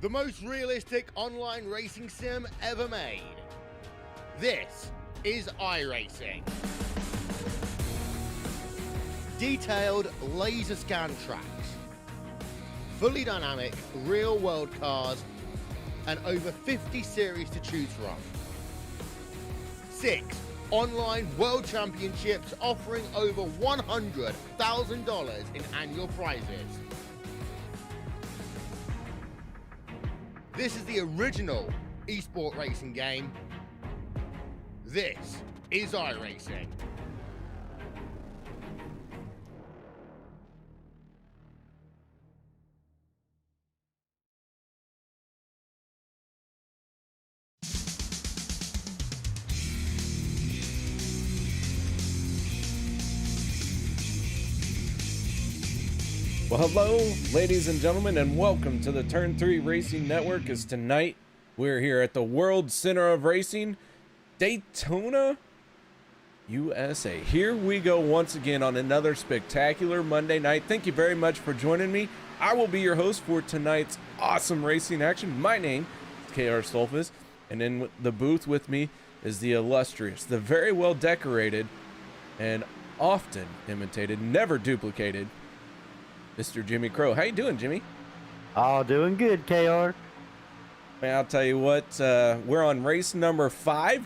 the most realistic online racing sim ever made. This is iRacing. Detailed laser scan tracks, fully dynamic real-world cars, and over 50 series to choose from. 6 online world championships offering over $100,000 in annual prizes. This is the original esport racing game. This is iRacing. Well, hello, ladies and gentlemen, and welcome to the Turn 3 Racing Network. As tonight, we're here at the World Center of Racing, Daytona, USA. Here we go once again on another spectacular Monday night. Thank you very much for joining me. I will be your host for tonight's awesome racing action. My name is KR Stolfus, and in the booth with me is the illustrious, the very well decorated, and often imitated, never duplicated, Mr. Jimmy Crow. How you doing, Jimmy? Oh, doing good, KR. Man, I'll tell you what, we're on race number 5.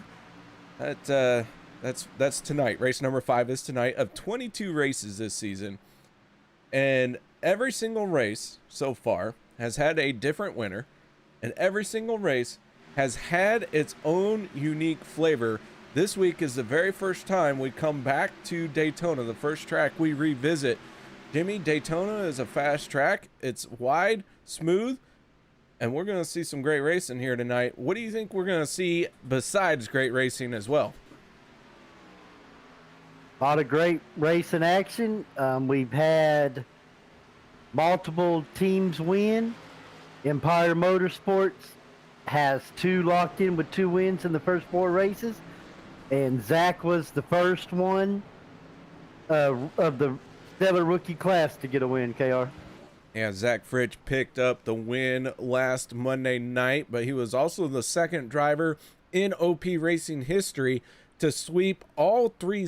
That's tonight. Race number 5 is tonight of 22 races this season. And every single race so far has had a different winner, and every single race has had its own unique flavor. This week is the very first time we come back to Daytona, the first track we revisit. Jimmy, Daytona is a fast track. It's wide, smooth, and we're going to see some great racing here tonight. What do you think we're going to see besides great racing as well? A lot of great racing action. We've had multiple teams win. Empire Motorsports has 2 locked in with 2 wins in the first 4 races. And Zach was the first one of the stellar rookie class to get a win, KR. Yeah, Zach Fritsch picked up the win last Monday night, but he was also the second driver in OP racing history to sweep all 3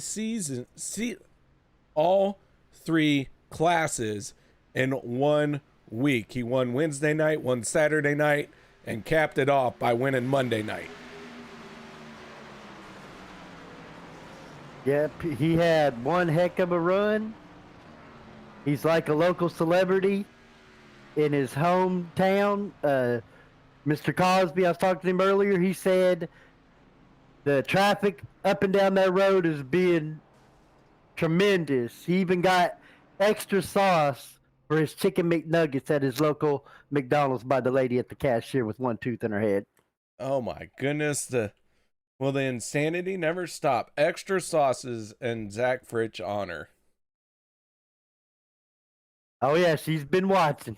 classes in 1 week. He won Wednesday night, won Saturday night, and capped it off by winning Monday night. Yep, he had one heck of a run. He's like a local celebrity in his hometown. Mr. Cosby, I was talking to him earlier, he said the traffic up and down that road is being tremendous. He even got extra sauce for his chicken McNuggets at his local McDonald's by the lady at the cashier with one tooth in her head. Oh my goodness, the insanity never stopped. Extra sauces and Zach Fritsch honor. Oh yeah, she's been watching.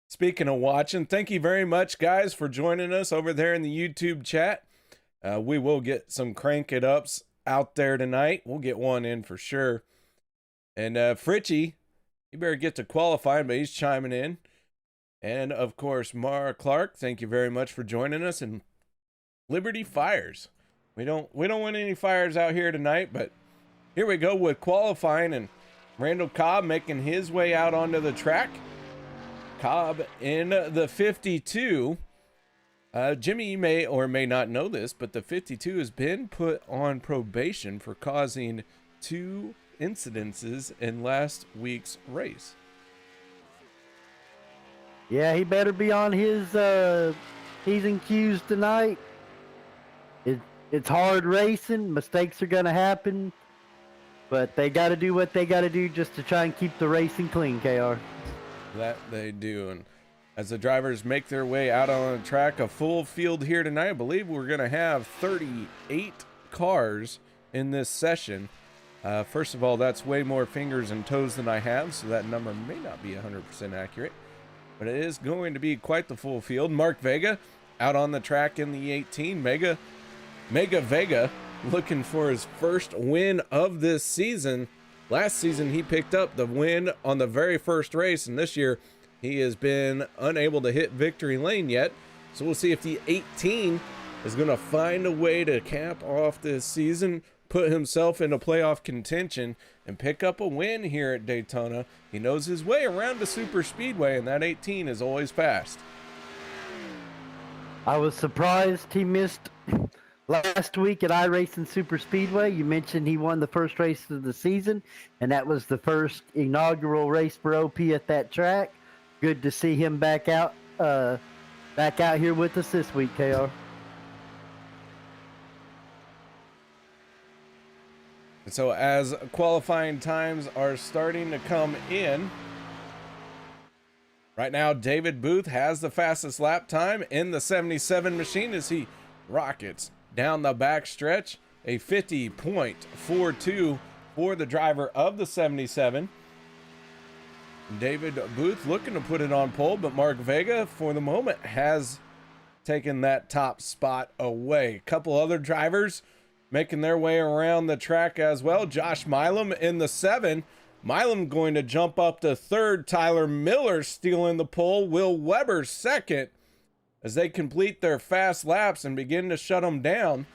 Speaking of watching, thank you very much, guys, for joining us over there in the YouTube chat. We will get some crank it ups out there tonight. We'll get one in for sure. And Fritchie, you better get to qualifying, but he's chiming in. And of course, Mara Clark, thank you very much for joining us. And Liberty Fires. We don't want any fires out here tonight, but here we go with qualifying, and Randall Cobb making his way out onto the track. Cobb in the 52. Jimmy, you may or may not know this, but the 52 has been put on probation for causing 2 incidences in last week's race. Yeah, he better be on his P's and Q's tonight. It's hard racing. Mistakes are going to happen. But they got to do what they got to do just to try and keep the racing clean, KR. That they do. And as the drivers make their way out on the track, a full field here tonight. I believe we're going to have 38 cars in this session. First of all, that's way more fingers and toes than I have, so that number may not be 100% accurate. But it is going to be quite the full field. Mark Vega out on the track in the 18. Mega Vega looking for his first win of this season. Last season, he picked up the win on the very first race, and this year He has been unable to hit victory lane yet. So we'll see if the 18 is going to find a way to cap off this season, put himself into playoff contention, and pick up a win here at Daytona. He knows his way around the super speedway, and that 18 is always fast. I was surprised he missed last week at iRacing Superspeedway. You mentioned he won the first race of the season, and that was the first inaugural race for OP at that track. Good to see him back out here with us this week, KR. So as qualifying times are starting to come in, right now David Booth has the fastest lap time in the 77 machine as he rockets down the back stretch, a 50.42 for the driver of the 77. David Booth looking to put it on pole, but Mark Vega for the moment has taken that top spot away. A couple other drivers making their way around the track as well. Josh Milam in the 7. Milam going to jump up to 3rd. Tyler Miller stealing the pole. Will Weber 2nd as they complete their fast laps and begin to shut them down.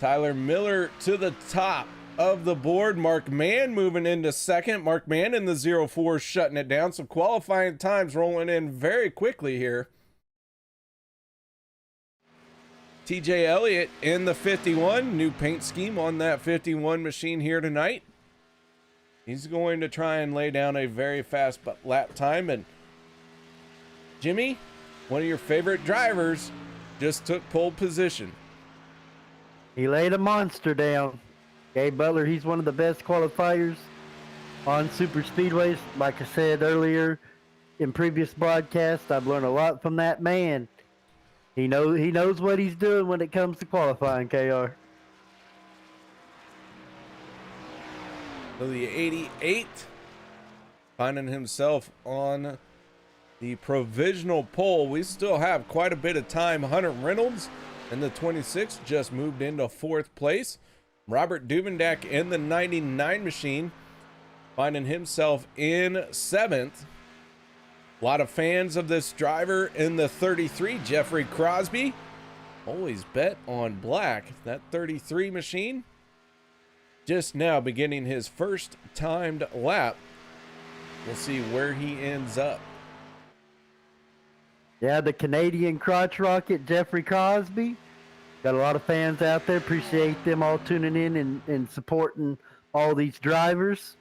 Tyler Miller to the top of the board. Mark Mann moving into 2nd. Mark Mann in the 04 shutting it down. So qualifying times rolling in very quickly here. TJ Elliott in the 51, new paint scheme on that 51 machine here tonight. He's going to try and lay down a very fast lap time. And Jimmy, one of your favorite drivers, just took pole position. He laid a monster down. Gabe Butler, he's one of the best qualifiers on super speedways. Like I said earlier in previous broadcasts, I've learned a lot from that man. He knows what he's doing when it comes to qualifying, KR. So the 88 finding himself on the provisional pole. We still have quite a bit of time. Hunter Reynolds in the 26 just moved into 4th place. Robert Duvendak in the 99 machine finding himself in 7th. A lot of fans of this driver in the 33, Jeffrey Crosby. Always bet on black. That 33 machine just now beginning his first timed lap. We'll see where he ends up. Yeah, the Canadian crotch rocket, Jeffrey Crosby. Got a lot of fans out there. Appreciate them all tuning in and supporting all these drivers.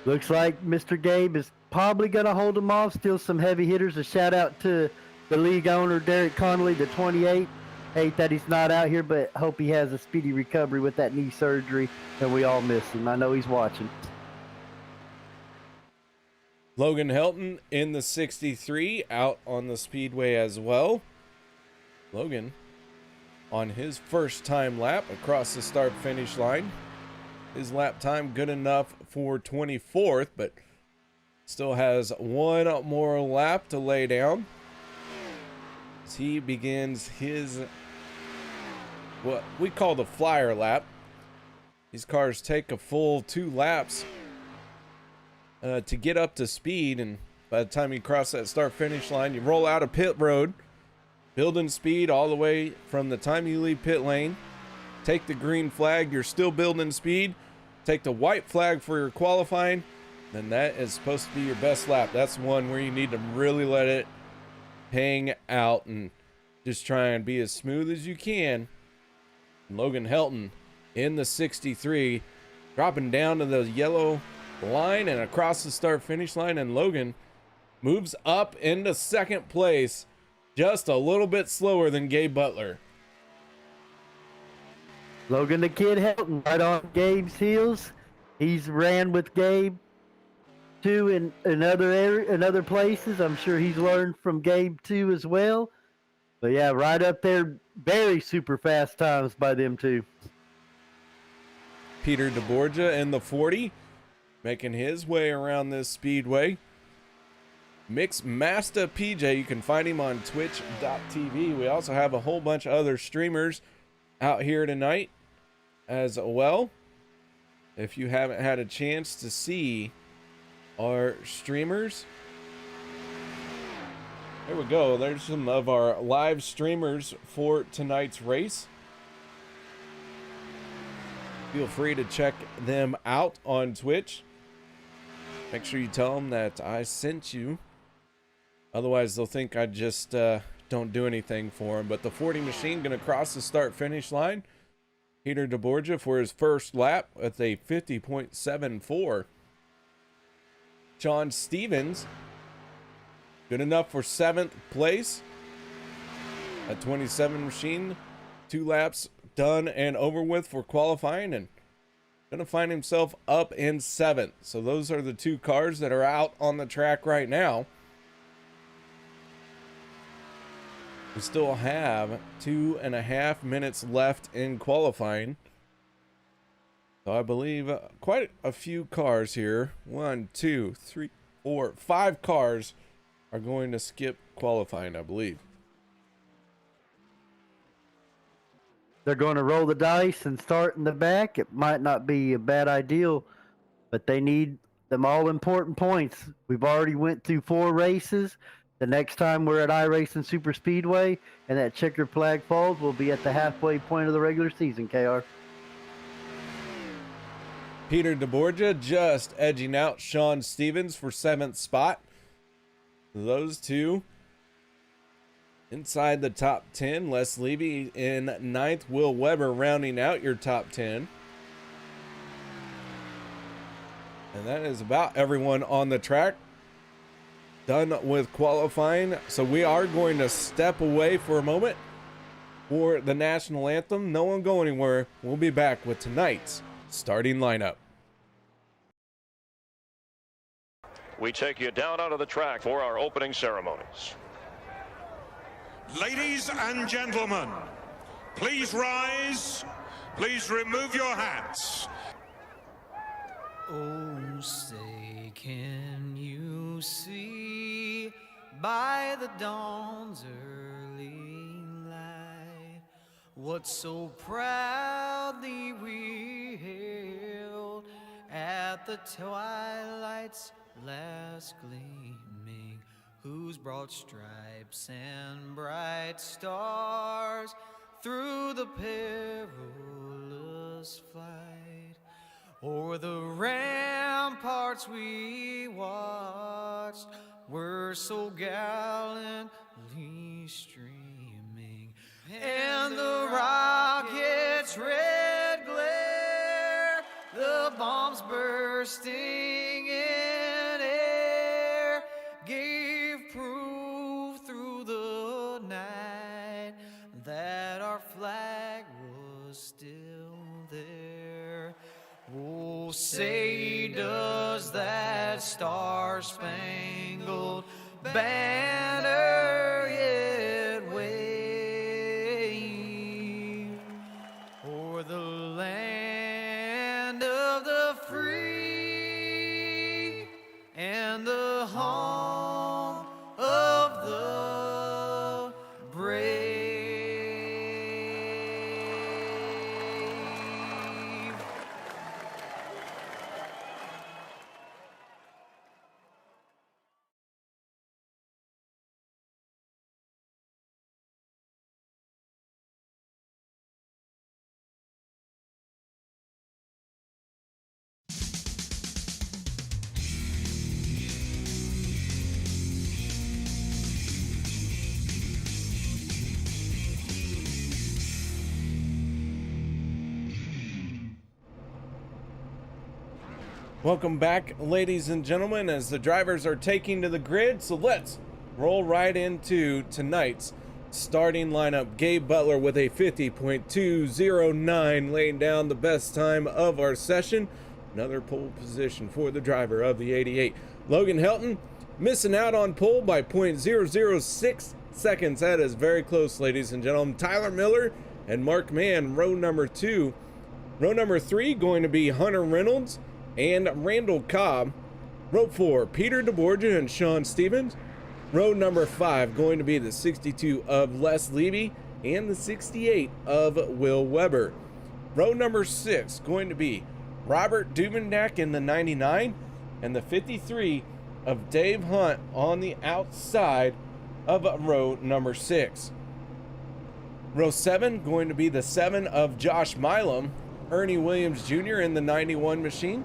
Looks like Mr. Gabe is probably going to hold them off. Still some heavy hitters. A shout out to the league owner, Derek Connolly, the 28. Hate that he's not out here, but hope he has a speedy recovery with that knee surgery, and we all miss him. I know he's watching. Logan Helton in the 63 out on the speedway as well. Logan on his first time lap across the start finish line. His lap time good enough for 24th, but still has one more lap to lay down as he begins his what we call the flyer lap. These cars take a full 2 laps to get up to speed, and by the time you cross that start finish line, you roll out of pit road, building speed all the way from the time you leave pit lane. Take the green flag, you're still building speed. Take the white flag for your qualifying, then that is supposed to be your best lap. That's one where you need to really let it hang out and just try and be as smooth as you can. Logan Helton in the 63, dropping down to the yellow line and across the start finish line, and Logan moves up into 2nd place, just a little bit slower than Gabe Butler. Logan the Kid Helton right on Gabe's heels. He's ran with Gabe too in other places. I'm sure he's learned from Gabe too as well. But yeah, right up there, very super fast times by them two. Peter DeBorgia in the 40, making his way around this speedway. Mix Master PJ, you can find him on twitch.tv. We also have a whole bunch of other streamers out here tonight as well. If you haven't had a chance to see our streamers. There we go. There's some of our live streamers for tonight's race. Feel free to check them out on Twitch. Make sure you tell them that I sent you. Otherwise, they'll think I just don't do anything for them. But the 40 machine going to cross the start-finish line. Peter DeBorgia for his first lap with a 50.74. Sean Stevens, good enough for 7th place. A 27 machine, 2 laps done and over with for qualifying, and gonna find himself up in 7th. So those are the 2 cars that are out on the track right now. We still have 2.5 minutes left in qualifying. So I believe quite a few cars here. 1, 2, 3, 4, 5 cars are going to skip qualifying, I believe. They're going to roll the dice and start in the back. It might not be a bad idea, but they need them all important points. We've already went through 4 races. The next time we're at Racing Superspeedway and that checkered flag falls, we'll be at the halfway point of the regular season, KR. Peter DeBorgia just edging out Sean Stevens for 7th spot. Those 2 inside the top 10. Les Levy in 9th. Will Weber rounding out your top 10. And that is about everyone on the track. Done with qualifying. So we are going to step away for a moment for the national anthem. No one go anywhere. We'll be back with tonight's starting lineup. We take you down onto the track for our opening ceremonies. Ladies and gentlemen, please rise. Please remove your hats. Oh, say, can you see by the dawn's early light what so proudly we hailed at the twilight's last gleaming, whose broad stripes and bright stars through the perilous fight o'er the ramparts we watched were so gallantly streaming, and the rocket's red glare, the bombs bursting in air, gave proof through the night that our flag was still there. Oh, say does that star-spangled banner yet wave o'er the land of the free and the home of the brave? Welcome back, ladies and gentlemen, as the drivers are taking to the grid. So let's roll right into tonight's starting lineup. Gabe Butler with a 50.209, laying down the best time of our session. Another pole position for the driver of the 88. Logan Helton missing out on pole by 0.006 seconds. That is very close, ladies and gentlemen. Tyler Miller and Mark Mann, row number 2. Row number 3 going to be Hunter Reynolds and Randall Cobb. Row 4, Peter DeBorgia and Sean Stevens. Row number 5 going to be the 62 of Les Levy and the 68 of Will Weber. Row number 6 going to be Robert Dubendak in the 99, and the 53 of Dave Hunt on the outside of row number 6. Row 7 going to be the 7 of Josh Milam, Ernie Williams Jr. in the 91 machine.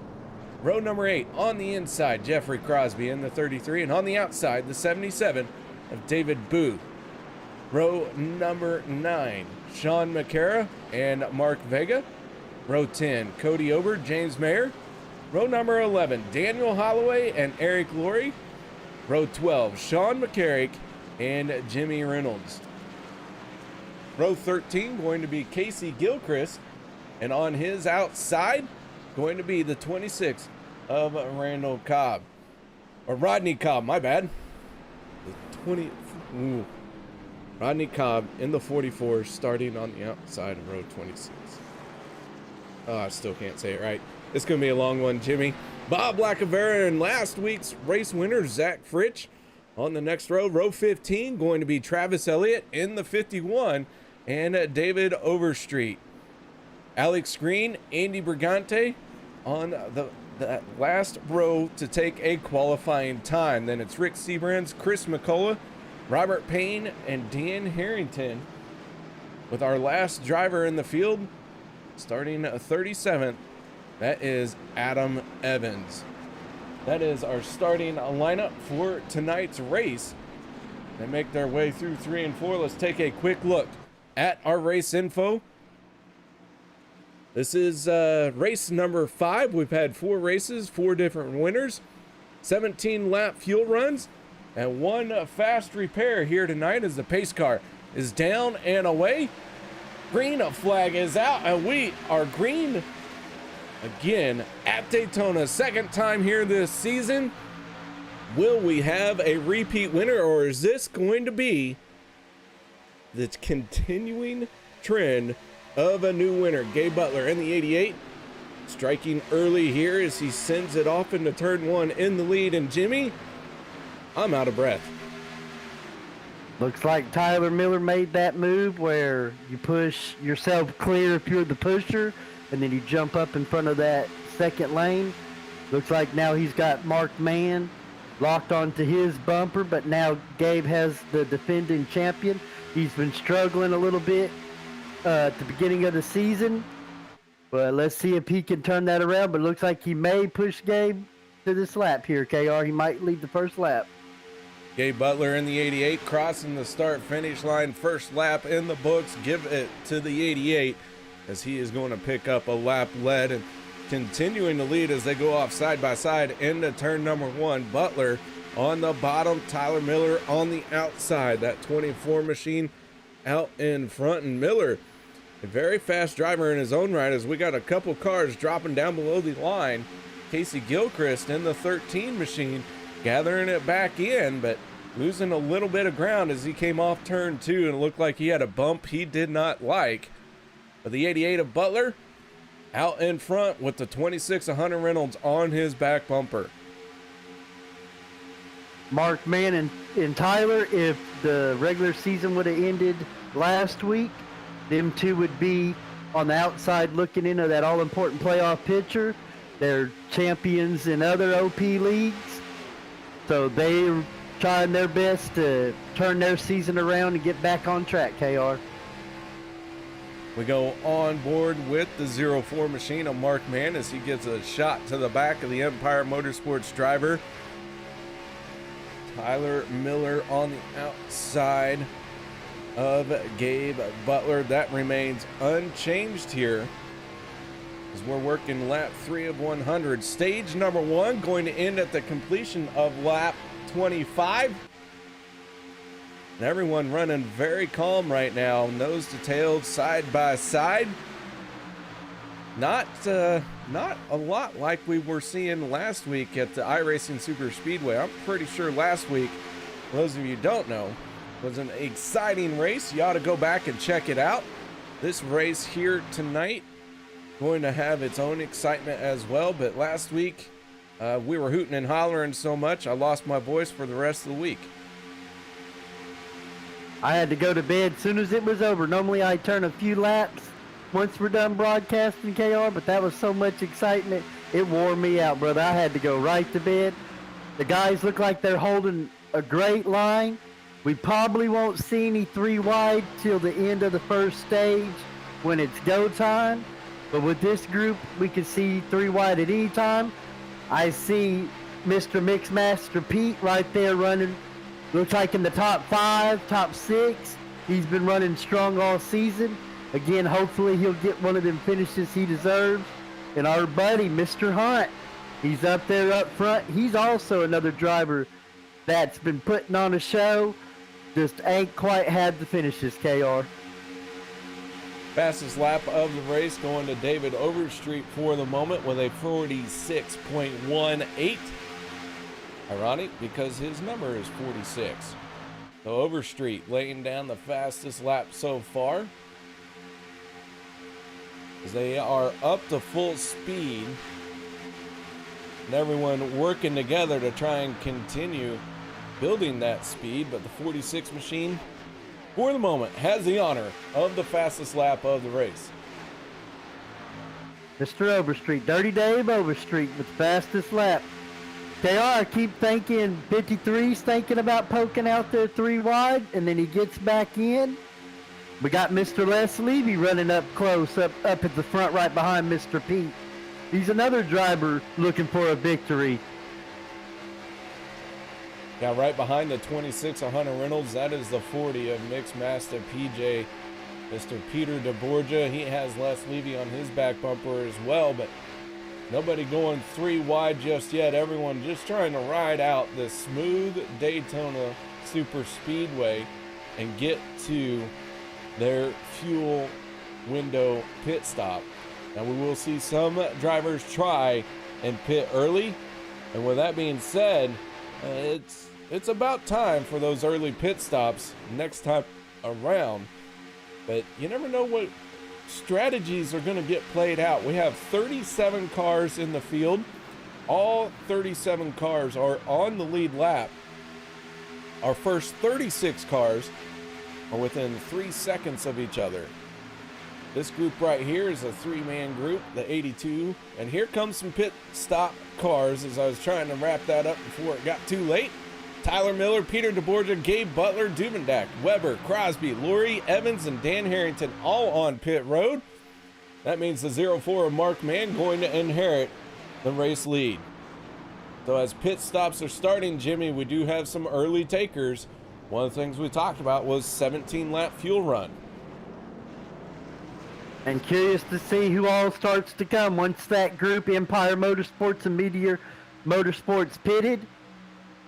Row number 8 on the inside, Jeffrey Crosby in the 33, and on the outside, the 77 of David Booth. Row number 9, Sean McCara and Mark Vega. Row 10, Cody Ober, James Mayer. Row number 11, Daniel Holloway and Eric Laurie. Row 12, Sean McCarrick and Jimmy Reynolds. Row 13 going to be Casey Gilchrist, and on his outside going to be the 26 of Randall Cobb, or Rodney Cobb, my bad. Rodney Cobb in the 44, starting on the outside of row 26. Oh, I still can't say it right. It's going to be a long one, Jimmy. Bob Lacavera and last week's race winner, Zach Fritsch. On the next row, row 15, going to be Travis Elliott in the 51 and David Overstreet. Alex Green, Andy Brigante on the last row to take a qualifying time. Then it's Rick Seabrands, Chris McCullough, Robert Payne, and Dan Harrington. With our last driver in the field, starting 37th, that is Adam Evans. That is our starting lineup for tonight's race. They make their way through 3 and 4. Let's take a quick look at our race info. This is race number 5. We've had 4 races, 4 different winners, 17 lap fuel runs, and 1 fast repair here tonight as the pace car is down and away. Green flag is out, and we are green again at Daytona. Second time here this season. Will we have a repeat winner, or is this going to be the continuing trend of a new winner? Gabe Butler in the 88, striking early here as he sends it off into turn 1 in the lead. And Jimmy, I'm out of breath. Looks like Tyler Miller made that move where you push yourself clear if you're the pusher, and then you jump up in front of that second lane. Looks like now he's got Mark Mann locked onto his bumper, but now Gabe has the defending champion. He's been struggling a little bit at the beginning of the season, but let's see if he can turn that around. But it looks like he may push Gabe to this lap here, KR. He might lead the first lap. Gabe Butler in the 88, crossing the start-finish line. First lap in the books. Give it to the 88 as he is going to pick up a lap lead and continuing to lead as they go off side by side into turn number 1. Butler on the bottom, Tyler Miller on the outside. That 24 machine out in front, and Miller, a very fast driver in his own right, as we got a couple cars dropping down below the line. Casey Gilchrist in the 13 machine gathering it back in, but losing a little bit of ground as he came off turn 2, and it looked like he had a bump he did not like. But the 88 of Butler out in front with the 26 of Hunter Reynolds on his back bumper. Mark Mann and Tyler, if the regular season would have ended last week, them two would be on the outside looking into that all-important playoff picture. They're champions in other OP leagues, so they're trying their best to turn their season around and get back on track, KR. We go on board with the 04 machine of Mark Mann as he gets a shot to the back of the Empire Motorsports driver. Tyler Miller on the outside of Gabe Butler. That remains unchanged here as we're working lap 3 of 100. Stage number 1 going to end at the completion of lap 25. And everyone running very calm right now, nose to tail, side by side. Not a lot like we were seeing last week at the iRacing Superspeedway. I'm pretty sure last week, for those of you who don't know, was an exciting race. You ought to go back and check it out. This race here tonight going to have its own excitement as well. But last week, we were hooting and hollering so much, I lost my voice for the rest of the week. I had to go to bed as soon as it was over. Normally I turn a few laps once we're done broadcasting, KR, but that was so much excitement. It wore me out, brother. I had to go right to bed. The guys look like they're holding a great line. We probably won't see any 3 wide till the end of the first stage when it's go time. But with this group, we can see 3 wide at any time. I see Mr. Mixmaster Pete right there running. Looks like in the top 5, top 6. He's been running strong all season. Again, hopefully he'll get one of them finishes he deserves. And our buddy, Mr. Hunt, he's up there up front. He's also another driver that's been putting on a show. Just ain't quite had the finishes, KR. Fastest lap of the race going to David Overstreet for the moment with a 46.18. Ironic because his number is 46. So Overstreet laying down the fastest lap so far. As they are up to full speed. And everyone working together to try and continue building that speed. But the 46 machine, for the moment, has the honor of the fastest lap of the race. Mr. Overstreet, Dirty Dave Overstreet with the fastest lap. KR, I keep thinking 53's thinking about poking out there 3 wide, and then he gets back in. We got Mr. Les Levy running up close, up at the front right behind Mr. Pete. He's another driver looking for a victory. Now right behind the 26 of Hunter Reynolds, that is the 40 of Mixmaster PJ, Mr. Peter DeBorgia. He has Les Levy on his back bumper as well, but nobody going 3 wide just yet. Everyone just trying to ride out this smooth Daytona Super Speedway and get to their fuel window pit stop. Now we will see some drivers try and pit early, and with that being said, it's about time for those early pit stops next time around. But you never know what strategies are going to get played out. We have 37 cars in the field. All 37 cars are on the lead lap. Our first 36 cars are within 3 seconds of each other. This group right here is a 3-man group, the 82. And here comes some pit stop cars as I was trying to wrap that up before it got too late. Tyler Miller, Peter DeBorgia, Gabe Butler, Duvendak, Weber, Crosby, Laurie, Evans, and Dan Harrington all on pit road. That means the 04 of Mark Mann going to inherit the race lead. So as pit stops are starting, Jimmy, we do have some early takers. One of the things we talked about was 17-lap fuel run. And curious to see who all starts to come once that group, Empire Motorsports and Meteor Motorsports, pitted.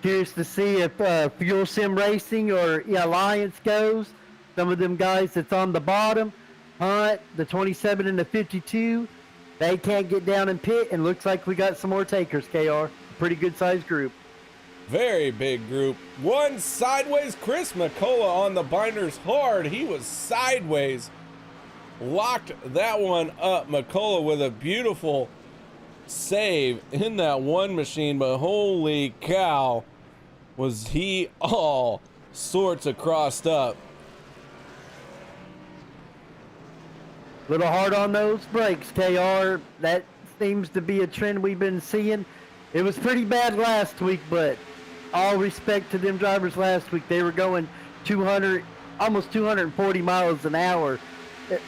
Curious to see if Fuel Sim Racing or Alliance goes. Some of them guys that's on the bottom, Hunt, the 27 and the 52, they can't get down and pit, and looks like we got some more takers, KR. Pretty good sized group. Very big group. One sideways, Chris McCullough on the binders hard. He was sideways. Locked that one up. McCullough with a beautiful save in that one machine, but holy cow, was he all sorts of crossed up. Little hard on those brakes, KR. That seems to be a trend we've been seeing. It was pretty bad last week, but all respect to them drivers last week. They were going 200, almost 240 miles an hour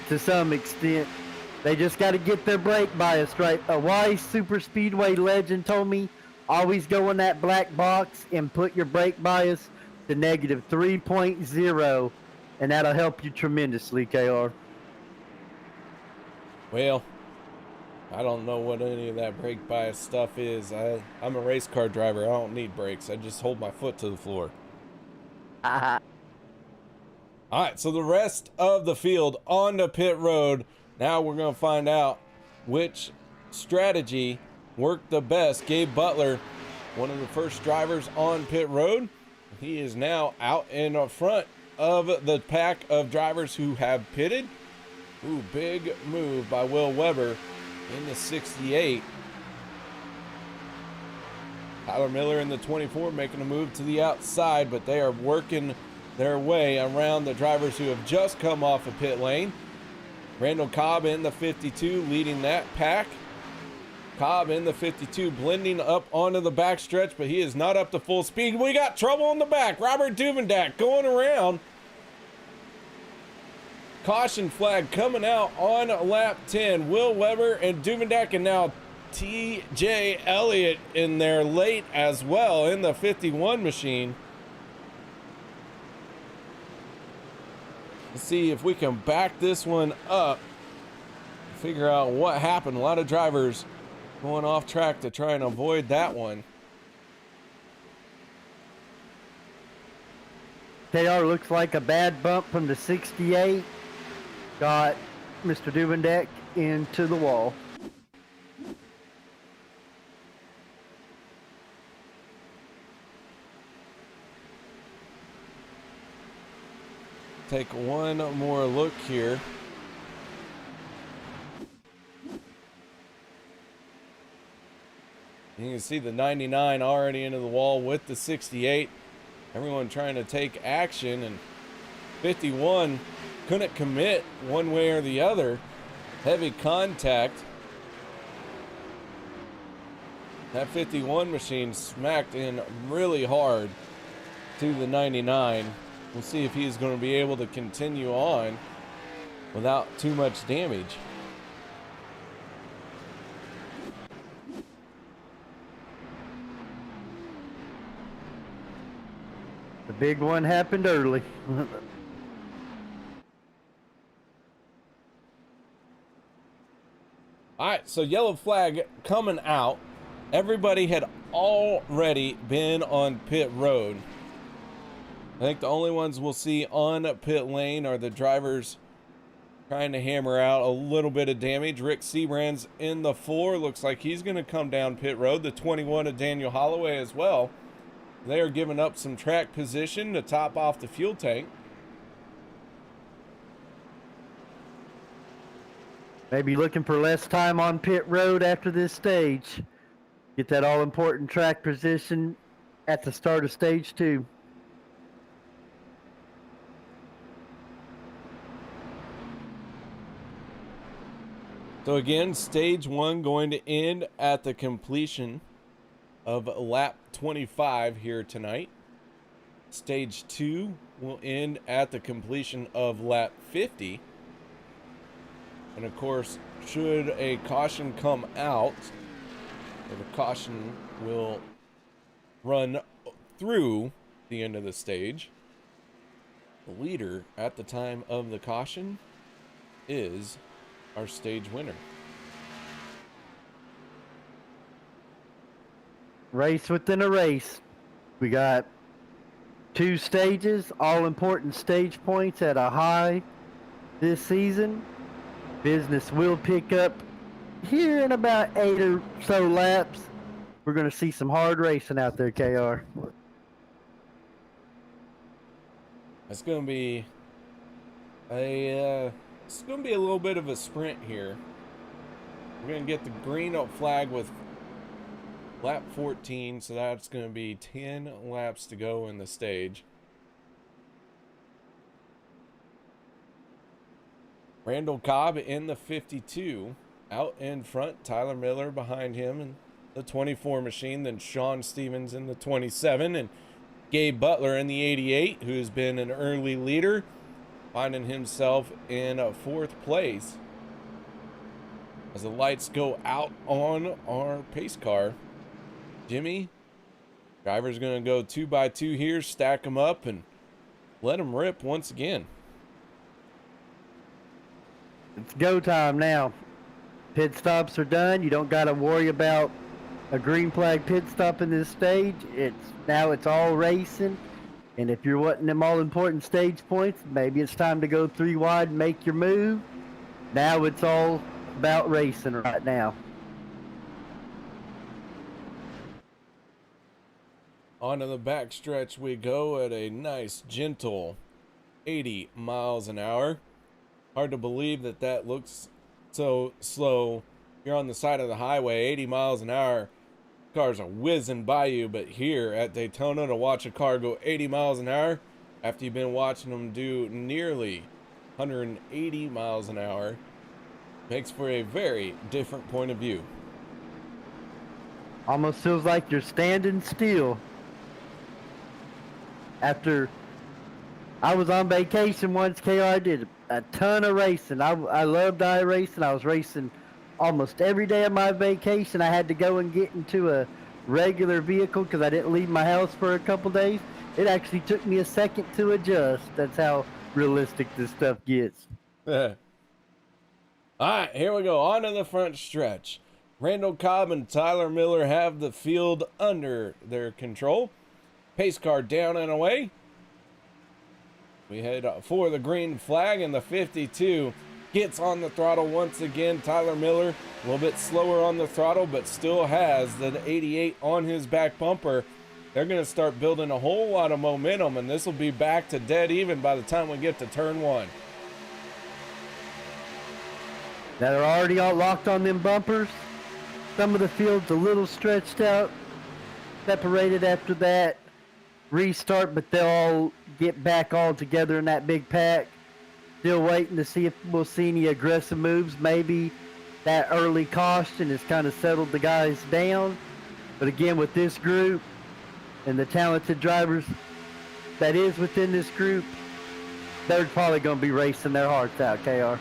to some extent. They just got to get their brake bias right. A wise super speedway legend told me, always go in that black box and put your brake bias to negative 3.0, and that'll help you tremendously, KR. Well, I don't know what any of that brake bias stuff is. I'm a race car driver. I don't need brakes. I just hold my foot to the floor. All right, so the rest of the field on the pit road. Now we're going to find out which strategy worked the best. Gabe Butler, one of the first drivers on pit road. He is now out in front of the pack of drivers who have pitted. Ooh, big move by Will Weber in the 68. Tyler Miller in the 24 making a move to the outside, but they are working their way around the drivers who have just come off a pit lane. Randall Cobb in the 52 leading that pack. Cobb in the 52 blending up onto the backstretch, but he is not up to full speed. We got trouble in the back. Robert Duvendak going around. Caution flag coming out on lap 10. Will Weber and Duvendak, and now TJ Elliott in there late as well in the 51 machine. Let's see if we can back this one up, figure out what happened. A lot of drivers going off track to try and avoid that one. KR looks like a bad bump from the 68. Got Mr. Duvendak into the wall. Take one more look here. You can see the 99 already into the wall with the 68. Everyone trying to take action, and 51 couldn't commit one way or the other. Heavy contact. That 51 machine smacked in really hard to the 99. We'll see if he's going to be able to continue on without too much damage. The big one happened early. All right, so yellow flag coming out. Everybody had already been on pit road. I think the only ones we'll see on pit lane are the drivers trying to hammer out a little bit of damage. Rick Seabrand's in the 4. Looks like he's going to come down pit road. The 21 of Daniel Holloway as well. They are giving up some track position to top off the fuel tank. Maybe looking for less time on pit road after this stage. Get that all-important track position at the start of stage 2. So again, stage 1 going to end at the completion of lap 25 here tonight. Stage 2 will end at the completion of lap 50. And of course, should a caution come out, the caution will run through the end of the stage. The leader at the time of the caution is our stage winner. Race within a race. We got 2 stages, all important stage points at a high this season. Business will pick up here in about 8 or so laps. We're going to see some hard racing out there, KR. It's going to be a little bit of a sprint here. We're going to get the green flag with lap 14, so that's going to be 10 laps to go in the stage. Randall Cobb in the 52, out in front. Tyler Miller behind him in the 24 machine. Then Sean Stevens in the 27, and Gabe Butler in the 88, who's been an early leader, finding himself in 4th place. As the lights go out on our pace car, Jimmy, driver's going to go 2 by 2 here, stack them up, and let them rip once again. It's go time now. Pit stops are done. You don't got to worry about a green flag pit stop in this stage. It's all racing. And if you're wanting them all important stage points, maybe it's time to go 3 wide and make your move. Now it's all about racing right now. Onto the back stretch we go at a nice, gentle 80 miles an hour. Hard to believe that looks so slow. You're on the side of the highway, 80 miles an hour. Cars are whizzing by you, but here at Daytona, to watch a car go 80 miles an hour after you've been watching them do nearly 180 miles an hour makes for a very different point of view. Almost feels like you're standing still. After I was on vacation once, KR, I did a ton of racing. I loved iRacing. I was racing almost every day of my vacation. I had to go and get into a regular vehicle because I didn't leave my house for a couple days. It actually took me a second to adjust. That's how realistic this stuff gets. All right, here we go. On to the front stretch. Randall Cobb and Tyler Miller have the field under their control. Pace car down and away. We head for the green flag, and the 52 gets on the throttle once again. Tyler Miller a little bit slower on the throttle, but still has the 88 on his back bumper. They're going to start building a whole lot of momentum, and this will be back to dead even by the time we get to turn 1. That are already all locked on them bumpers. Some of the field's a little stretched out, separated after that restart, but they'll all get back all together in that big pack. Still waiting to see if we'll see any aggressive moves. Maybe that early caution has kind of settled the guys down. But again, with this group and the talented drivers that is within this group, they're probably going to be racing their hearts out, KR.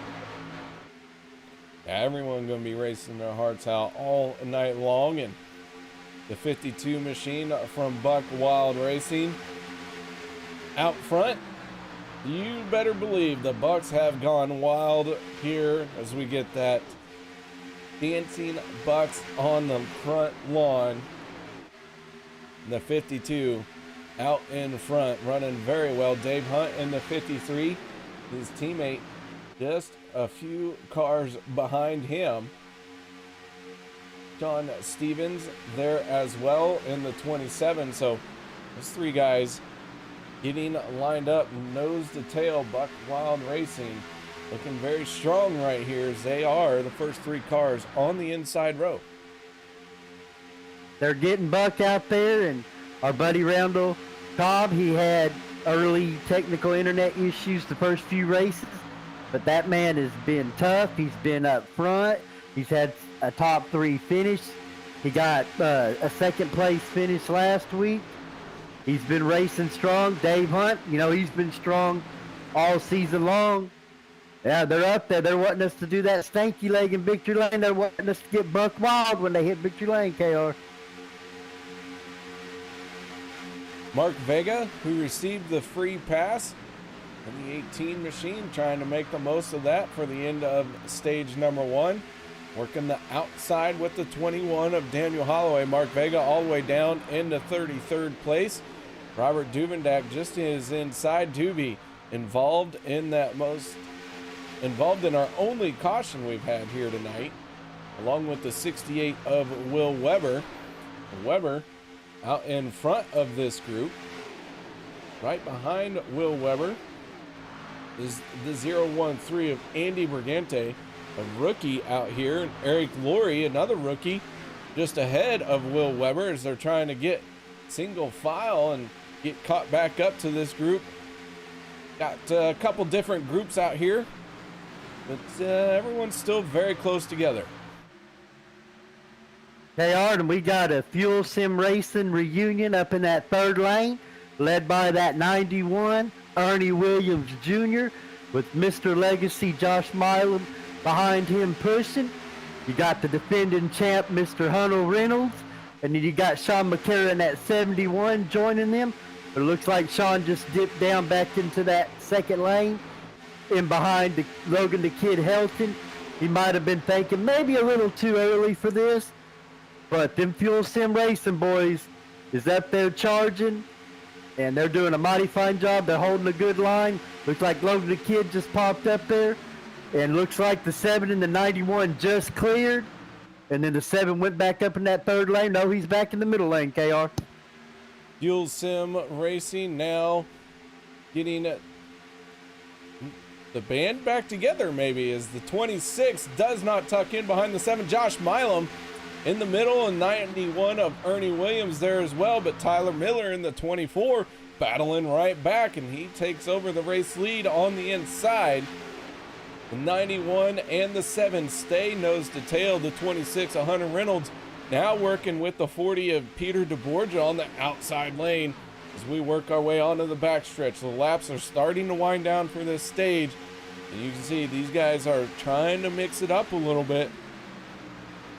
Everyone going to be racing their hearts out all night long. And the 52 machine from Buck Wild Racing out front. You better believe the Bucks have gone wild here as we get that dancing Bucks on the front lawn. The 52 out in front, running very well. Dave Hunt in the 53, his teammate just a few cars behind him. John Stevens there as well in the 27. So those three guys getting lined up nose to tail. Buck Wild Racing looking very strong right here as they are the first three cars on the inside row. They're getting Buck out there, and our buddy Randall Cobb, he had early technical internet issues the first few races, but that man has been tough. He's been up front. He's had a top 3 finish. He got a second place finish last week. He's been racing strong. Dave Hunt, you know, he's been strong all season long. Yeah, they're up there. They're wanting us to do that stanky leg in Victory Lane. They're wanting us to get Buck Wild when they hit Victory Lane, KR. Mark Vega, who received the free pass in the 18 machine, trying to make the most of that for the end of stage number 1. Working the outside with the 21 of Daniel Holloway. Mark Vega all the way down into 33rd place. Robert Duvendak just is inside. Doobie involved in our only caution we've had here tonight, along with the 68 of Will Weber. Weber out in front of this group. Right behind Will Weber is the 013 of Andy Brigante, a rookie out here, and Eric Laurie, another rookie, just ahead of Will Weber as they're trying to get single file and get caught back up to this group. Got a couple different groups out here, but everyone's still very close together. They are, and we got a Fuel Sim Racing reunion up in that 3rd lane, led by that 91, Ernie Williams Jr., with Mr. Legacy Josh Milam behind him pushing. You got the defending champ, Mr. Hunter Reynolds, and then you got Sean McCarron in that 71 joining them. But it looks like Sean just dipped down back into that 2nd lane in behind Logan the Kid Helton. He might have been thinking maybe a little too early for this, but them Fuel Sim Racing boys is up there charging, and they're doing a mighty fine job. They're holding a good line. Looks like Logan the Kid just popped up there. And looks like the 7 and the 91 just cleared. And then the 7 went back up in that 3rd lane. No, he's back in the middle lane, KR. Fuel Sim Racing now getting the band back together maybe, as the 26 does not tuck in behind the 7. Josh Milam in the middle, and 91 of Ernie Williams there as well. But Tyler Miller in the 24 battling right back, and he takes over the race lead on the inside. The 91 and the 7 stay nose to tail. The 26, Hunter Reynolds, Now working with the 40 of Peter DeBorgia on the outside lane as we work our way onto the backstretch. The laps are starting to wind down for this stage. And you can see these guys are trying to mix it up a little bit.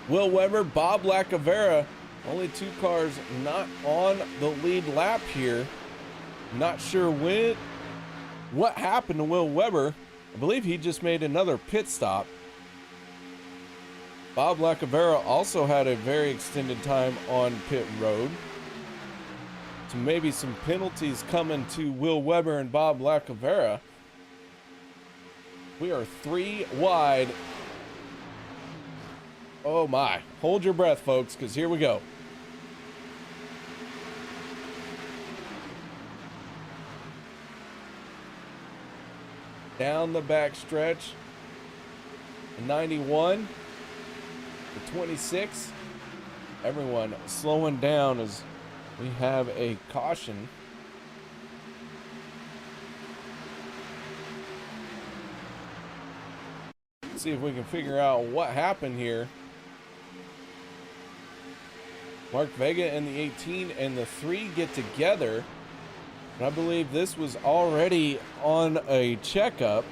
Will Weber, Bob Lacavera, only 2 cars not on the lead lap here. Not sure what happened to Will Weber. I believe he just made another pit stop. Bob Lacavera also had a very extended time on pit road. So maybe some penalties coming to Will Weber and Bob Lacavera. We are 3 wide. Oh my. Hold your breath, folks, because here we go. Down the back stretch. The 91. The 26. Everyone slowing down as we have a caution. Let's see if we can figure out what happened here. Mark Vega and the 18 and the 3 get together. And I believe this was already on a checkup.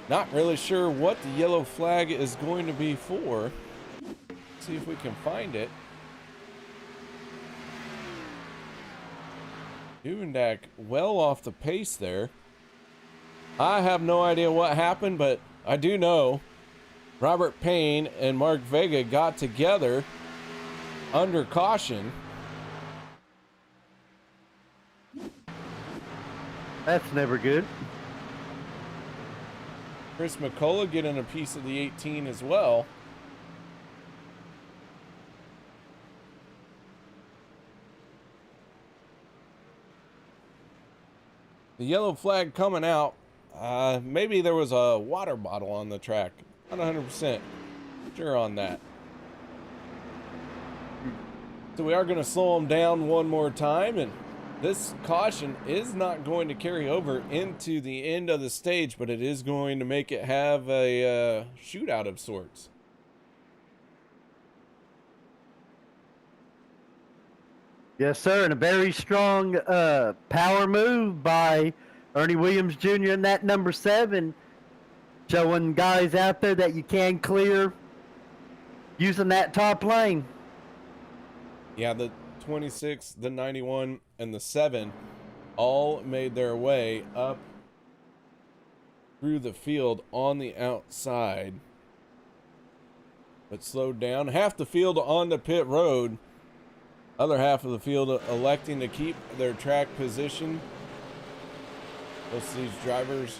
Not really sure what the yellow flag is going to be for. Let's see if we can find it. Duvendak well off the pace there. I have no idea what happened, but I do know Robert Payne and Mark Vega got together under caution. That's never good. Chris McCullough getting a piece of the 18 as well. The yellow flag coming out. Maybe there was a water bottle on the track. Not 100% sure on that. So we are going to slow them down one more time, and this caution is not going to carry over into the end of the stage, but it is going to make it have a shootout of sorts. Yes, sir, and a very strong power move by Ernie Williams Jr. in that number 7, showing guys out there that you can clear using that top lane. Yeah, the 26, the 91, and the 7 all made their way up through the field on the outside, but slowed down. Half the field on the pit road, other half of the field electing to keep their track position. Most of these drivers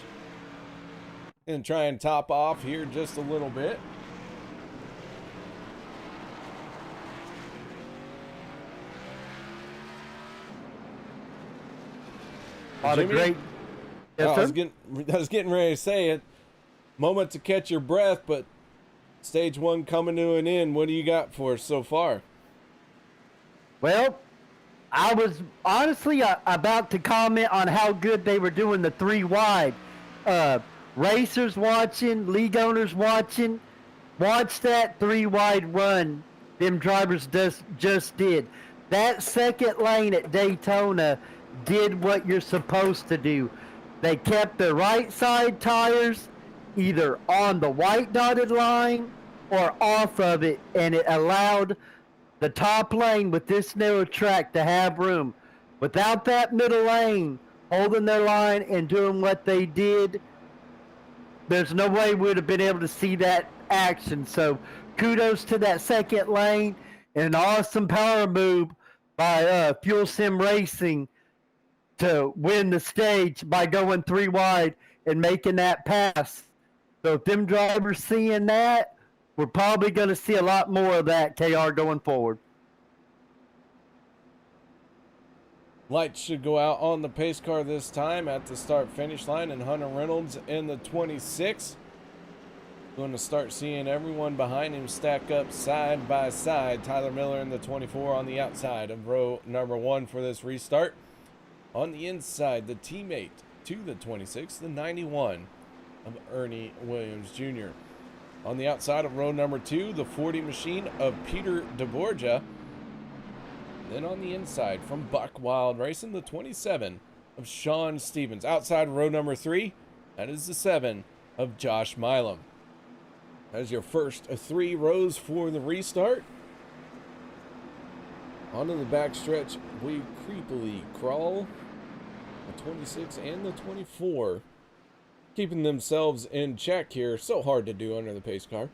going to try and top off here just a little bit. Jimmy, Great. Yes, I sir? was getting ready to say it. Moment to catch your breath, but stage 1 coming to an end. What do you got for us so far? Well, I was honestly about to comment on how good they were doing the 3 wide. Racers watching, league owners watching, watch that 3 wide run them drivers just did. That second lane at Daytona did what you're supposed to do. They kept the right side tires either on the white dotted line or off of it, and it allowed the top lane with this narrow track to have room. Without that middle lane holding their line and doing what they did, there's no way we would have been able to see that action. So kudos to that second lane, and an awesome power move by Fuel Sim Racing to win the stage by going 3 wide and making that pass. So if them drivers seeing that, we're probably going to see a lot more of that, KR, going forward. Lights should go out on the pace car this time at the start-finish line, and Hunter Reynolds in the 26. Going to start seeing everyone behind him stack up side by side. Tyler Miller in the 24 on the outside of row number 1 for this restart. On the inside, the teammate to the 26, the 91 of Ernie Williams Jr. On the outside of row number 2, the 40 machine of Peter DeBorgia. Then on the inside from Buck Wild Racing, the 27 of Sean Stevens. Outside row number 3, that is the 7 of Josh Milam. That's your first of 3 rows for the restart. Onto the backstretch, we creepily crawl. The 26 and the 24. Keeping themselves in check here. So hard to do under the pace car.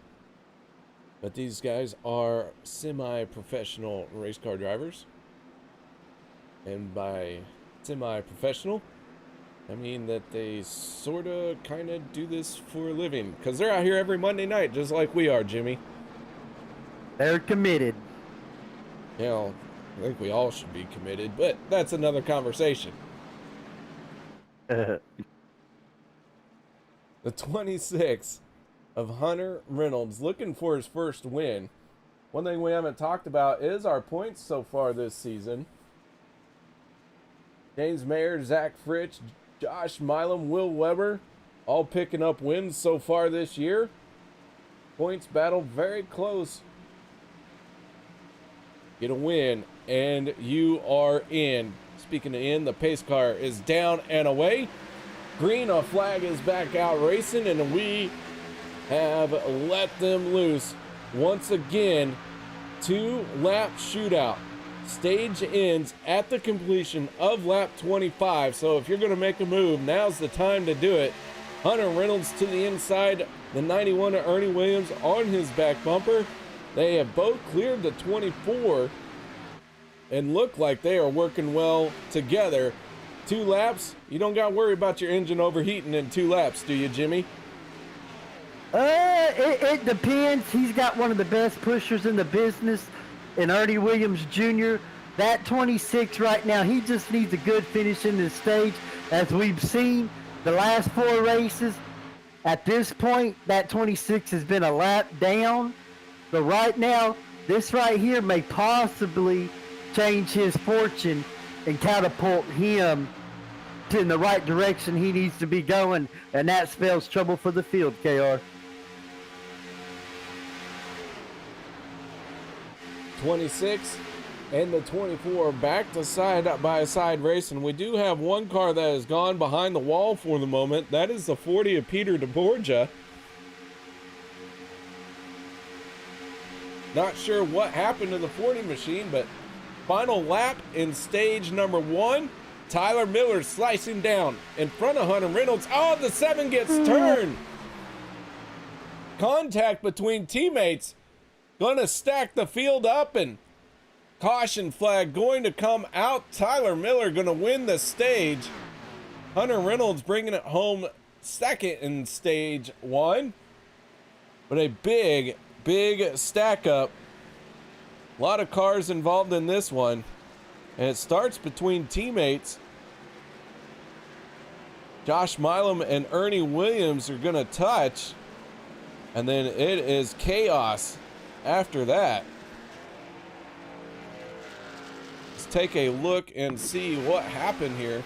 But these guys are semi-professional race car drivers. And by semi-professional, I mean that they sort of kind of do this for a living. Because they're out here every Monday night, just like we are, Jimmy. They're committed. You know, I think we all should be committed, but that's another conversation. The 26 of Hunter Reynolds looking for his first win. One thing we haven't talked about is our points so far this season. James Mayer, Zach Fritsch, Josh Milam, Will Weber, all picking up wins so far this year. Points battle very close. Get a win, and you are in. Speaking of in, the pace car is down and away. Green, a flag is back out racing, and we have let them loose. Once again, 2-lap shootout. Stage ends at the completion of lap 25, so if you're going to make a move, now's the time to do it. Hunter Reynolds to the inside, the 91 of Ernie Williams on his back bumper. They have both cleared the 24 and look like they are working well together. 2 laps, you don't got to worry about your engine overheating in 2 laps, do you, Jimmy? It depends. He's got one of the best pushers in the business in Ernie Williams Jr. That 26 right now, he just needs a good finish in this stage. As we've seen the last 4 races, at this point, that 26 has been a lap down. So right now, this right here may possibly change his fortune and catapult him in the right direction he needs to be going, and that spells trouble for the field, KR. 26 and the 24 back to side by side racing. We do have one car that has gone behind the wall for the moment. That is the 40 of Peter DeBorgia. Not sure what happened to the 40 machine, but final lap in stage number 1. Tyler Miller slicing down in front of Hunter Reynolds. Oh, the 7 gets turned. Contact between teammates. Gonna stack the field up, and caution flag going to come out. Tyler Miller gonna win the stage. Hunter Reynolds bringing it home second in stage 1. But a big stack up. A lot of cars involved in this one. And it starts between teammates. Josh Milam and Ernie Williams are going to touch. And then it is chaos after that. Let's take a look and see what happened here.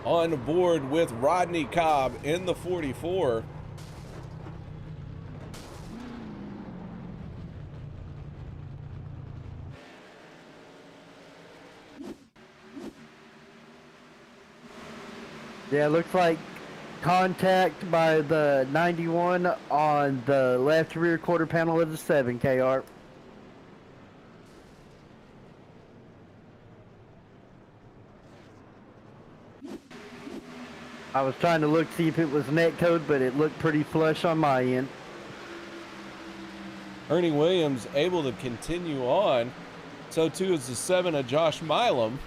On board with Rodney Cobb in the 44. Yeah, looks like contact by the 91 on the left rear quarter panel of the 7, KR. I was trying to look, see if it was net code, but it looked pretty flush on my end. Ernie Williams able to continue on. So too is the 7 of Josh Milam.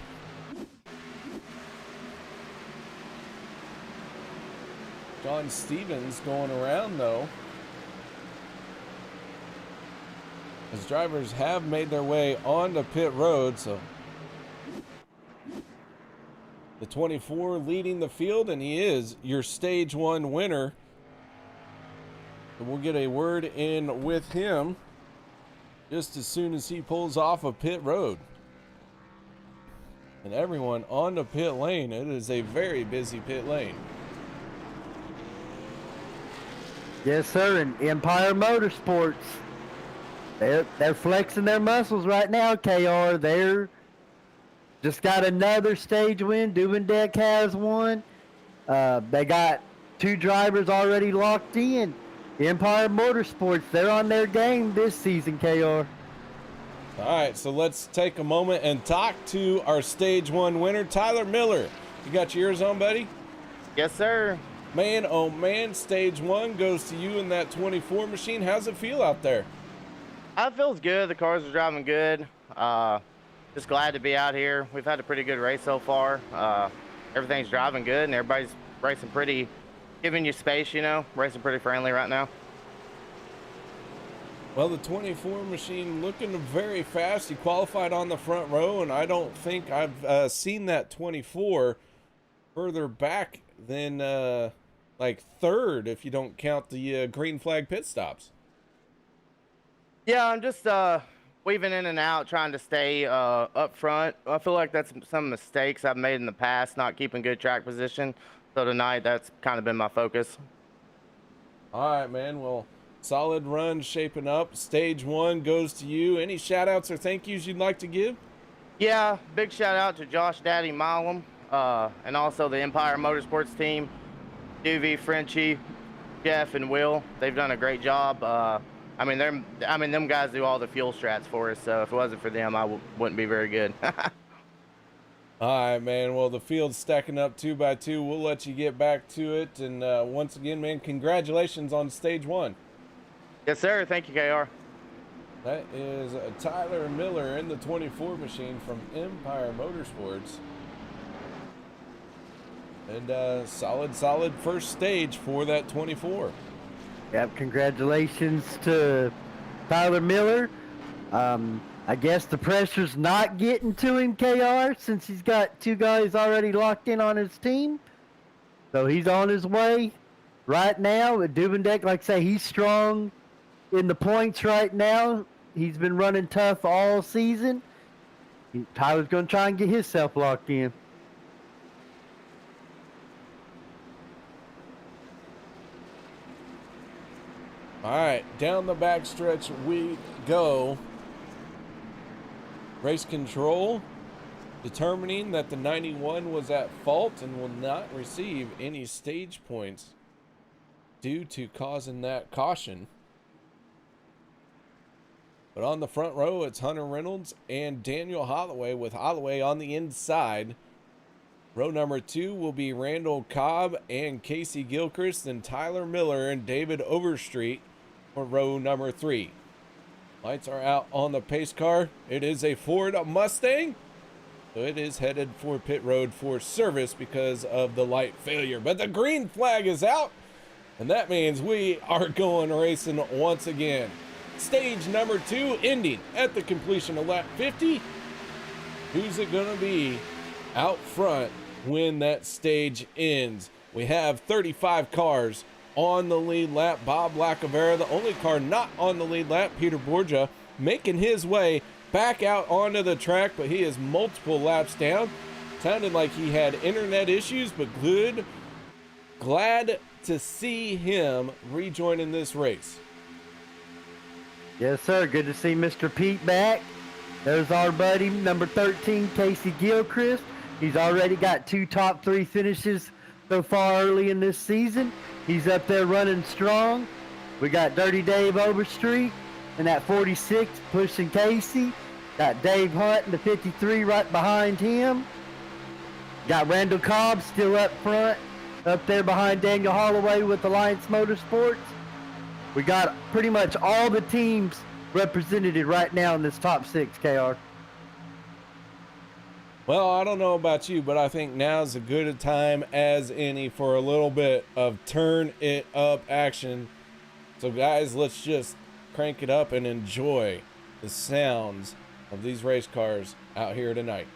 John Stevens going around though. As drivers have made their way onto pit road, so the 24 leading the field, and he is your stage 1 winner. And we'll get a word in with him just as soon as he pulls off of pit road. and everyone on the pit lane. It is a very busy pit lane. Yes, sir. And Empire Motorsports, they're flexing their muscles right now. KR, they're just got another stage win. Duvendeck has one. They got 2 drivers already locked in. Empire Motorsports, they're on their game this season, KR. All right, so let's take a moment and talk to our stage 1 winner, Tyler Miller. You got your ears on, buddy? Yes, sir. Man, oh man, stage 1 goes to you in that 24 machine. How's it feel out there? It feels good. The cars are driving good. Just glad to be out here. We've had a pretty good race so far. Everything's driving good, and everybody's racing pretty, giving you space, you know, racing pretty friendly right now. Well, the 24 machine looking very fast. You qualified on the front row, and I don't think I've seen that 24 further back than like third, if you don't count the green flag pit stops. Yeah, I'm just weaving in and out, trying to stay up front. I feel like that's some mistakes I've made in the past, not keeping good track position. So tonight, that's kind of been my focus. All right, man. Well, solid run shaping up. Stage 1 goes to you. Any shout outs or thank yous you'd like to give? Yeah, big shout out to Josh Daddy Milam, and also the Empire Motorsports team, Duvie, Frenchie, Jeff, and Will. They've done a great job. I mean, them guys do all the fuel strats for us, so if it wasn't for them, I wouldn't be very good. All right, man. Well, the field's stacking up 2 by 2. We'll let you get back to it. And once again, man, congratulations on stage 1. Yes, sir. Thank you, KR. That is Tyler Miller in the 24 machine from Empire Motorsports. And solid first stage for that 24. Yep, congratulations to Tyler Miller. I guess the pressure's not getting to him, KR, since he's got 2 guys already locked in on his team. So he's on his way right now. With Duvendeck, like I say, he's strong in the points right now. He's been running tough all season. Tyler's going to try and get himself locked in. All right, down the backstretch we go. Race control determining that the 91 was at fault and will not receive any stage points due to causing that caution. But on the front row, it's Hunter Reynolds and Daniel Holloway, with Holloway on the inside. Row number 2 will be Randall Cobb and Casey Gilchrist, and Tyler Miller and David Overstreet for row number 3. Lights are out on the pace car. It is a Ford Mustang, so it is headed for pit road for service because of the light failure. But the green flag is out, and that means we are going racing once again. Stage number 2 ending at the completion of lap 50. Who's it going to be out front when that stage ends? We have 35 cars on the lead lap. Bob Lacavera, the only car not on the lead lap. Peter Borgia making his way back out onto the track, but he is multiple laps down. Sounded like he had internet issues, but good. Glad to see him rejoining this race. Yes, sir. Good to see Mr. Pete back. There's our buddy, number 13, Casey Gilchrist. He's already got 2 top 3 finishes so far early in this season. He's up there running strong. We got Dirty Dave Overstreet in that 46 pushing Casey. Got Dave Hunt in the 53 right behind him. Got Randall Cobb still up front, up there behind Daniel Holloway with Alliance Motorsports. We got pretty much all the teams represented right now in this top 6, KR. Well, I don't know about you, but I think now's as good a time as any for a little bit of turn it up action. So guys, let's just crank it up and enjoy the sounds of these race cars out here tonight.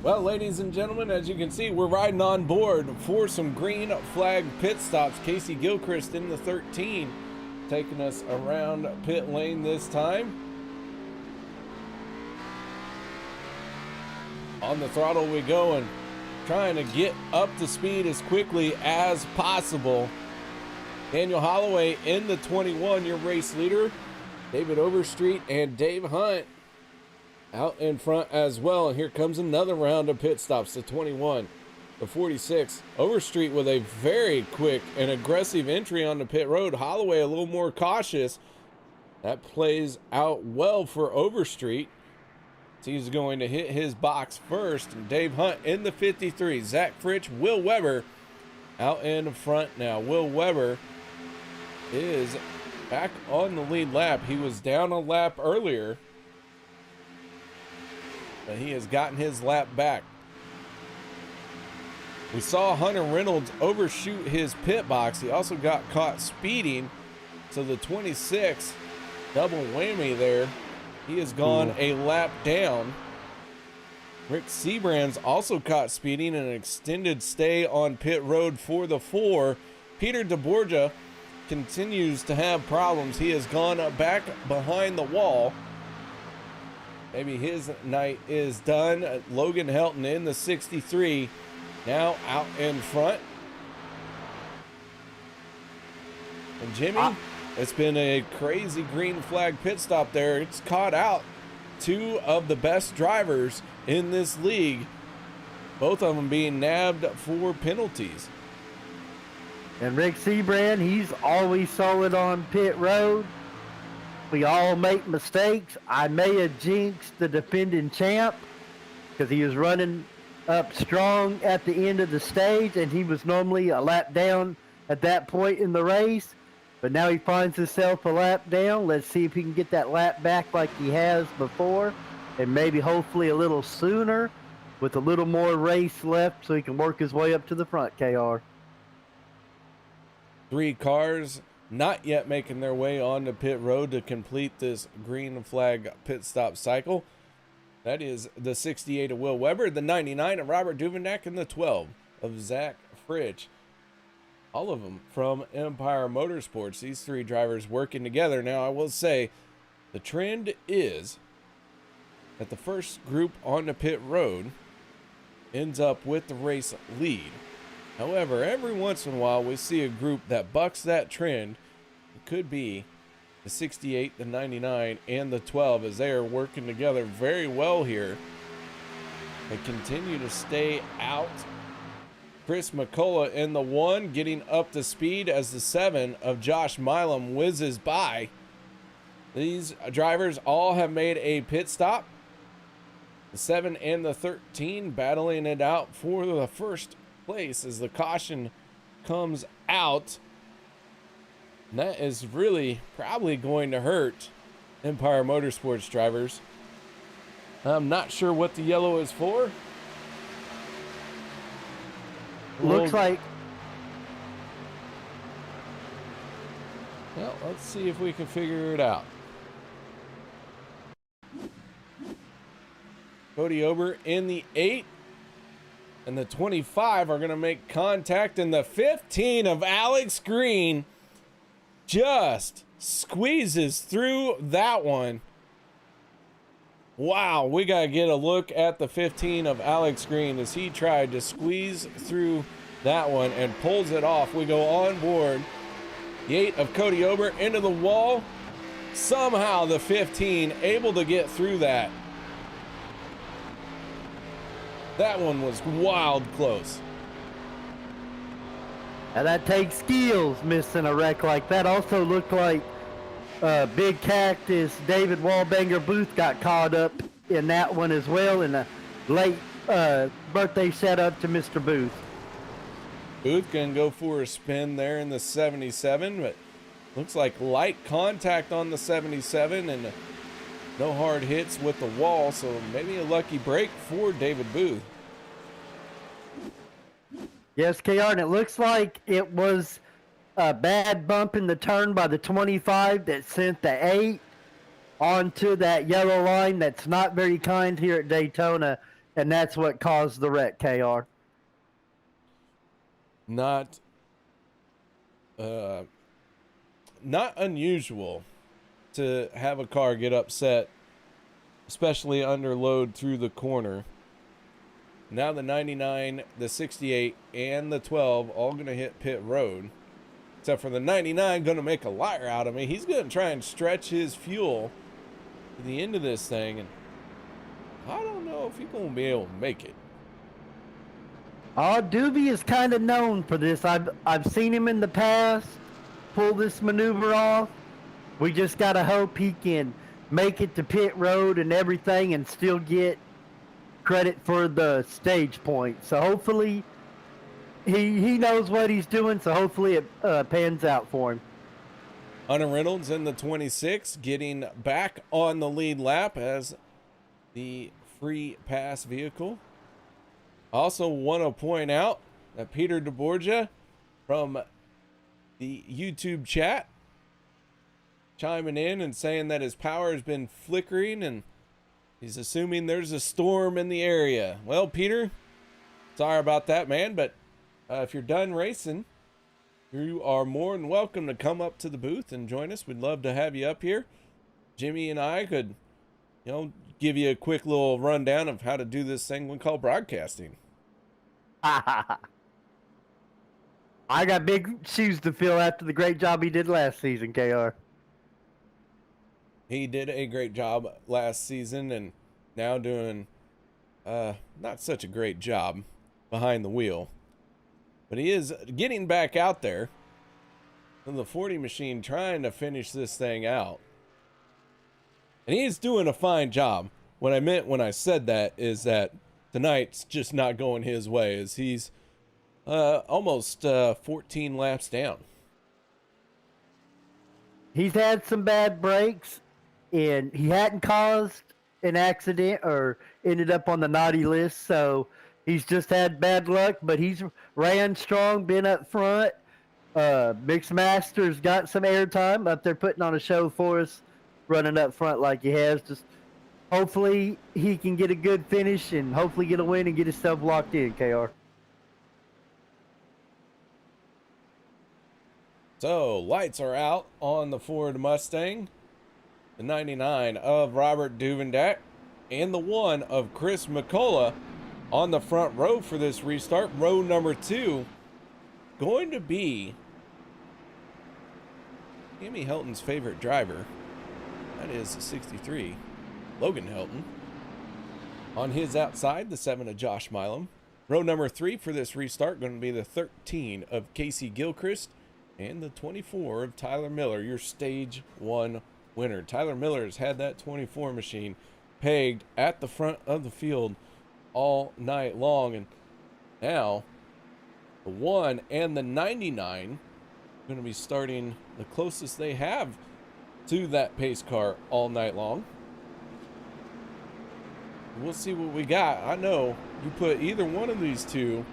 Well, ladies and gentlemen, as you can see, we're riding on board for some green flag pit stops. Casey Gilchrist in the 13, taking us around pit lane this time. On the throttle we go and trying to get up to speed as quickly as possible. Daniel Holloway in the 21, your race leader. David Overstreet and Dave Hunt out in front as well. And here comes another round of pit stops. The 21, the 46. Overstreet with a very quick and aggressive entry on the pit road. Holloway a little more cautious. That plays out well for Overstreet. He's going to hit his box first. And Dave Hunt in the 53. Zach Fritsch, Will Weber out in front now. Will Weber is back on the lead lap. He was down a lap earlier, but he has gotten his lap back. We saw Hunter Reynolds overshoot his pit box. He also got caught speeding. So the 26, double whammy there. He has gone a lap down. Rick Seabrand's also caught speeding, an extended stay on pit road for the 4. Peter DeBorgia continues to have problems. He has gone back behind the wall. Maybe his night is done. Logan Helton in the 63, now out in front. And Jimmy, it's been a crazy green flag pit stop there. It's caught out two of the best drivers in this league, both of them being nabbed for penalties. And Rick Seabrand, he's always solid on pit road. We all make mistakes. I may have jinxed the defending champ because he was running up strong at the end of the stage, and he was normally a lap down at that point in the race. But now he finds himself a lap down. Let's see if he can get that lap back like he has before, and maybe hopefully a little sooner with a little more race left so he can work his way up to the front, KR. 3 cars not yet making their way on the pit road to complete this green flag pit stop cycle. That is the 68 of Will Weber, the 99 of Robert Duvenak, and the 12 of Zach Fritsch. All of them from Empire Motorsports. These 3 drivers working together. Now, I will say the trend is that the first group on the pit road ends up with the race lead. However, every once in a while, we see a group that bucks that trend. It could be the 68, the 99, and the 12, as they are working together very well here. They continue to stay out. Chris McCullough in the 1, getting up to speed as the 7 of Josh Milam whizzes by. These drivers all have made a pit stop. The 7 and the 13 battling it out for the first place as the caution comes out. And that is really probably going to hurt Empire Motorsports drivers. I'm not sure what the yellow is for. Looks like. Well, let's see if we can figure it out. Cody Ober in the 8 and the 25 are going to make contact, and the 15 of Alex Green just squeezes through that one. Wow, we got to get a look at the 15 of Alex Green as he tried to squeeze through that one and pulls it off. We go on board. The 8 of Cody Ober into the wall. Somehow the 15 able to get through that. That one was wild close. Now that takes skills, missing a wreck like that. Also looked like Big Cactus David Wallbanger Booth got caught up in that one as well, and a late birthday shout out to Mr. Booth. Booth can go for a spin there in the 77, but looks like light contact on the 77 and no hard hits with the wall, so maybe a lucky break for David Booth. Yes, KR, and it looks like it was a bad bump in the turn by the 25 that sent the 8 onto that yellow line. That's not very kind here at Daytona. and that's what caused the wreck, KR. Not unusual to have a car get upset, especially under load through the corner. Now the 99, the 68, and the 12 all going to hit pit road. Except for the 99 going to make a liar out of me. He's going to try and stretch his fuel to the end of this thing. And I don't know if he's going to be able to make it. Oh, Doobie is kind of known for this. I've seen him in the past pull this maneuver off. We just got to hope he can make it to pit road and everything and still get credit for the stage point. So hopefully he knows what he's doing, so hopefully it pans out for him. Hunter Reynolds in the 26 getting back on the lead lap as the free pass vehicle. Also want to point out that Peter DeBorgia from the YouTube chat chiming in and saying that his power has been flickering and he's assuming there's a storm in the area. Well, Peter, sorry about that, man, but if you're done racing, you are more than welcome to come up to the booth and join us. We'd love to have you up here. Jimmy and I could, give you a quick little rundown of how to do this thing we call broadcasting. I got big shoes to fill after the great job he did last season, KR. He did a great job last season and now doing not such a great job behind the wheel. But he is getting back out there in the 40 machine trying to finish this thing out. And he is doing a fine job. What I meant when I said that is that tonight's just not going his way as he's almost 14 laps down. He's had some bad breaks, and he hadn't caused an accident or ended up on the naughty list, so he's just had bad luck, but he's ran strong, been up front. Mixmaster's got some airtime up there putting on a show for us, running up front like he has. Just hopefully he can get a good finish and hopefully get a win and get himself locked in, KR. So, lights are out on the Ford Mustang. The 99 of Robert Duvendak and the 1 of Chris McCullough on the front row for this restart. Row number 2 going to be Amy Helton's favorite driver. That is 63, Logan Helton. On his outside, the 7 of Josh Milam. Row number 3 for this restart going to be the 13 of Casey Gilchrist and the 24 of Tyler Miller, your stage 1 winner. Tyler Miller has had that 24 machine pegged at the front of the field all night long, and now the 1 and the 99 are going to be starting the closest they have to that pace car all night long. We'll see what we got. I know you put either one of these two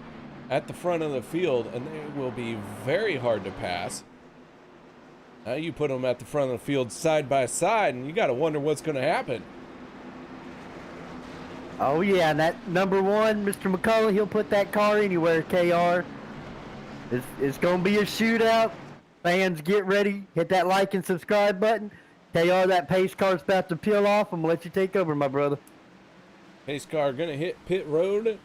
at the front of the field and they will be very hard to pass. Now you put them at the front of the field side by side and you got to wonder what's going to happen. Oh yeah, and that number 1, Mr. McCullough, he'll put that car anywhere, KR. It's going to be a shootout. Fans, get ready. Hit that like and subscribe button. KR, that pace car's about to peel off. I'm going to let you take over, my brother. Pace car going to hit pit road.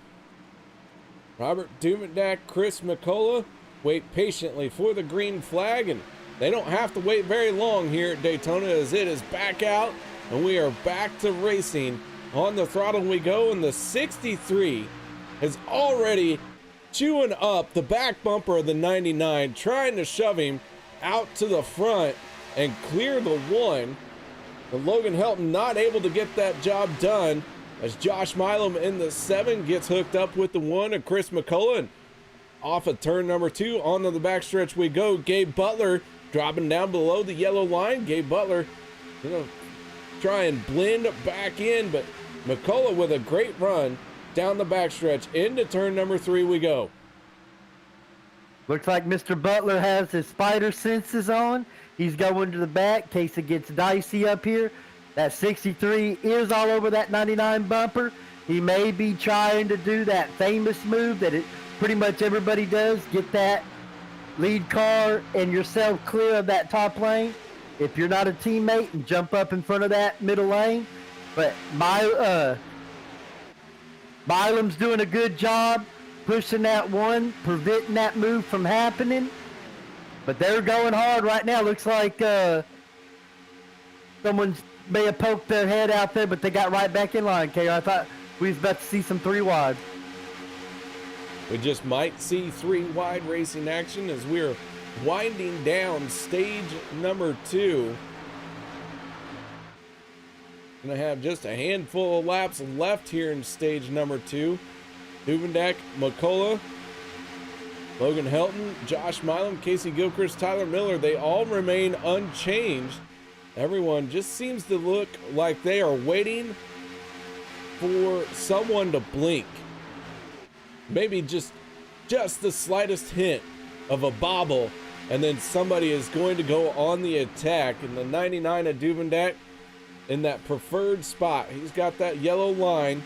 Robert Duvendak, Chris McCullough wait patiently for the green flag, and they don't have to wait very long here at Daytona as it is back out and we are back to racing. On the throttle we go, and the 63 is already chewing up the back bumper of the 99, trying to shove him out to the front and clear the 1. But Logan Helton not able to get that job done as Josh Milam in the 7 gets hooked up with the 1 of Chris McCullough. And off of turn number 2, onto the backstretch we go. Gabe Butler dropping down below the yellow line. Gabe Butler gonna try and blend back in, but McCullough with a great run down the backstretch. Into turn number 3 we go. Looks like Mr. Butler has his spider senses on. He's going to the back in case it gets dicey up here. That 63 is all over that 99 bumper. He may be trying to do that famous move that pretty much everybody does. Get that lead car and yourself clear of that top lane if you're not a teammate, and jump up in front of that middle lane. But Milam's doing a good job pushing that one, preventing that move from happening. But they're going hard right now. Looks like someone may have poked their head out there, but they got right back in line, KR. I thought we was about to see some 3 wide. We just might see 3 wide racing action as we're winding down stage number 2. Gonna have just a handful of laps left here in stage number 2. Duvendak, McCullough, Logan Helton, Josh Milam, Casey Gilchrist, Tyler Miller, they all remain unchanged. Everyone just seems to look like they are waiting for someone to blink. Maybe just the slightest hint of a bobble, and then somebody is going to go on the attack. And the 99 of Duvendak in that preferred spot. He's got that yellow line.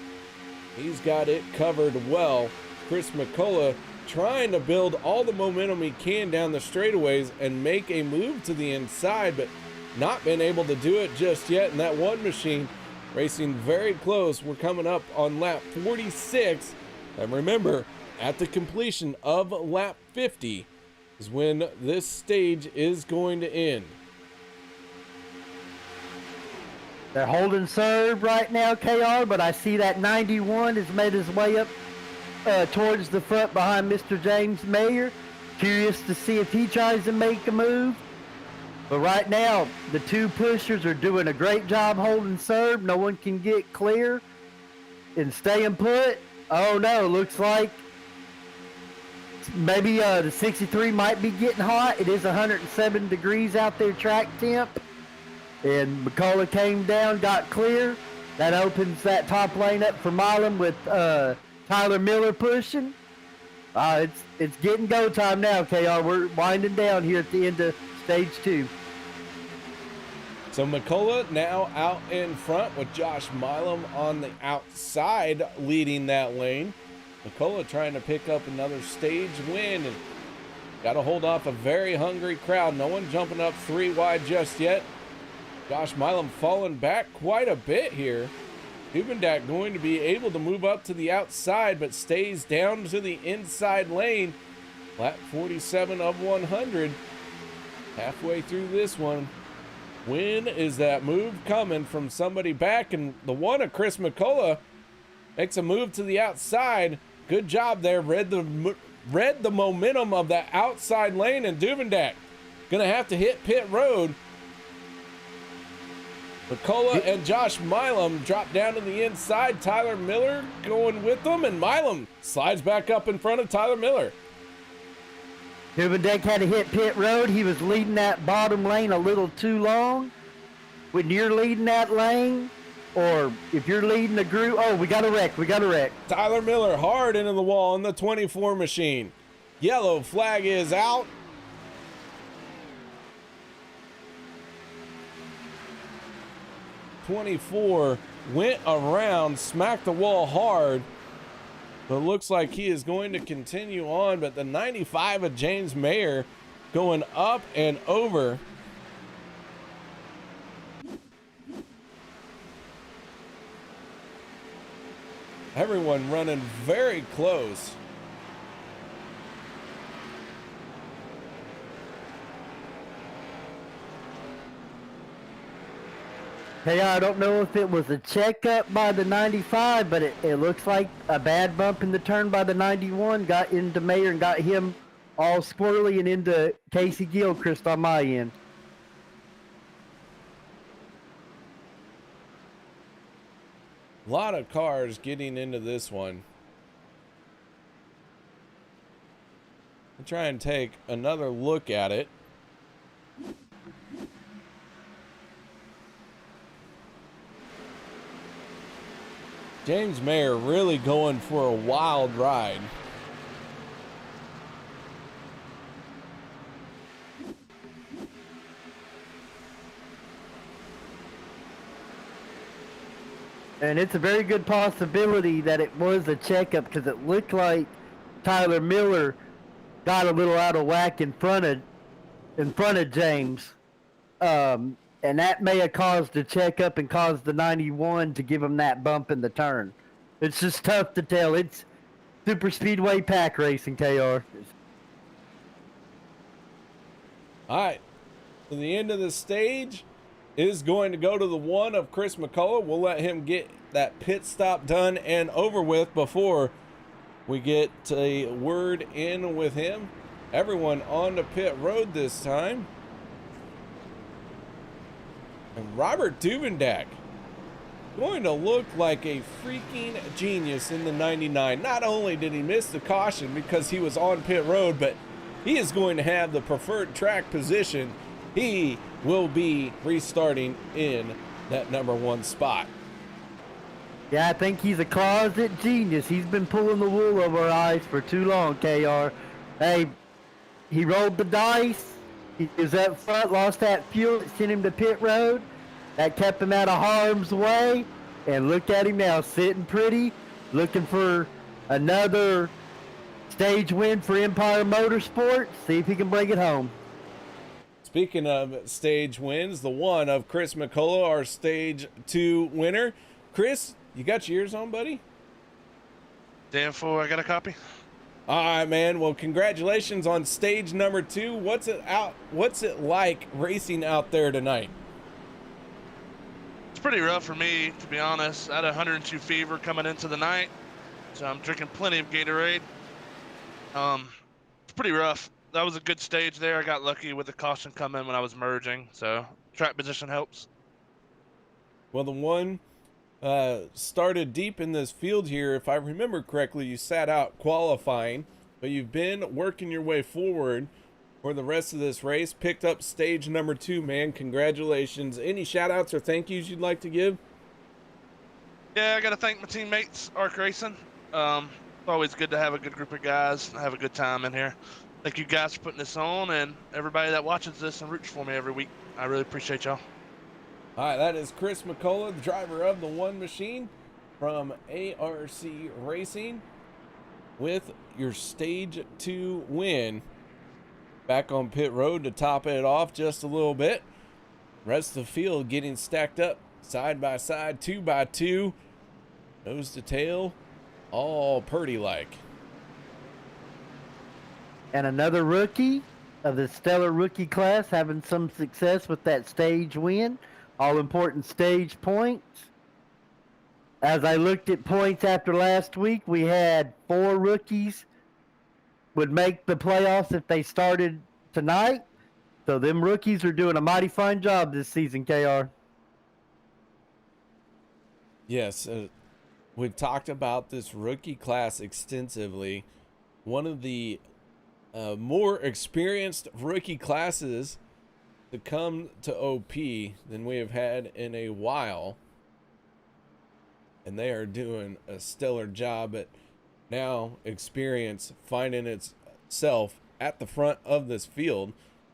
He's got it covered well. Chris McCullough trying to build all the momentum he can down the straightaways and make a move to the inside, but not been able to do it just yet. And that one machine racing very close. We're coming up on lap 46. And remember, at the completion of lap 50 is when this stage is going to end. They're holding serve right now, KR, but I see that 91 has made his way up towards the front behind Mr. James Mayer. Curious to see if he tries to make a move. But right now, the 2 pushers are doing a great job holding serve. No one can get clear and staying put. Oh no, looks like maybe the 63 might be getting hot. It is 107 degrees out there, track temp. And McCullough came down, got clear. That opens that top lane up for Milam with Tyler Miller pushing. It's getting go time now, KR. We're winding down here at the end of stage 2. So McCullough now out in front with Josh Milam on the outside leading that lane. McCullough trying to pick up another stage win and got to hold off a very hungry crowd. No one jumping up 3 wide just yet. Josh Milam falling back quite a bit here. Duvendak going to be able to move up to the outside, but stays down to the inside lane. Lap 47 of 100. Halfway through this one. When is that move coming from somebody back? And the one of Chris McCullough makes a move to the outside. Good job there. Read the momentum of that outside lane, and Duvendak gonna have to hit pit road. McCullough and Josh Milam drop down to the inside. Tyler Miller going with them, and Milam slides back up in front of Tyler Miller. Duvendak had to hit pit road. He was leading that bottom lane a little too long. When you're leading that lane, or if you're leading a group, oh, we got a wreck. Tyler Miller hard into the wall in the 24 machine. Yellow flag is out. '24 went around, smacked the wall hard, but looks like he is going to continue on. But the 95 of James Mayer going up and over. Everyone running very close. Hey, I don't know if it was a checkup by the 95, but it looks like a bad bump in the turn by the 91 got into Mayer and got him all squirrely and into Casey Gilchrist on my end. A lot of cars getting into this one. I'll try and take another look at it. James Mayer really going for a wild ride. And it's a very good possibility that it was a checkup because it looked like Tyler Miller got a little out of whack in front of James. And that may have caused a checkup and caused the 91 to give him that bump in the turn. It's just tough to tell. It's super speedway pack racing, KR. All right. So the end of the stage is going to go to the one of Chris McCullough. We'll let him get that pit stop done and over with before we get a word in with him. Everyone on the pit road this time. And Robert Duvendak going to look like a freaking genius in the 99. Not only did he miss the caution because he was on pit road, but he is going to have the preferred track position. He will be restarting in that number 1 spot. Yeah, I think he's a closet genius. He's been pulling the wool over our eyes for too long, KR. Hey, he rolled the dice. He was up front, lost that fuel, it sent him to pit road. That kept him out of harm's way. And look at him now, sitting pretty, looking for another stage win for Empire Motorsports. See if he can bring it home. Speaking of stage wins, the one of Chris McCullough, our stage 2 winner. Chris, you got your ears on, buddy? Damn fool, I got a copy. All right, man. Well, congratulations on stage number 2. What's it like racing out there tonight? It's pretty rough for me, to be honest. I had 102 fever coming into the night, so I'm drinking plenty of Gatorade. It's pretty rough. That was a good stage there. I got lucky with the caution coming when I was merging, so track position helps. Well, the one started deep in this field here. If I remember correctly, you sat out qualifying, but you've been working your way forward for the rest of this race. Picked up stage number 2, man. Congratulations. Any shout outs or thank yous you'd like to give? Yeah, I got to thank my teammates, Arc Racing. It's always good to have a good group of guys and have a good time in here. Thank you guys for putting this on, and everybody that watches this and roots for me every week. I really appreciate y'all. All right, that is Chris McCullough, the driver of the One Machine from ARC Racing, with your stage 2 win. Back on pit road to top it off just a little bit. Rest of the field getting stacked up side by side, 2 by 2, nose to tail, all purdy like. And another rookie of the stellar rookie class having some success with that stage win. All important stage points. As I looked at points after last week, we had 4 rookies would make the playoffs if they started tonight. So them rookies are doing a mighty fine job this season, KR. Yes, we've talked about this rookie class extensively. One of the more experienced rookie classes to come to OP than we have had in a while. And they are doing a stellar job at now experience finding itself at the front of this field.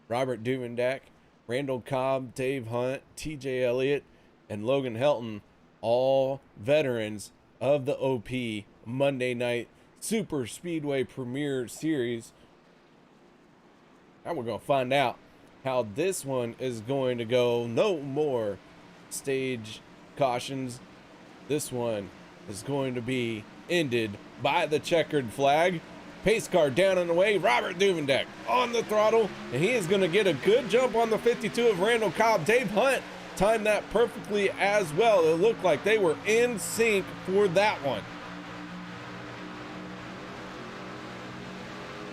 Robert Duvendak, Randall Cobb, Dave Hunt, TJ Elliott, and Logan Helton, all veterans of the OP Monday Night Super Speedway Premier Series. Now we're going to find out how this one is going to go. No more stage cautions. This one is going to be ended by the checkered flag. Pace car down and away. Robert Duvendak on the throttle, and he is going to get a good jump on the 52 of Randall Cobb. Dave Hunt timed that perfectly as well. It looked like they were in sync for that one.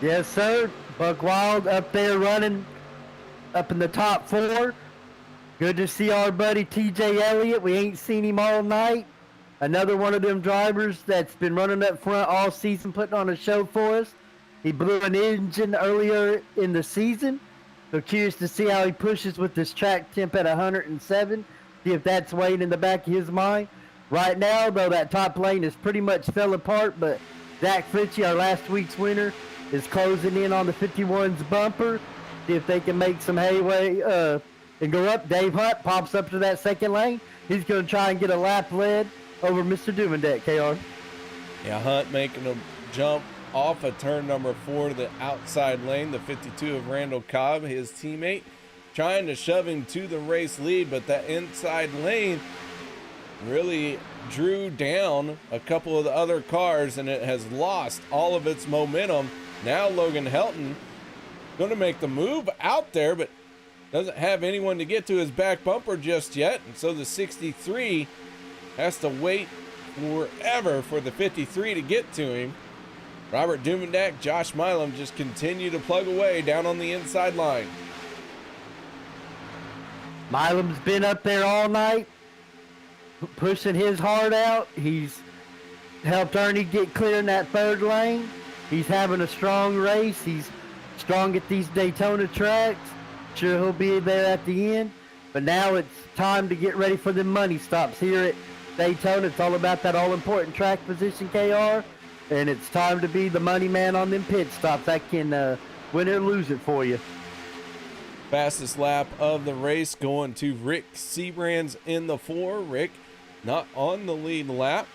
Yes, sir. Buck Wild up there running up in the top 4. Good to see our buddy TJ Elliott. We ain't seen him all night. Another one of them drivers that's been running up front all season, putting on a show for us. He blew an engine earlier in the season. So curious to see how he pushes with this track temp at 107. See if that's weighing in the back of his mind. Right now, though, that top lane is pretty much fell apart, but Zach Fritchie, our last week's winner, is closing in on the 51's bumper. See if they can make some headway and go up. Dave Hunt pops up to that second lane. He's going to try and get a lap lead over Mr. Duvendeck, KR. Yeah, Hunt making a jump off of turn number 4 to the outside lane. The 52 of Randall Cobb, his teammate, trying to shove him to the race lead, but that inside lane really drew down a couple of the other cars, and it has lost all of its momentum. Now Logan Helton going to make the move out there, but doesn't have anyone to get to his back bumper just yet, and so the 63 has to wait forever for the 53 to get to him. Robert Duvendeck, Josh Milam just continue to plug away down on the inside line. Milam's been up there all night, pushing his heart out. He's helped Ernie get clear in that third lane. He's having a strong race. He's strong at these Daytona tracks. Sure, he'll be there at the end. But now it's time to get ready for the money stops here at Daytona. It's all about that all-important track position, KR. And it's time to be the money man on them pit stops. That can win or lose it for you. Fastest lap of the race going to Rick Seabrands in the 4. Rick not on the lead lap.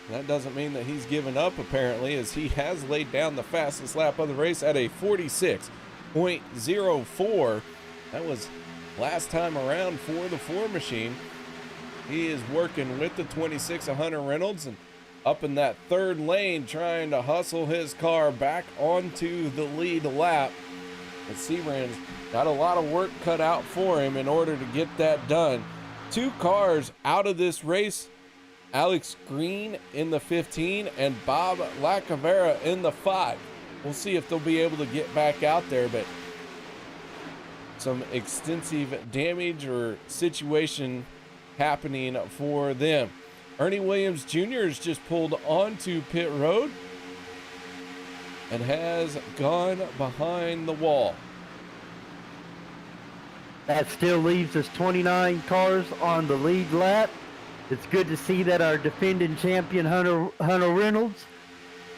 That doesn't mean that he's given up, apparently, as he has laid down the fastest lap of the race at a 46.04. That was last time around for the 4 machine. He is working with the 26 of Hunter Reynolds and up in that third lane trying to hustle his car back onto the lead lap. But Seabrands got a lot of work cut out for him in order to get that done. 2 cars out of this race, Alex Green in the 15 and Bob Lacavera in the 5. We'll see if they'll be able to get back out there, but some extensive damage or situation happening for them. Ernie Williams Jr. has just pulled onto pit road and has gone behind the wall. That still leaves us 29 cars on the lead lap. It's good to see that our defending champion Hunter Reynolds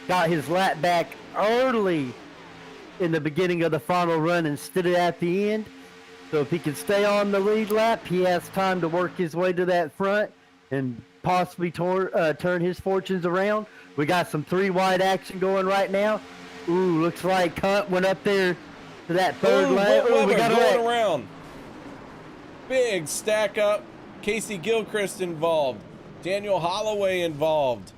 got his lap back early in the beginning of the final run instead of at the end. So if he can stay on the lead lap, he has time to work his way to that front and possibly turn his fortunes around. We got some 3-wide action going right now. Ooh, looks like Hunt went up there to that third lane. Ooh, we got going around. Big stack up. Casey Gilchrist involved. Daniel Holloway involved.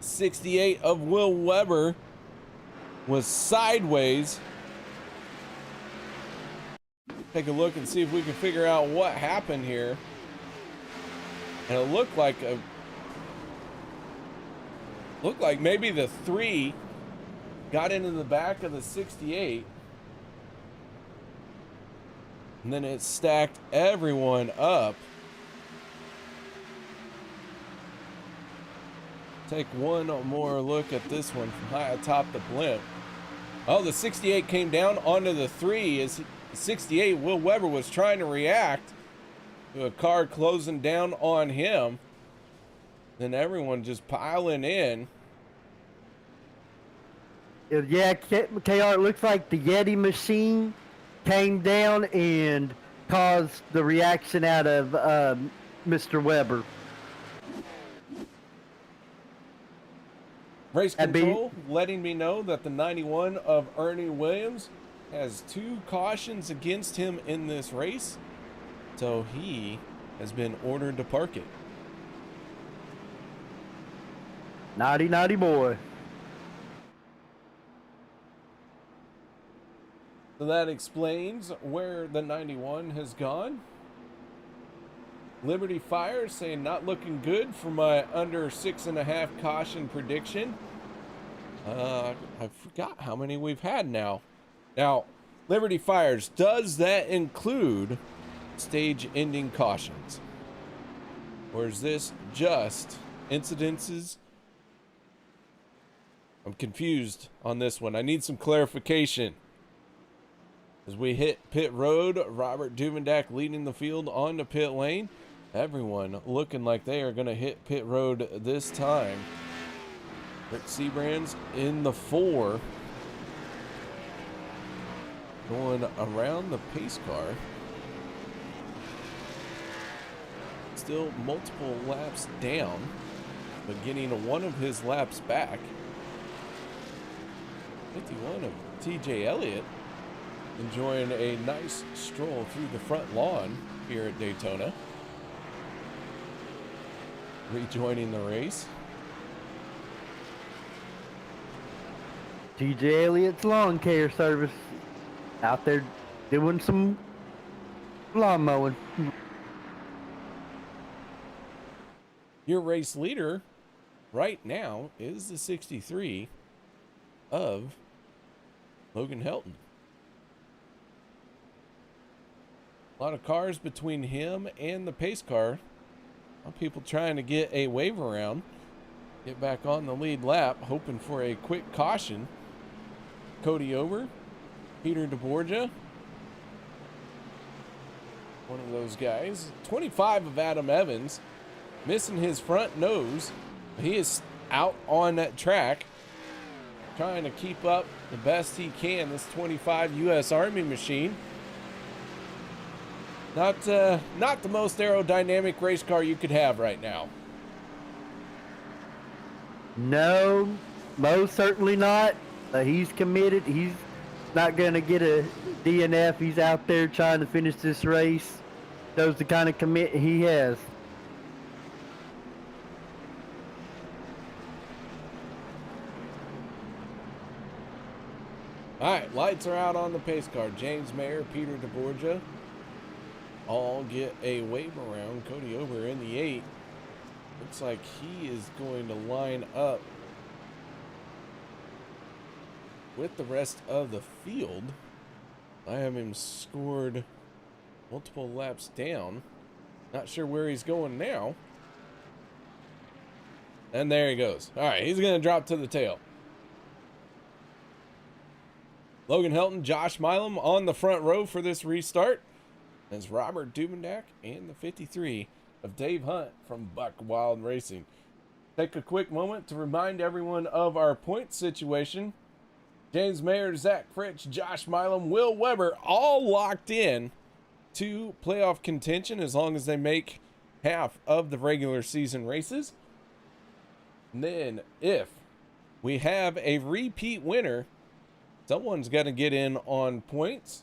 68 of Will Weber was sideways. Take a look and see if we can figure out what happened here. And it looked like maybe the 3 got into the back of the 68. And then it stacked everyone up. Take one more look at this one from high atop the blimp. Oh, the 68 came down onto the 3 as 68, Will Weber, was trying to react to a car closing down on him. Then everyone just piling in. Yeah, KR, it looks like the Yeti machine came down and caused the reaction out of Mr. Weber. Race control letting me know that the 91 of Ernie Williams has 2 cautions against him in this race. So he has been ordered to park it. Naughty, naughty boy. So that explains where the 91 has gone. Liberty Fire saying not looking good for my under 6.5 caution prediction. I forgot how many we've had now. Now, Liberty Fires, does that include stage ending cautions? Or is this just incidences? I'm confused on this one. I need some clarification. As we hit pit road, Robert Duvendeck leading the field onto pit lane. Everyone looking like they are going to hit pit road this time. Rick Seabrands in the 4. Going around the pace car. still multiple laps down, but getting one of his laps back. 51 of TJ Elliott enjoying a nice stroll through the front lawn here at Daytona. Rejoining the race. TJ Elliott's lawn care service out there doing some lawn mowing. Your race leader right now is the 63 of Logan Helton. A lot of cars between him and the pace car. A lot of people trying to get a wave around, get back on the lead lap, hoping for a quick caution. Cody Over, Peter DeBorgia, one of those guys. 25 of Adam Evans, missing his front nose. He is out on that track, trying to keep up the best he can. This 25 U.S. Army machine. Not the most aerodynamic race car you could have right now. No, most certainly not. He's committed. He's not going to get a DNF. He's out there trying to finish this race. Shows the kind of commit he has. All right, lights are out on the pace car. James Mayer, Peter DeBorgia all get a wave around. Cody Over in the 8. Looks like he is going to line up with the rest of the field. I have him scored multiple laps down. Not sure where he's going now. And there he goes. All right, he's going to drop to the tail. Logan Helton, Josh Milam on the front row for this restart. As Robert Dubendak and the 53 of Dave Hunt from Buck Wild Racing. Take a quick moment to remind everyone of our point situation. James Mayer, Zach Fritsch, Josh Milam, Will Weber, all locked in to playoff contention as long as they make half of the regular season races. And then if we have a repeat winner, someone's got to get in on points.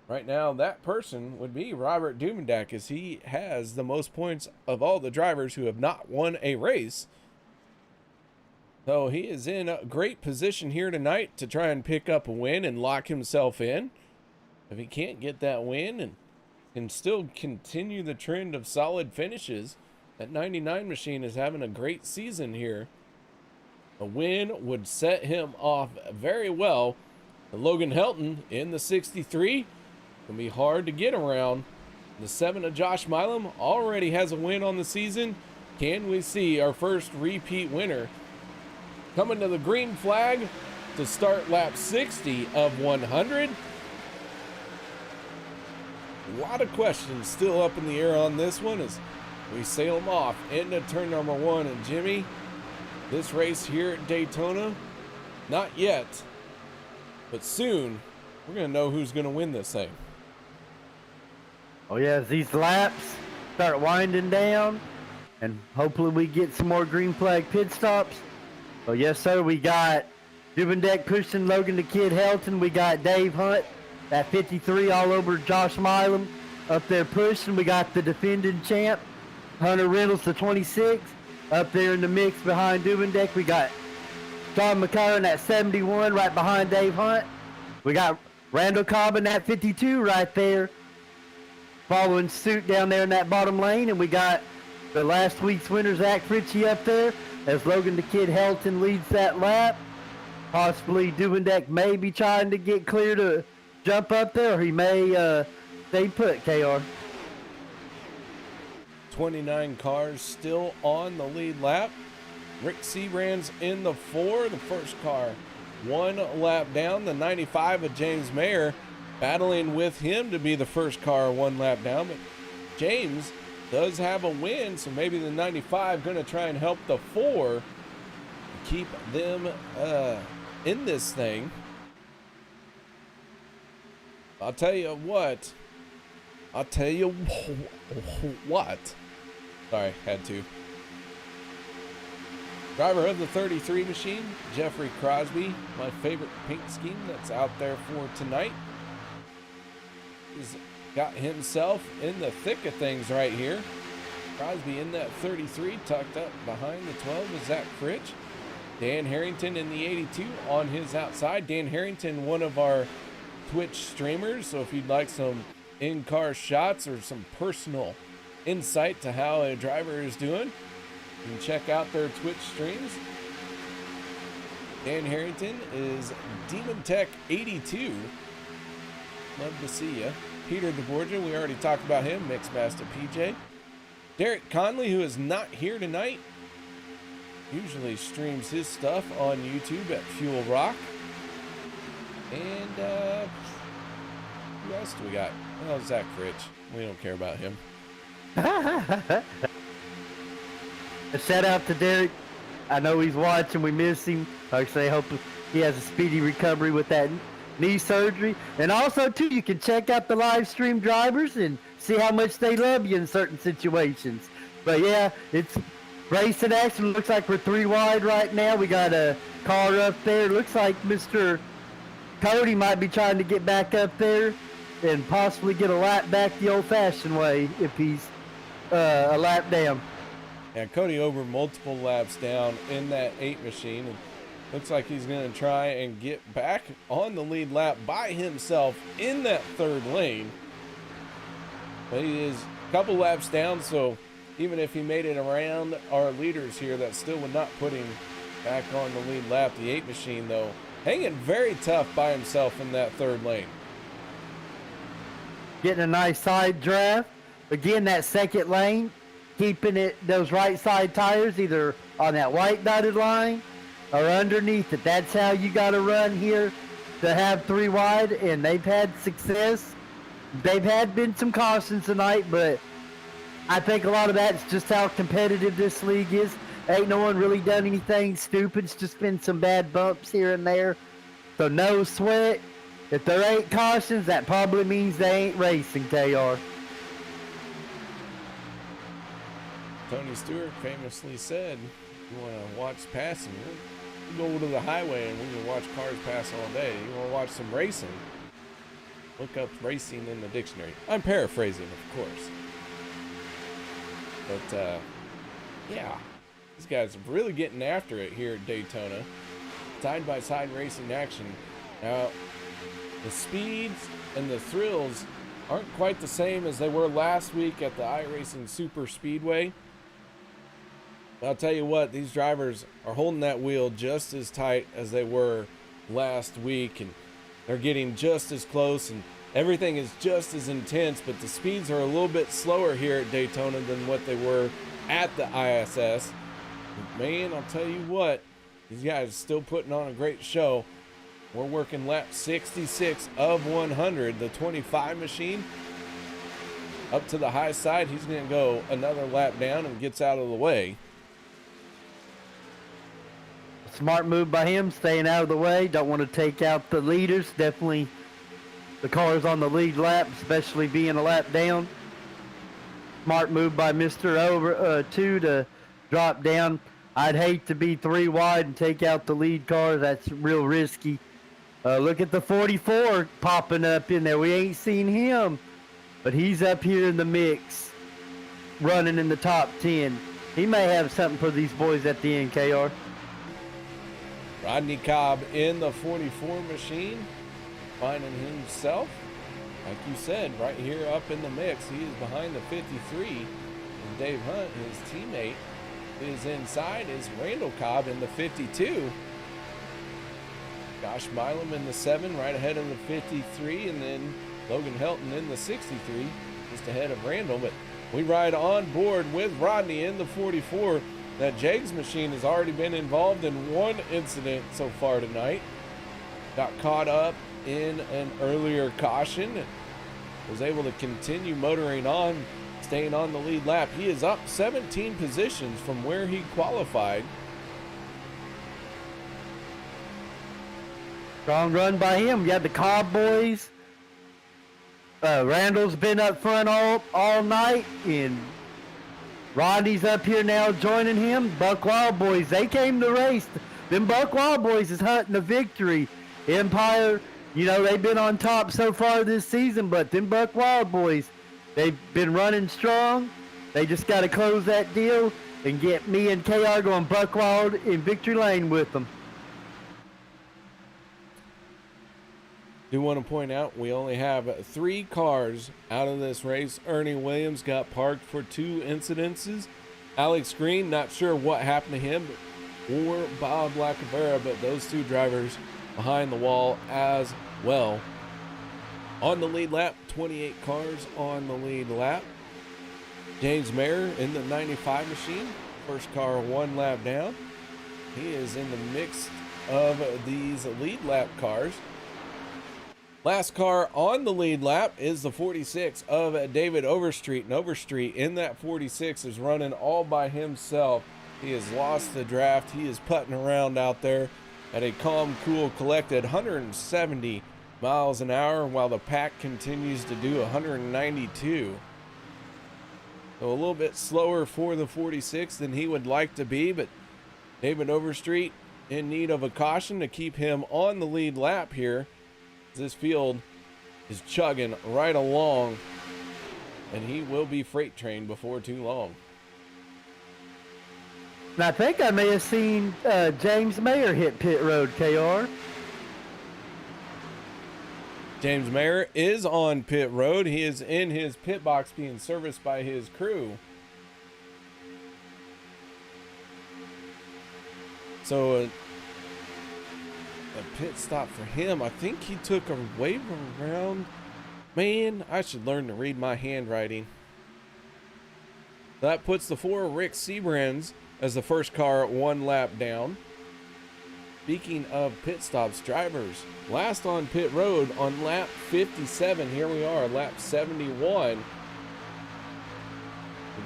Right now, that person would be Robert Dubendak, as he has the most points of all the drivers who have not won a race. So he is in a great position here tonight to try and pick up a win and lock himself in. If he can't get that win and can still continue the trend of solid finishes, that 99 machine is having a great season here. A win would set him off very well. Logan Helton in the 63 can be hard to get around. The 7 of Josh Milam already has a win on the season. Can we see our first repeat winner coming to the green flag to start lap 60 of 100? A lot of questions still up in the air on this one as we sail them off into turn number 1. And Jimmy, this race here at Daytona, not yet, but soon we're going to know who's going to win this thing. Oh yeah, as these laps start winding down, and hopefully we get some more green flag pit stops. Oh yes, sir. We got Dubendak pushing Logan the Kid Helton. We got Dave Hunt, that 53, all over Josh Milam up there pushing. We got the defending champ, Hunter Reynolds, the 26, up there in the mix behind Dubendak. We got John McCarron at 71 right behind Dave Hunt. We got Randall Cobbin at 52 right there, following suit down there in that bottom lane. And we got the last week's winner, Zach Fritchie, up there as Logan the Kid Helton leads that lap. Possibly Dubendak may be trying to get clear to jump up there, or he may stay put, KR. 29 cars still on the lead lap. Rick Seabrand's in the 4, the first car 1 lap down. The 95 of James Mayer battling with him to be the first car 1 lap down, but James does have a win, so maybe the 95 going to try and help the 4 keep them in this thing. I'll tell you what. Sorry, had to. Driver of the 33 machine, Jeffrey Crosby, my favorite paint scheme that's out there for tonight. He's got himself in the thick of things right here. Crosby in that 33, tucked up behind the 12 is Zach Fritch. Dan Harrington in the 82 on his outside. Dan Harrington, one of our Twitch streamers, so if you'd like some in-car shots or some personal insight to how a driver is doing, you can check out their Twitch streams. Dan Harrington is Demon Tech 82. Love to see ya. Peter DeBorgia, we already talked about him. Mixmaster PJ. Derek Conley, who is not here tonight, usually streams his stuff on YouTube at Fuel Rock. And who else do we got? Oh, Zach Fritch. We don't care about him. A shout out to Derek. I know he's watching. We miss him. Like I say, hope he has a speedy recovery with that knee surgery. And also, too, you can check out the live stream drivers and see how much they love you in certain situations. But yeah, it's racing action. Looks like we're 3 wide right now. We got a car up there. Looks like Mr. Cody might be trying to get back up there and possibly get a lap back the old-fashioned way if he's a lap down. And Cody over multiple laps down in that 8 machine. And looks like he's going to try and get back on the lead lap by himself in that 3rd lane. But he is a couple laps down, so even if he made it around our leaders here, that still would not put him back on the lead lap. The 8 machine, though, hanging very tough by himself in that 3rd lane. Getting a nice side draft. Again, that 2nd lane, keeping it those right side tires either on that white dotted line or underneath it. That's how you got to run here to have 3 wide, and they've had success. They've had been some cautions tonight, but I think a lot of that's just how competitive this league is. Ain't no one really done anything stupid. It's just been some bad bumps here and there. So no sweat. If there ain't cautions, that probably means they ain't racing, KR. Tony Stewart famously said, you want to watch passing, you go to the highway and we can watch cars pass all day. You want to watch some racing, look up racing in the dictionary. I'm paraphrasing, of course. But, yeah, these guys are really getting after it here at Daytona. Side-by-side racing action. Now, the speeds and the thrills aren't quite the same as they were last week at the iRacing Superspeedway. But I'll tell you what, these drivers are holding that wheel just as tight as they were last week, and they're getting just as close, and everything is just as intense, but the speeds are a little bit slower here at Daytona than what they were at the ISS. Man, I'll tell you what, these guys are still putting on a great show. We're working lap 66 of 100. The 25 machine up to the high side. He's going to go another lap down and gets out of the way. Smart move by him, staying out of the way. Don't want to take out the leaders. Definitely the cars on the lead lap, especially being a lap down. Smart move by Mr. Over 2 to drop down. I'd hate to be 3 wide and take out the lead car. That's real risky. Look at the 44 popping up in there. We ain't seen him, but he's up here in the mix, running in the top 10. He may have something for these boys at the end, KR. Rodney Cobb in the 44 machine, finding himself, like you said, right here up in the mix. He is behind the 53, and Dave Hunt, his teammate, is inside is Randall Cobb in the 52. Josh Milam in the 7, right ahead of the 53, and then Logan Helton in the 63, just ahead of Randall. But we ride on board with Rodney in the 44. That Jags machine has already been involved in one incident so far tonight. Got caught up in an earlier caution and was able to continue motoring on, staying on the lead lap. He is up 17 positions from where he qualified. Strong run by him. You got the Cobb boys. Randall's been up front all night, and Rodney's up here now joining him. Buck Wild Boys, they came to race. Them Buck Wild Boys is hunting a victory. Empire, you know, they've been on top so far this season, but them Buck Wild Boys, they've been running strong. They just got to close that deal and get me and KR going Buck Wild in victory lane with them. Do want to point out we only have 3 cars out of this race. Ernie Williams got parked for 2 incidences. Alex Green, not sure what happened to him, or Bob Lacavera, but those 2 drivers behind the wall as well. On the lead lap, 28 cars on the lead lap. James Mayer in the 95 machine, first car 1 lap down. He is in the mix of these lead lap cars. Last car on the lead lap is the 46 of David Overstreet. And Overstreet in that 46 is running all by himself. He has lost the draft. He is putting around out there at a calm, cool, collected 170 miles an hour while the pack continues to do 192. So a little bit slower for the 46 than he would like to be, but David Overstreet in need of a caution to keep him on the lead lap here. This field is chugging right along, and he will be freight trained before too long. And I think I may have seen James Mayer hit pit road, KR. James Mayer is on pit road. He is in his pit box being serviced by his crew. So a pit stop for him. I think he took a wave around. Man, I should learn to read my handwriting. That puts the 4 Rick Sebrands as the first car 1 lap down. Speaking of pit stops, drivers last on pit road on lap 57. Here we are, lap 71.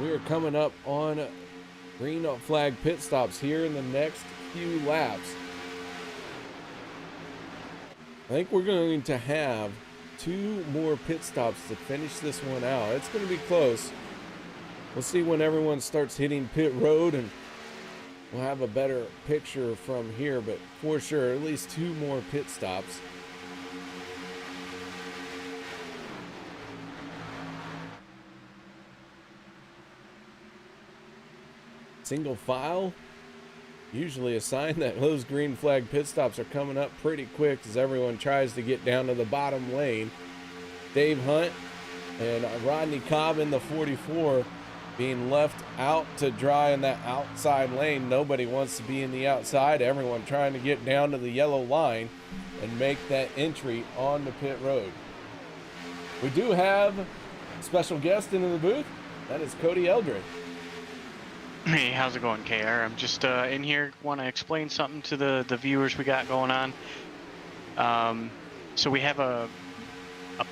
We are coming up on green flag pit stops here in the next few laps. I think we're going to have 2 more pit stops to finish this one out. It's going to be close. We'll see when everyone starts hitting pit road, and we'll have a better picture from here, but for sure, at least 2 more pit stops. Single file. Usually a sign that those green flag pit stops are coming up pretty quick as everyone tries to get down to the bottom lane. Dave Hunt and Rodney Cobb in the 44 being left out to dry in that outside lane. Nobody wants to be in the outside. Everyone trying to get down to the yellow line and make that entry on the pit road. We do have a special guest into the booth. That is Cody Eldred. Hey, how's it going, KR? I'm just in here, want to explain something to the viewers we got going on. So we have a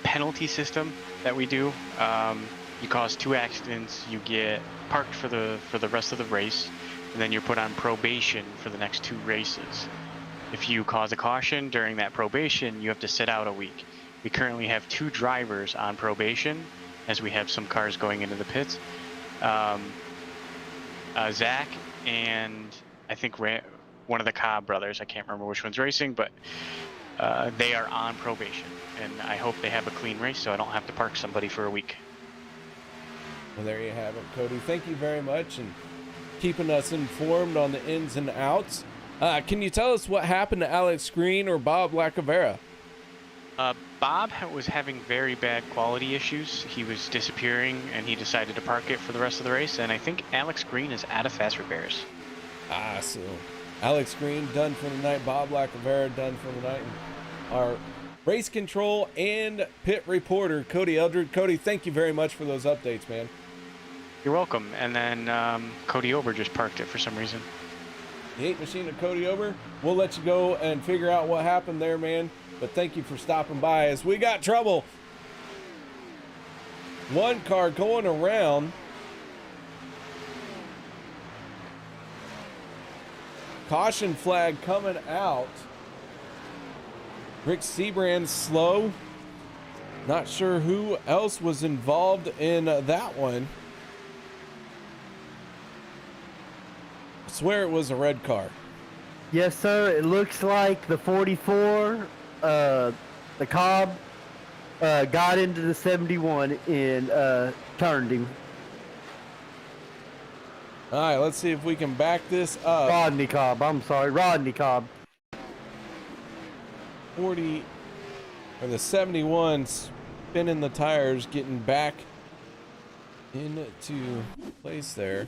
penalty system that we do. You cause 2 accidents, you get parked for the rest of the race, and then you're put on probation for the next 2 races. If you cause a caution during that probation, you have to sit out a week. We currently have 2 drivers on probation, as we have some cars going into the pits. Zach and I think one of the Cobb brothers, I can't remember which one's racing, but they are on probation, and I hope they have a clean race so I don't have to park somebody for a week. Well, there you have it, Cody. Thank you very much, and keeping us informed on the ins and outs. Can you tell us what happened to Alex Green or Bob Lacavera? Bob was having very bad quality issues. He was disappearing, and he decided to park it for the rest of the race. And I think Alex Green is out of fast repairs. So Alex Green done for the night. Bob Lacavera done for the night. And our race control and pit reporter, Cody Eldred. Cody, thank you very much for those updates, man. You're welcome. And then Cody Ober just parked it for some reason. The 8 machine of Cody Ober. We'll let you go and figure out what happened there, man. But thank you for stopping by as we got trouble. 1 car going around. Caution flag coming out. Rick Sebrand slow. Not sure who else was involved in that one. I swear it was a red car. Yes, sir. It looks like the 44, the Cobb, got into the 71 and turned him. All right, let's see if we can back this up. Rodney Cobb. I'm sorry, Rodney Cobb. 40 or the 71 spinning the tires, getting back into place there.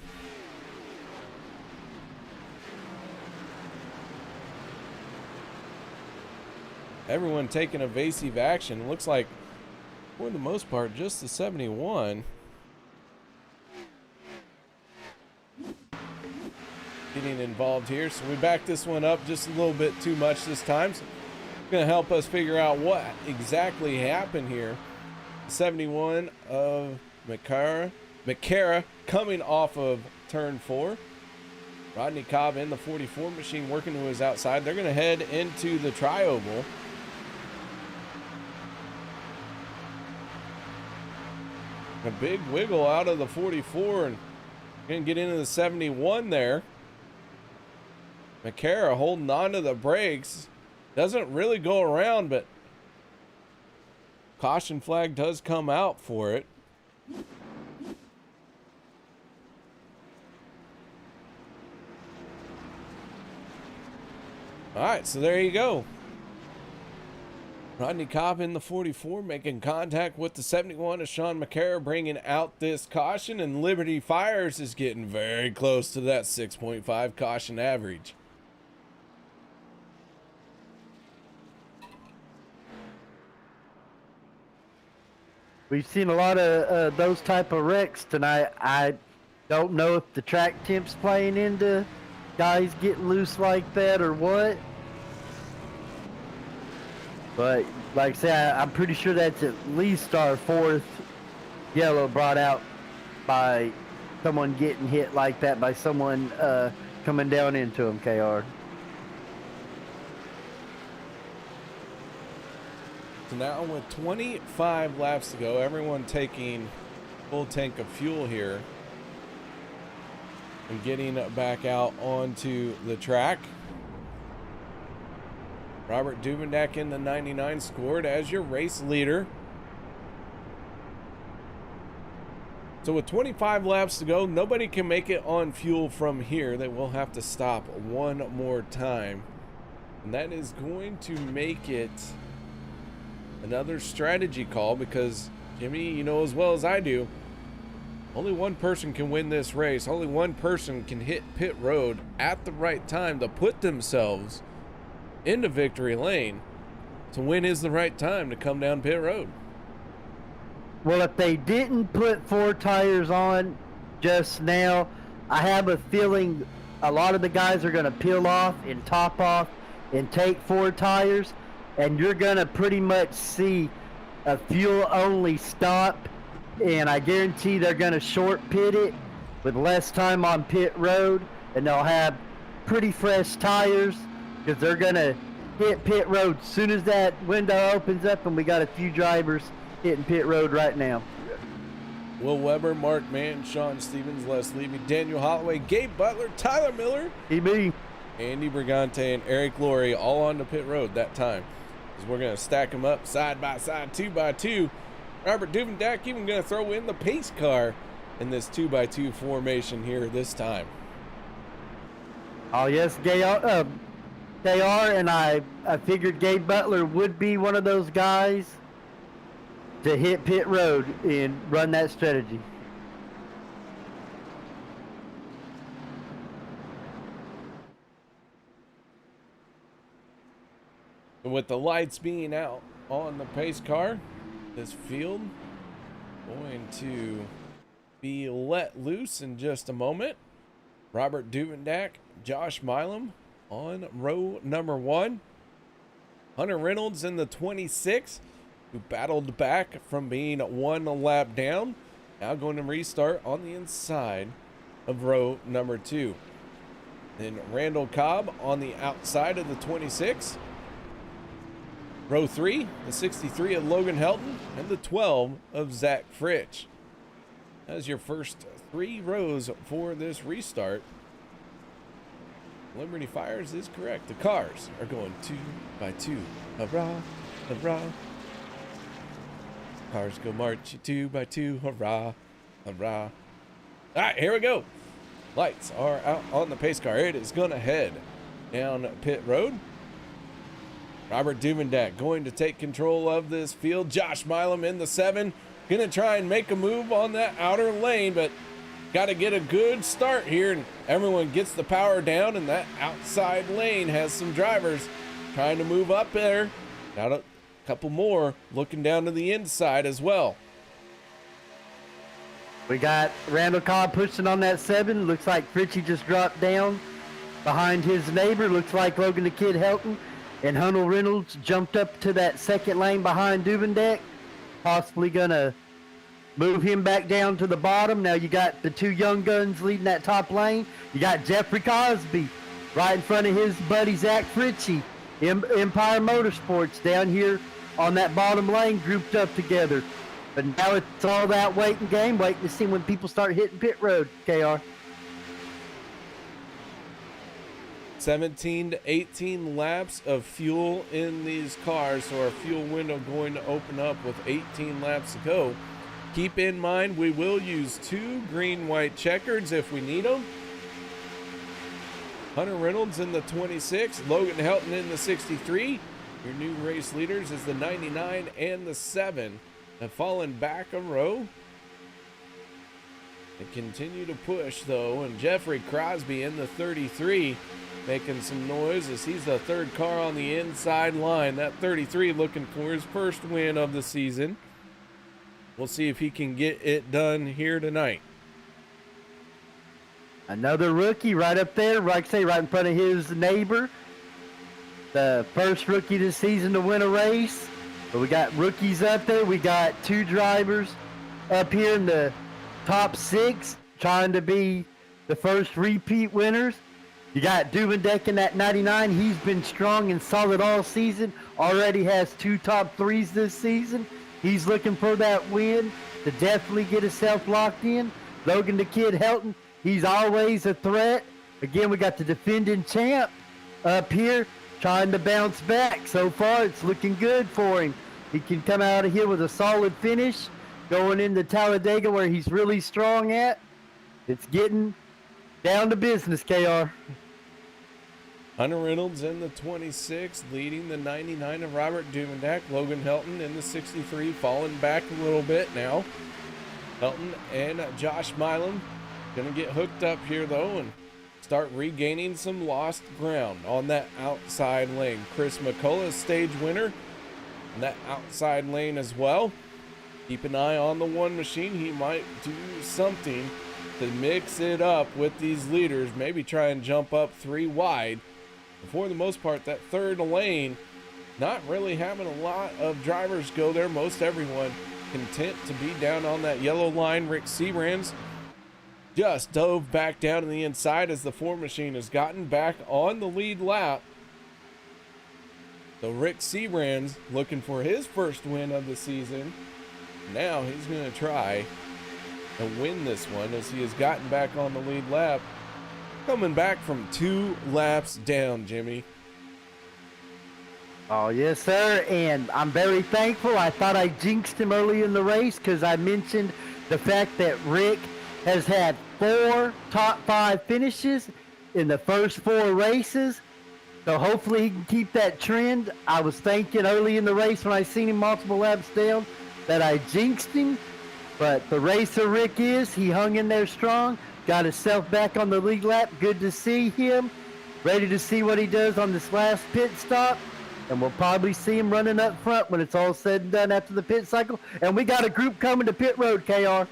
Everyone taking evasive action. Looks like, for the most part, just the 71 getting involved here. So we backed this one up just a little bit too much this time. So it's going to help us figure out what exactly happened here. 71 of McCara coming off of turn 4. Rodney Cobb in the 44 machine working to his outside. They're going to head into the tri-oval. A big wiggle out of the 44 and going to get into the 71 there. McCara holding on to the brakes. Doesn't really go around, but caution flag does come out for it. All right, so there you go. Rodney Cobb in the 44 making contact with the 71 of Sean McCara, bringing out this caution, and Liberty Fires is getting very close to that 6.5 caution average. We've seen a lot of those type of wrecks tonight. I don't know if the track temp's playing into guys getting loose like that or what. But like I say, I'm pretty sure that's at least our 4th yellow brought out by someone getting hit like that by someone coming down into him, KR. So now with 25 laps to go, everyone taking full tank of fuel here and getting back out onto the track. Robert Duvendak in the 99 scored as your race leader. So with 25 laps to go, nobody can make it on fuel from here. They will have to stop one more time. And that is going to make it another strategy call because, Jimmy, you know as well as I do, only one person can win this race. Only one person can hit pit road at the right time to put themselves into victory lane. So when is the right time to come down pit road? Well, if they didn't put 4 tires on just now, I have a feeling a lot of the guys are going to peel off and top off and take 4 tires, and you're going to pretty much see a fuel-only stop, and I guarantee they're going to short pit it with less time on pit road, and they'll have pretty fresh tires because they're going to hit pit road as soon as that window opens up, and we got a few drivers hitting pit road right now. Will Weber, Mark Mann, Sean Stevens, Les Levy, Daniel Holloway, Gabe Butler, Tyler Miller, EB, Andy Brigante, and Eric Laurie all on the pit road that time. Because we're going to stack them up side by side, 2 by 2. Robert Duvendak even going to throw in the pace car in this 2 by 2 formation here this time. Oh yes, they are, and I figured Gabe Butler would be one of those guys to hit pit road and run that strategy. With the lights being out on the pace car, this field going to be let loose in just a moment. Robert Duvendak, Josh Milam on row number 1. Hunter Reynolds in the 26, who battled back from being 1 lap down, now going to restart on the inside of row number 2. Then Randall Cobb on the outside of the 26. Row 3, the 63 of Logan Helton, and the 12 of Zach Fritsch. That's your first 3 rows for this restart. Liberty Fires is correct. The cars are going 2 by 2. Hurrah, hurrah. Cars go marching 2 by 2. Hurrah, hurrah. All right, here we go. Lights are out on the pace car. It is going to head down pit road. Robert Duvendak going to take control of this field. Josh Milam in the 7. Going to try and make a move on that outer lane, but got to get a good start here. And everyone gets the power down, and that outside lane has some drivers trying to move up there. Got a couple more looking down to the inside as well. We got Randall Cobb pushing on that 7. Looks like Fritchie just dropped down behind his neighbor. Looks like Logan the Kid Helton and Hunnell Reynolds jumped up to that second lane behind Duvendak. Possibly going to move him back down to the bottom. Now you got the 2 young guns leading that top lane. You got Jeffrey Cosby right in front of his buddy Zach Fritchie. Empire Motorsports down here on that bottom lane grouped up together. But now it's all that waiting game, waiting to see when people start hitting pit road, KR. 17 to 18 laps of fuel in these cars, so our fuel window going to open up with 18 laps to go. Keep in mind we will use 2 green-white checkers if we need them. Hunter Reynolds in the 26, Logan Helton in the 63. Your new race leaders is the 99 and the 7. Have fallen back a row. They continue to push though, and Jeffrey Crosby in the 33 making some noise as he's the 3rd car on the inside line. That 33 looking for his first win of the season. We'll see if he can get it done here tonight. Another rookie right up there, like I say, right in front of his neighbor. The first rookie this season to win a race. But we got rookies up there. We got 2 drivers up here in the top 6 trying to be the first repeat winners. You got Duvendak in that 99. He's been strong and solid all season. Already has 2 top 3s this season. He's looking for that win to definitely get himself locked in. Logan the Kid Helton, he's always a threat. Again, we got the defending champ up here trying to bounce back. So far, it's looking good for him. He can come out of here with a solid finish going into Talladega where he's really strong at. It's getting down to business, KR. Hunter Reynolds in the 26, leading the 99 of Robert Duvendak. Logan Helton in the 63, falling back a little bit now. Helton and Josh Milam going to get hooked up here, though, and start regaining some lost ground on that outside lane. Chris McCullough, stage winner, in that outside lane as well. Keep an eye on the one machine. He might do something to mix it up with these leaders, maybe try and jump up 3 wide. But for the most part, that 3rd lane, not really having a lot of drivers go there. Most everyone content to be down on that yellow line. Rick Seabrands just dove back down to the inside as the 4 machine has gotten back on the lead lap. So Rick Seabrands looking for his first win of the season. Now he's going to try to win this one as he has gotten back on the lead lap. Coming back from 2 laps down, Jimmy. Oh, yes, sir. And I'm very thankful. I thought I jinxed him early in the race because I mentioned the fact that Rick has had 4 top 5 finishes in the first 4 races. So hopefully he can keep that trend. I was thinking early in the race when I seen him multiple laps down that I jinxed him. But the racer Rick is, he hung in there strong, got himself back on the lead lap. Good to see him. Ready to see what he does on this last pit stop. And we'll probably see him running up front when it's all said and done after the pit cycle. And we got a group coming to pit road, KR. A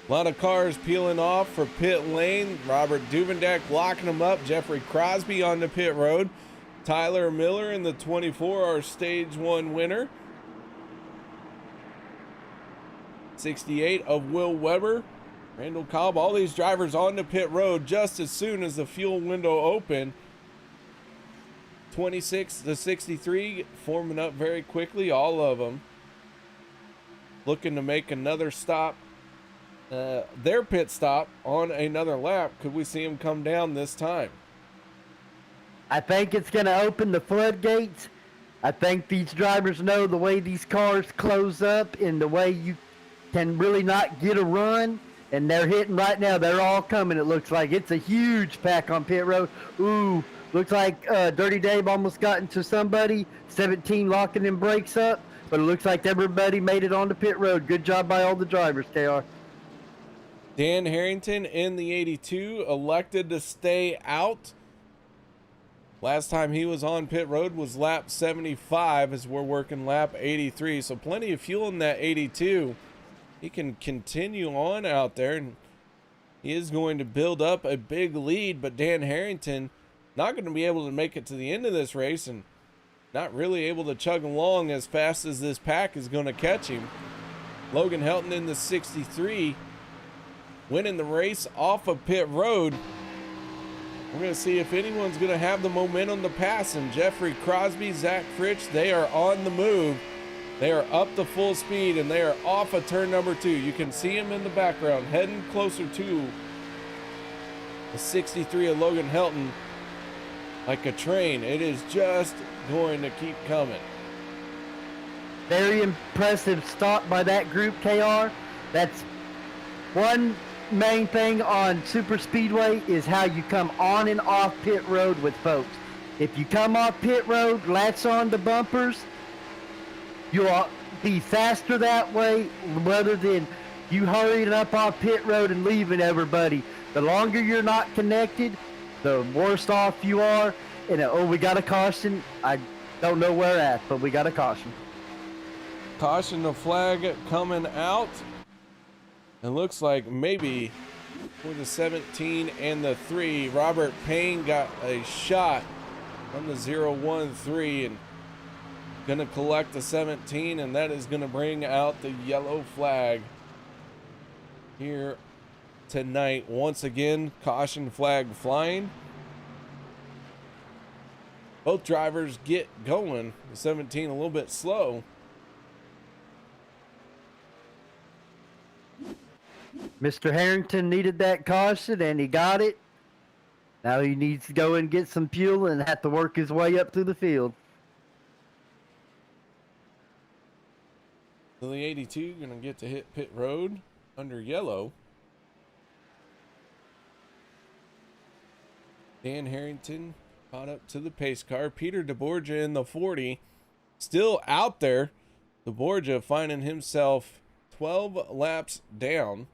lot of cars peeling off for pit lane. Robert Duvendak locking them up. Jeffrey Crosby on the pit road. Tyler Miller in the 24, our stage 1 winner. 68 of Will Weber. Randall Cobb, all these drivers on the pit road just as soon as the fuel window opened. 26 to 63 forming up very quickly, all of them looking to make another stop, their pit stop on another lap. Could we see them come down this time? I think it's going to open the floodgates. I think these drivers know the way these cars close up and the way you can really not get a run. And they're hitting right now. They're all coming, it looks like. It's a huge pack on pit road. Ooh, looks like Dirty Dave almost got into somebody. 17 locking them brakes up. But it looks like everybody made it on the pit road. Good job by all the drivers, KR. Dan Harrington in the 82 elected to stay out. Last time he was on pit road was lap 75 as we're working lap 83. So plenty of fuel in that 82. He can continue on out there, and he is going to build up a big lead, but Dan Harrington not going to be able to make it to the end of this race and not really able to chug along as fast as this pack is going to catch him. Logan Helton in the 63 winning the race off of pit road. We're going to see if anyone's going to have the momentum to pass him. Jeffrey Crosby, Zach Fritsch, they are on the move. They are up to full speed, and they are off of turn number 2. You can see him in the background, heading closer to the 63 of Logan Helton like a train. It is just going to keep coming. Very impressive stop by that group, KR. That's one main thing on Super Speedway is how you come on and off pit road with folks. If you come off pit road, latch on the bumpers, you'll be faster that way rather than you hurrying up off pit road and leaving everybody. The longer you're not connected, the worse off you are. And oh, we got a caution. I don't know where at, but we got a caution. Caution, the flag coming out. It looks like maybe for the 17 and the 3, Robert Payne got a shot from the 013 and going to collect the 17, and that is going to bring out the yellow flag here tonight. Once again, caution flag flying. Both drivers get going. The 17 a little bit slow. Mr. Harrington needed that caution, and he got it. Now he needs to go and get some fuel and have to work his way up through the field. So the 82 going to get to hit pit road under yellow. Dan Harrington caught up to the pace car. Peter DeBorgia in the 40 still out there. DeBorgia finding himself 12 laps down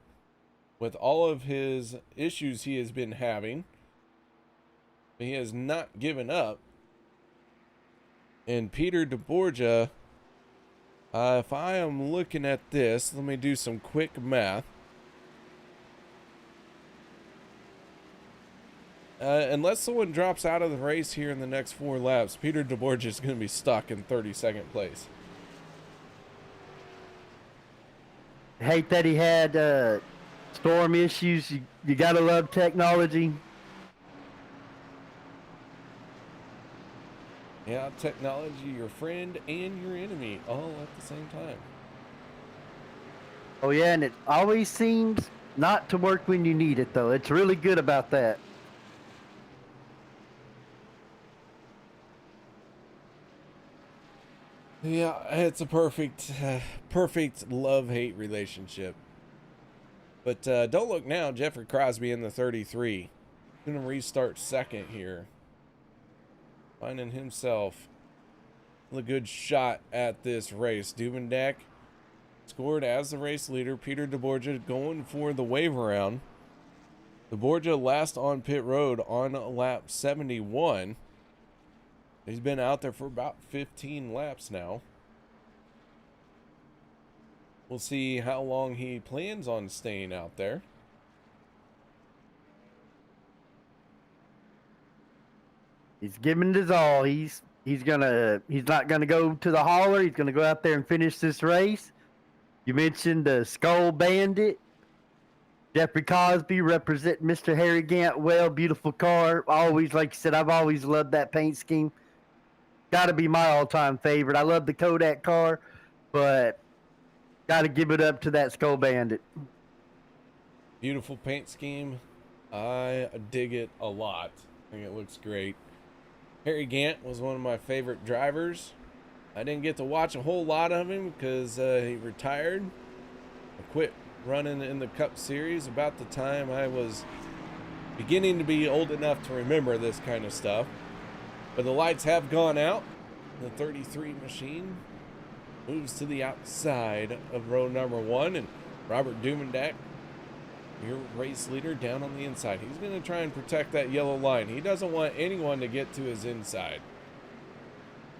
with all of his issues he has been having. He has not given up. And Peter DeBorgia, if I am looking at this, let me do some quick math. Unless someone drops out of the race here in the next 4 laps, Peter DeBorgia is going to be stuck in 32nd place. Hate that he had storm issues. You gotta love technology. Yeah, technology, your friend and your enemy, all at the same time. Oh yeah, and it always seems not to work when you need it, though. It's really good about that. Yeah, it's a perfect love-hate relationship. But don't look now, Jeffrey Crosby in the 33. Gonna restart second here. Finding himself a good shot at this race. Duvendak scored as the race leader. Peter DeBorgia going for the wave around. DeBorgia last on pit road on lap 71. He's been out there for about 15 laps now. We'll see how long he plans on staying out there. He's giving it his all. He's not gonna go to the hauler. He's gonna go out there and finish this race. You mentioned the Skull Bandit. Jeffrey Cosby representing Mr. Harry Gant well. Beautiful car. Always, like you said, I've always loved that paint scheme. Got to be my all-time favorite. I love the Kodak car, but got to give it up to that Skull Bandit. Beautiful paint scheme. I dig it a lot. I think it looks great. Harry Gant was one of my favorite drivers. I didn't get to watch a whole lot of him because he retired. I quit running in the Cup Series about the time I was beginning to be old enough to remember this kind of stuff. But the lights have gone out. The 33 machine moves to the outside of row number 1, and Robert Dumendak, your race leader, down on the inside. He's going to try and protect that yellow line. He doesn't want anyone to get to his inside.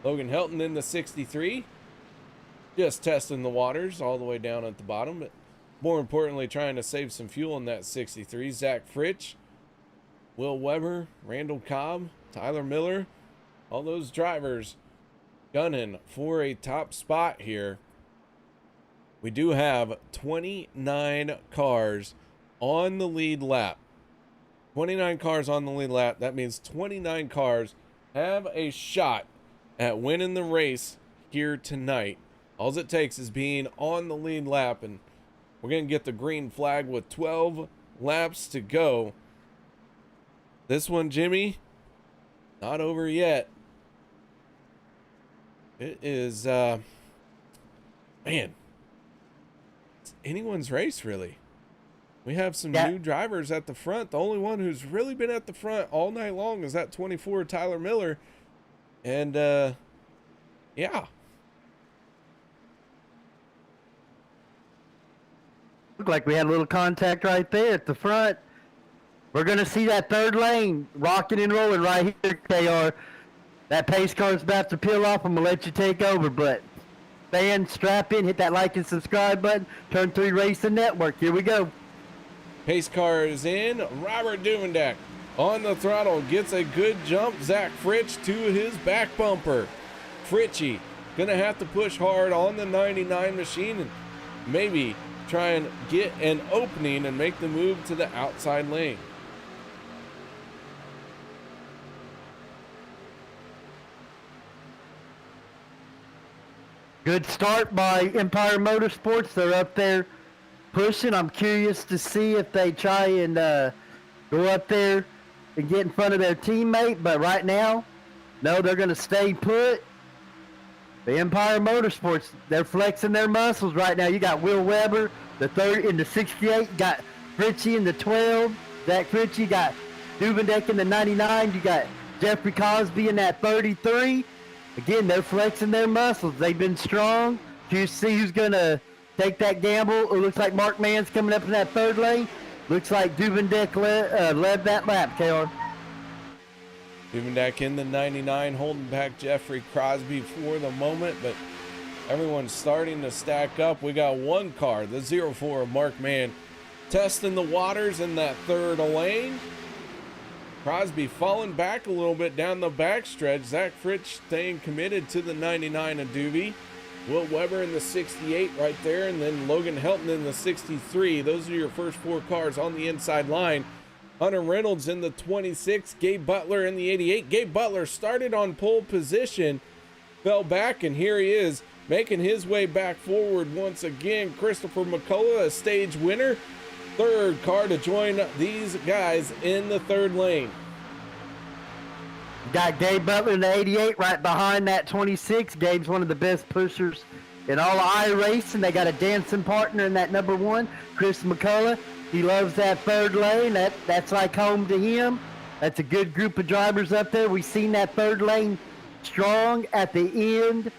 Logan Helton in the 63, just testing the waters all the way down at the bottom, but more importantly trying to save some fuel in that 63. Zach Fritsch, Will Weber, Randall Cobb, Tyler Miller, all those drivers gunning for a top spot here. We do have 29 cars on the lead lap. 29 cars on the lead lap. That means 29 cars have a shot at winning the race here tonight. All it takes is being on the lead lap, and we're going to get the green flag with 12 laps to go. This one, Jimmy, not over yet. It is, man, it's anyone's race, really. We have some new drivers at the front. The only one who's really been at the front all night long is that 24, Tyler Miller. And, yeah. Looked like we had a little contact right there at the front. We're going to see that third lane rocking and rolling right here, KR. That pace car's about to peel off. I'm going to let you take over, but fans, strap in, hit that like and subscribe button. Turn 3 Racing Network. Here we go. Pace car is in. Robert Dumendak on the throttle, gets a good jump. Zach Fritsch to his back bumper. Fritchie gonna have to push hard on the 99 machine and maybe try and get an opening and make the move to the outside lane. Good start by Empire Motorsports. They're up there pushing. I'm curious to see if they try and go up there and get in front of their teammate, but right now, no, they're going to stay put. The Empire Motorsports, they're flexing their muscles right now. You got Will Weber, the third in the 68. You got Fritchie in the 12. Zach Fritchie, got Duvendeck in the 99. You got Jeffrey Cosby in that 33. Again, they're flexing their muscles. They've been strong. You see who's going to take that gamble. It looks like Mark Mann's coming up in that third lane. Looks like Duvendeck led that lap, KR. Duvendeck in the 99, holding back Jeffrey Crosby for the moment, but everyone's starting to stack up. We got one car, the 04 of Mark Mann, testing the waters in that third lane. Crosby falling back a little bit down the backstretch. Zach Fritsch staying committed to the 99 of Doobie. Will Weber in the 68 right there, and then Logan Helton in the 63. Those are your first 4 cars on the inside line. Hunter Reynolds in the 26, Gabe Butler in the 88. Gabe Butler started on pole position, fell back, and here he is making his way back forward once again. Christopher McCullough, a stage winner. Third car to join these guys in the third lane. Got Gabe Butler in the 88 right behind that 26. Gabe's one of the best pushers in all of iRacing. They got a dancing partner in that number 1, Chris McCullough. He loves that third lane. That's like home to him. That's a good group of drivers up there. We've seen that third lane strong at the end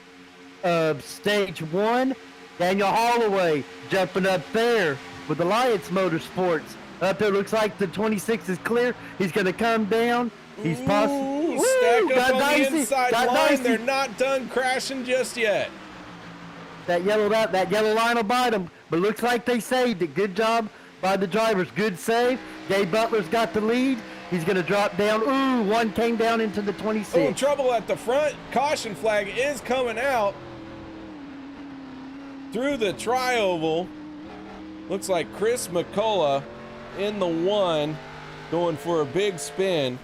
of stage 1. Daniel Holloway jumping up there with Alliance Motorsports. Up there, looks like the 26 is clear. He's going to come down. He's possibly stack up on the inside line. They're not done crashing just yet. That yellow line will bite them, but looks like they saved it. Good job by the drivers. Good save. Gabe Butler's got the lead. He's going to drop down. Ooh, one came down into the 26. Oh, trouble at the front. Caution flag is coming out through the tri-oval. Looks like Chris McCullough in the 1 going for a big spin.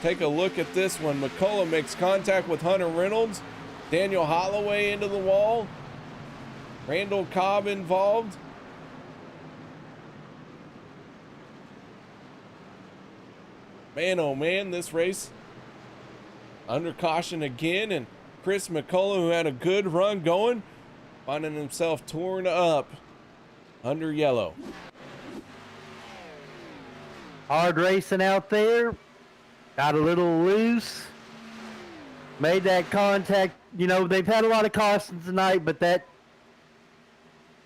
Take a look at this one. McCullough makes contact with Hunter Reynolds. Daniel Holloway into the wall. Randall Cobb involved. Man, oh man, this race under caution again, and Chris McCullough, who had a good run going, finding himself torn up under yellow. Hard racing out there. Got a little loose. Made that contact. You know, they've had a lot of cautions tonight, but they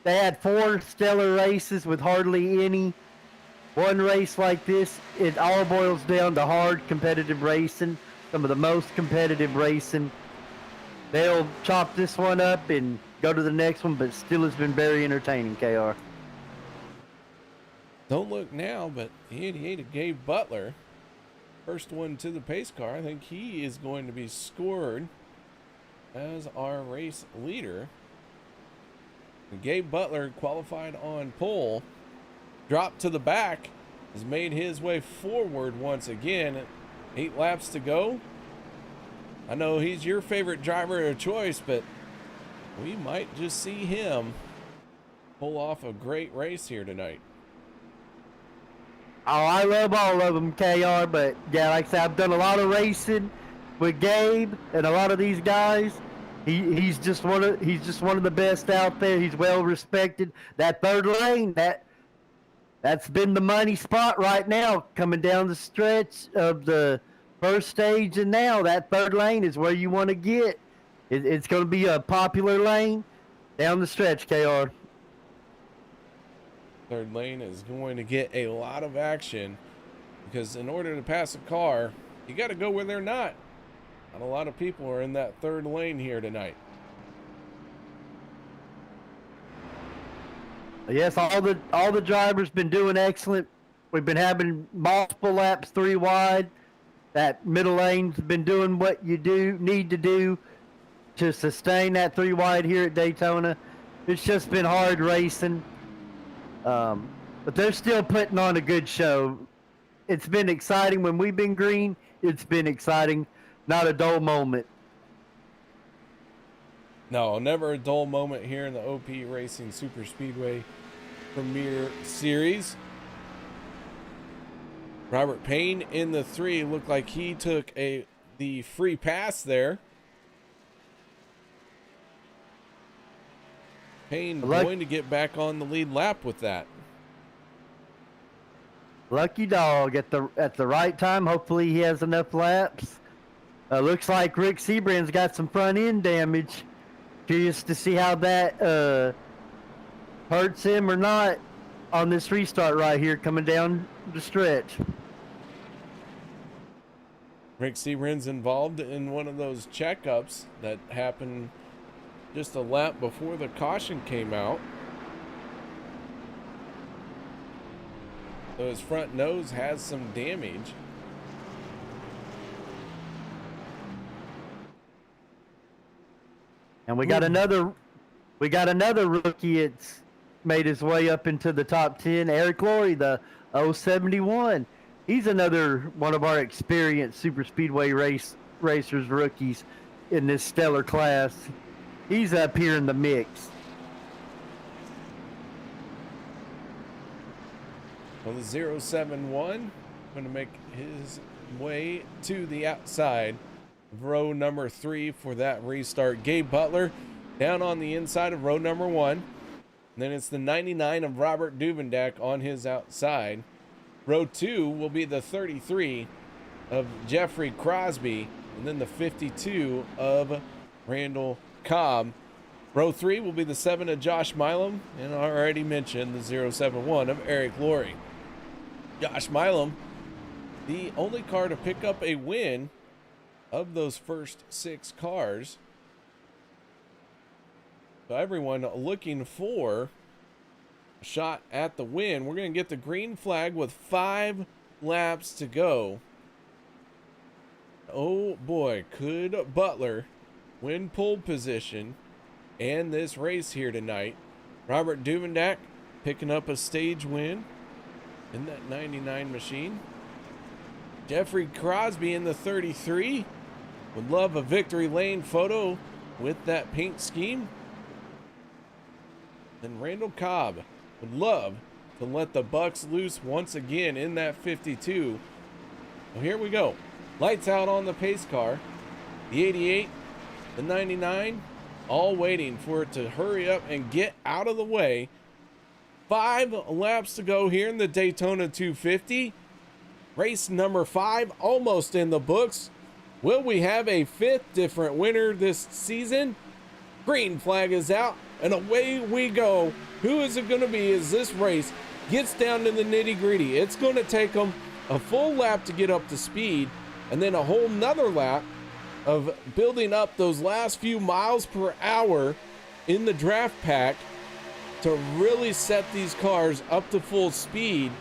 had 4 stellar races with hardly any. One race like this, it all boils down to hard competitive racing. Some of the most competitive racing. They'll chop this one up and go to the next one, but still has been very entertaining, KR. Don't look now, but the 88 of Gabe Butler, first one to the pace car. I think he is going to be scored as our race leader. And Gabe Butler qualified on pole, dropped to the back, has made his way forward once again. 8 laps to go. I know he's your favorite driver of choice, but we might just see him pull off a great race here tonight. Oh, I love all of them, KR, but yeah, like I said, I've done a lot of racing with Gabe and a lot of these guys. He's just one of the best out there. He's well respected. That third lane, that's been the money spot right now, coming down the stretch of the first stage, and now that third lane is where you want to get. It's going to be a popular lane down the stretch, KR. Third lane is going to get a lot of action because in order to pass a car, you got to go where they're not. Not a lot of people are in that third lane here tonight. Yes, all the drivers been doing excellent. We've been having multiple laps 3 wide. That middle lane's been doing what you need to do to sustain that 3 wide here at Daytona. It's just been hard racing. But they're still putting on a good show. It's been exciting when we've been green. It's been exciting, not a dull moment. No, never a dull moment here in the OP Racing Superspeedway Premier Series. Robert Payne in the 3 looked like he took the free pass there. Payne going to get back on the lead lap with that. Lucky dog at the right time. Hopefully he has enough laps. Looks like Rick Sebrand's got some front end damage. Curious to see how that hurts him or not on this restart right here coming down the stretch. Rick Sebrand's involved in one of those checkups that happened just a lap before the caution came out. So his front nose has some damage. And we got another rookie. It's made his way up into the top 10. Eric Laurie, the 071. He's another one of our experienced super speedway racers rookies in this stellar class. He's up here in the mix. Well, the 071 going to make his way to the outside of row number 3 for that restart. Gabe Butler down on the inside of row number 1. And then it's the 99 of Robert Duvendak on his outside. Row 2 will be the 33 of Jeffrey Crosby. And then the 52 of Randall Cobb. Row 3 will be the 7 of Josh Milam. And I already mentioned the 071 of Eric Laurie. Josh Milam, the only car to pick up a win of those first 6 cars. So everyone looking for a shot at the win. We're going to get the green flag with 5 laps to go. Oh boy, could Butler win pole position and this race here tonight? Robert Duvendak picking up a stage win in that 99 machine. Jeffrey Crosby in the 33 would love a victory lane photo with that paint scheme. And Randall Cobb would love to let the Bucks loose once again in that 52. Well, here we go. Lights out on the pace car. The 88, the 99, all waiting for it to hurry up and get out of the way. 5 laps to go here in the Daytona 250. Race number 5 almost in the books. Will we have a 5th different winner this season? Green flag is out and away we go. Who is it going to be as this race gets down to the nitty gritty? It's going to take them a full lap to get up to speed and then a whole nother lap of building up those last few miles per hour in the draft pack to really set these cars up to full speed.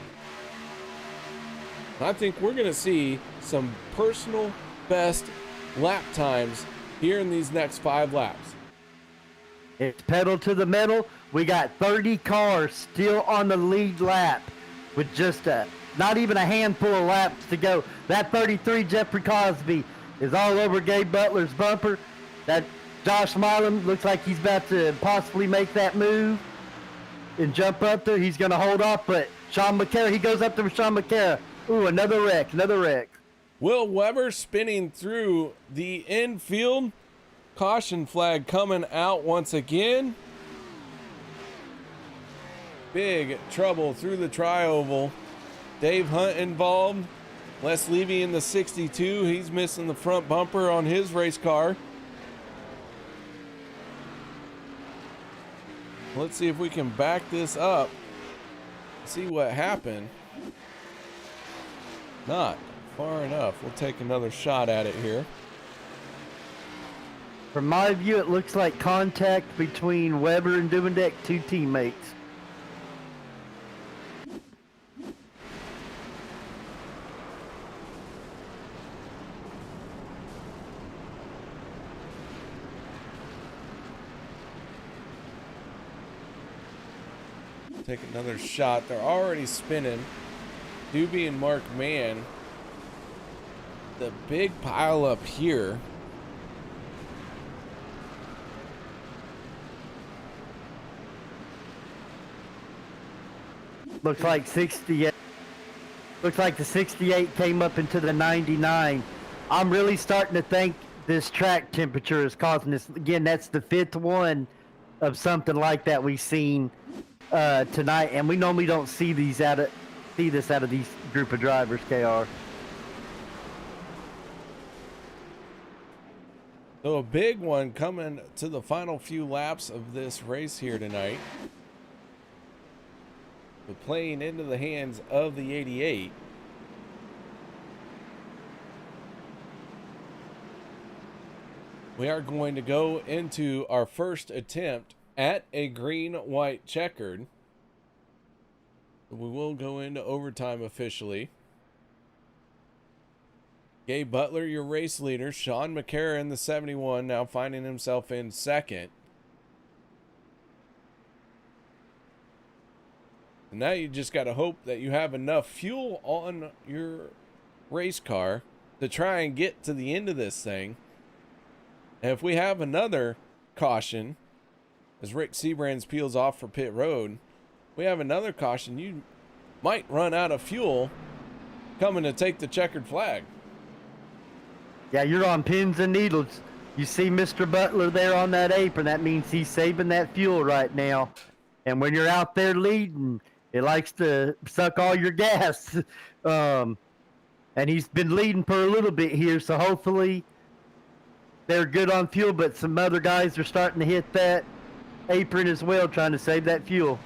I think we're going to see some personal best lap times here in these next 5 laps. It's pedal to the metal. We got 30 cars still on the lead lap with just not even a handful of laps to go. That 33 Jeffrey Cosby is all over Gabe Butler's bumper. That Josh Milam looks like he's about to possibly make that move and jump up there. He's going to hold off, but Sean McCara, he goes up there with Sean McCara. Ooh, another wreck, another wreck. Will Weber spinning through the infield. Caution flag coming out once again. Big trouble through the tri-oval. Dave Hunt involved. Les Levy in the 62. He's missing the front bumper on his race car. Let's see if we can back this up. See what happened. Not far enough. We'll take another shot at it here. From my view, it looks like contact between Weber and Duvendeck, 2 teammates. Take another shot. They're already spinning. Doobie and Mark Mann. The big pile up here. Looks like 68. Looks like the 68 came up into the 99. I'm really starting to think this track temperature is causing this. Again, that's the 5th one of something like that we've seen tonight, and we normally don't see this out of these group of drivers. KR. So a big one coming to the final few laps of this race here tonight. But playing into the hands of the 88. We are going to go into our first attempt at a green-white checkered. We will go into overtime officially. Gabe Butler, your race leader. Sean McCara in the 71, now finding himself in second. And now you just got to hope that you have enough fuel on your race car to try and get to the end of this thing. And if we have another caution, as Rick Sebrands peels off for pit road, we have another caution. You might run out of fuel coming to take the checkered flag. Yeah, you're on pins and needles. You see Mr. Butler there on that apron. That means he's saving that fuel right now. And when you're out there leading, it likes to suck all your gas. And he's been leading for a little bit here, so hopefully they're good on fuel, but some other guys are starting to hit that apron as well, trying to save that fuel.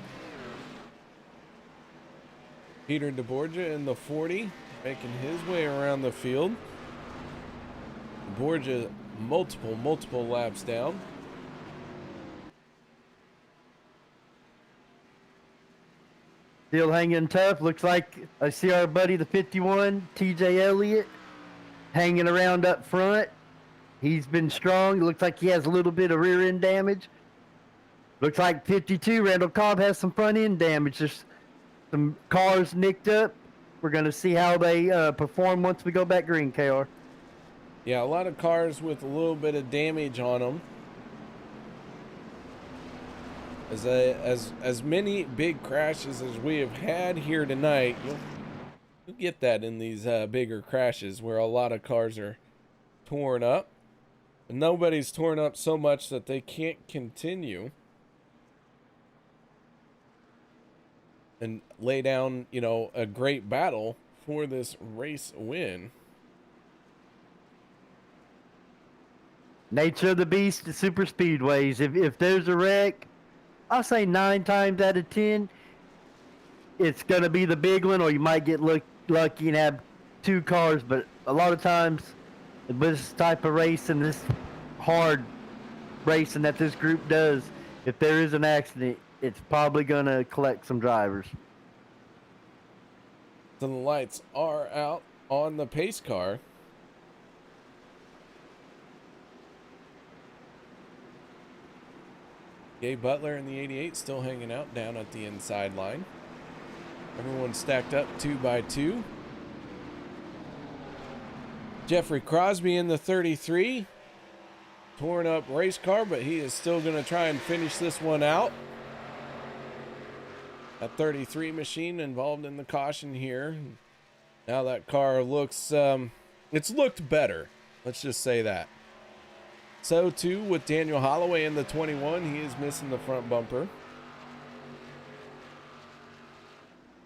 Peter DeBorgia in the 40, making his way around the field. DeBorgia multiple laps down. Still hanging tough. Looks like I see our buddy, the 51, TJ Elliott, hanging around up front. He's been strong. Looks like he has a little bit of rear end damage. Looks like 52, Randall Cobb, has some front end damage. There's some cars nicked up. We're going to see how they perform once we go back green, KR. Yeah, a lot of cars with a little bit of damage on them. As many big crashes as we have had here tonight, You get that in these bigger crashes where a lot of cars are torn up. And nobody's torn up so much that they can't continue and lay down, you know, a great battle for this race win. Nature of the beast, the super speedways. If there's a wreck, I'll say 9 times out of 10, it's gonna be the big one, or you might get lucky and have 2 cars. But a lot of times, with this type of racing, this hard racing that this group does, if there is an accident, it's probably gonna collect some drivers. So the lights are out on the pace car. Gabe Butler in the 88 still hanging out down at the inside line. Everyone stacked up 2 by 2. Jeffrey Crosby in the 33. Torn up race car, but he is still going to try and finish this one out. That 33 machine involved in the caution here. Now that car looks, it's looked better. Let's just say that. So too with Daniel Holloway in the 21. He is missing the front bumper.